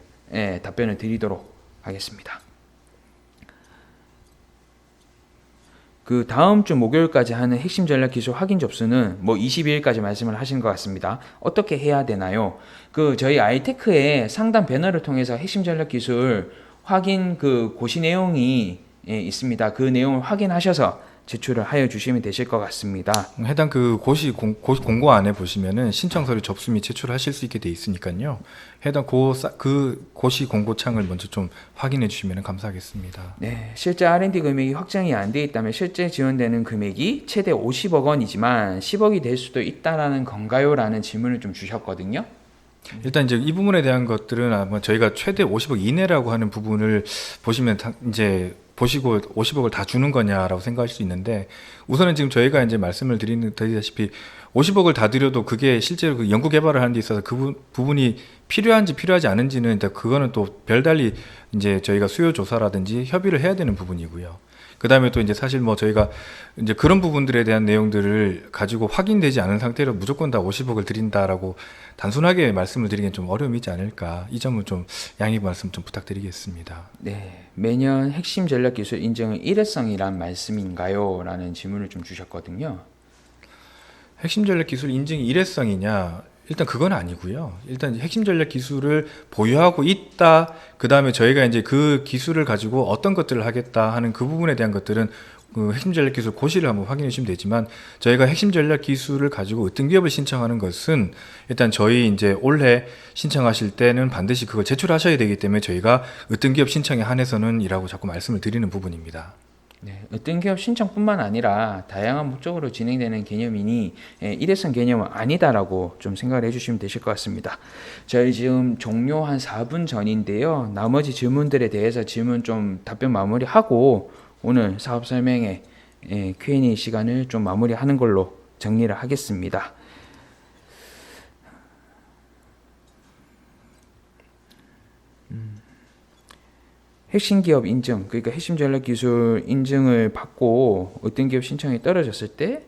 답변을 드리도록 하겠습니다. 그 다음 주 목요일까지 하는 핵심 전략 기술 확인 접수는 뭐 22일까지 말씀을 하신 것 같습니다. 어떻게 해야 되나요? 그 저희 아이테크의 상담 배너를 통해서 핵심 전략 기술 확인 그 고시 내용이 있습니다. 그 내용을 확인하셔서 제출을 하여 주시면 되실 것 같습니다. 해당 그 고시 공고 안에 보시면은 신청 서류 접수 및 제출하실 수 있게 돼 있으니까요. 해당 그 고시 공고창을 먼저 좀 확인해 주시면 감사하겠습니다. 네, 실제 R&D 금액이 확정이 안 돼 있다면 실제 지원되는 금액이 최대 50억 원이지만 10억이 될 수도 있다라는 건가요? 라는 질문을 좀 주셨거든요. 일단 이제 이 부분에 대한 것들은 아마 저희가 최대 50억 이내라고 하는 부분을 보시면 이제 보시고 50억을 다 주는 거냐라고 생각할 수 있는데 우선은 지금 저희가 이제 말씀을 드리다시피 50억을 다 드려도 그게 실제로 그 연구 개발을 하는 데 있어서 그 부분이 필요한지 필요하지 않은지는 일단 그거는 또 별달리 이제 저희가 수요 조사라든지 협의를 해야 되는 부분이고요. 그 다음에 또 이제 사실 뭐 저희가 이제 그런 부분들에 대한 내용들을 가지고 확인되지 않은 상태로 무조건 다 50억을 드린다라고 단순하게 말씀을 드리기엔 좀 어려움이 있지 않을까. 이 점은 좀 양해 말씀 좀 부탁드리겠습니다. 네, 매년 핵심 전략 기술 인증은 일회성이란 말씀인가요? 라는 질문을 좀 주셨거든요. 핵심 전략 기술 인증이 일회성이냐? 일단 그건 아니고요. 일단 핵심 전략 기술을 보유하고 있다. 그 다음에 저희가 이제 그 기술을 가지고 어떤 것들을 하겠다 하는 그 부분에 대한 것들은 그 핵심 전략 기술 고시를 한번 확인해 주시면 되지만 저희가 핵심 전략 기술을 가지고 으뜸 기업을 신청하는 것은 일단 저희 이제 올해 신청하실 때는 반드시 그걸 제출하셔야 되기 때문에 저희가 으뜸 기업 신청에 한해서는 이라고 자꾸 말씀을 드리는 부분입니다. 네, 으뜸 기업 신청뿐만 아니라 다양한 목적으로 진행되는 개념이니 일회성 개념은 아니다라고 좀 생각을 해주시면 되실 것 같습니다. 저희 지금 종료 한 4분 전인데요. 나머지 질문들에 대해서 질문 좀 답변 마무리하고 오늘 사업 설명회 Q&A 시간을 좀 마무리하는 걸로 정리를 하겠습니다. 핵심 기업 인증, 그러니까 핵심 전략 기술 인증을 받고 으뜸 기업 신청이 떨어졌을 때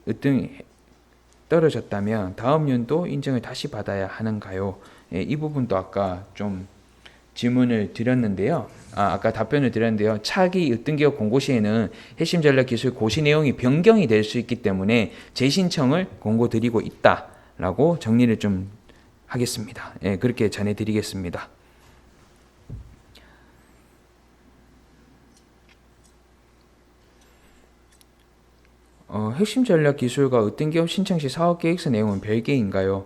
으뜸 떨어졌다면 다음 연도 인증을 다시 받아야 하는가요? 이 부분도 아까 좀 질문을 드렸는데요. 아까 답변을 드렸는데요. 차기 으뜸 기업 공고 시에는 핵심 전략 기술 고시 내용이 변경이 될 수 있기 때문에 재신청을 공고 드리고 있다라고 정리를 좀 하겠습니다. 그렇게 전해드리겠습니다. 핵심 전략 기술과 으뜸 기업 신청 시 사업 계획서 내용은 별개인가요?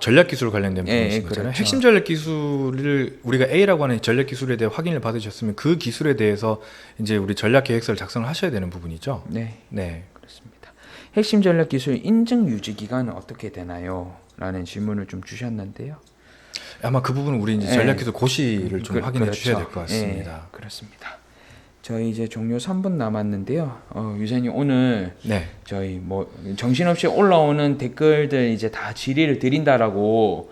전략 기술 관련된 부분이신 거잖아요. 그렇죠. 핵심 전략 기술을 우리가 A라고 하는 전략 기술에 대해 확인을 받으셨으면 그 기술에 대해서 이제 우리 전략 계획서를 작성을 하셔야 되는 부분이죠. 네. 네. 그렇습니다. 핵심 전략 기술 인증 유지 기간은 어떻게 되나요? 라는 질문을 좀 주셨는데요. 아마 그 부분은 우리 이제 네. 전략기술 고시를 좀 확인해 그렇죠. 주셔야 될 것 같습니다. 그렇습니다. 저희 이제 종료 3분 남았는데요. 유사님 오늘 네. 저희 뭐 정신없이 올라오는 댓글들 이제 다 질의를 드린다라고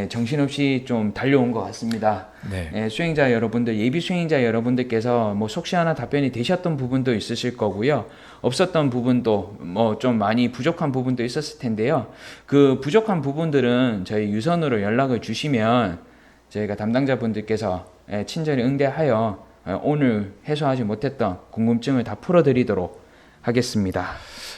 정신없이 좀 달려온 것 같습니다. 네. 수행자 여러분들, 예비 수행자 여러분들께서 뭐 속 시원한 답변이 되셨던 부분도 있으실 거고요. 없었던 부분도 뭐 좀 많이 부족한 부분도 있었을 텐데요. 그 부족한 부분들은 저희 유선으로 연락을 주시면 저희가 담당자분들께서 친절히 응대하여 오늘 해소하지 못했던 궁금증을 다 풀어드리도록 하겠습니다.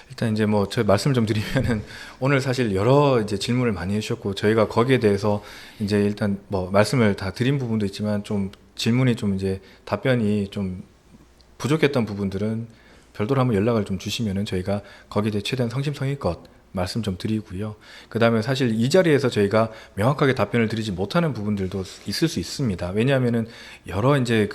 일단 이제 뭐 저 말씀 좀 드리면은 오늘 사실 여러 이제 질문을 많이 해주셨고 저희가 거기에 대해서 이제 일단 뭐 말씀을 다 드린 부분도 있지만 좀 질문이 좀 이제 답변이 좀 부족했던 부분들은 별도로 한번 연락을 좀 주시면은 저희가 거기에 대해 최대한 성심성의껏 말씀 좀 드리고요. 그 다음에 사실 이 자리에서 저희가 명확하게 답변을 드리지 못하는 부분들도 있을 수 있습니다. 왜냐하면은 여러 이제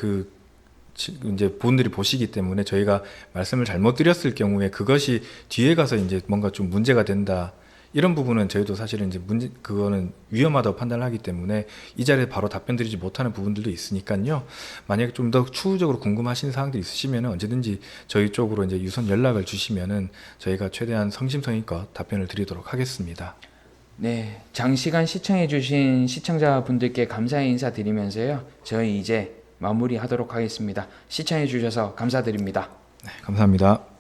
이제 분들이 보시기 때문에 저희가 말씀을 잘못 드렸을 경우에 그것이 뒤에 가서 이제 뭔가 좀 문제가 된다. 이런 부분은 저희도 사실은 이제 그거는 위험하다고 판단을 하기 때문에 이 자리에 바로 답변 드리지 못하는 부분들도 있으니까요. 만약에 좀 더 추후적으로 궁금하신 사항들이 있으시면은 언제든지 저희 쪽으로 이제 유선 연락을 주시면은 저희가 최대한 성심성의껏 답변을 드리도록 하겠습니다. 네, 장시간 시청해주신 시청자분들께 감사의 인사 드리면서요. 저희 이제 마무리하도록 하겠습니다. 시청해주셔서 감사드립니다. 네, 감사합니다.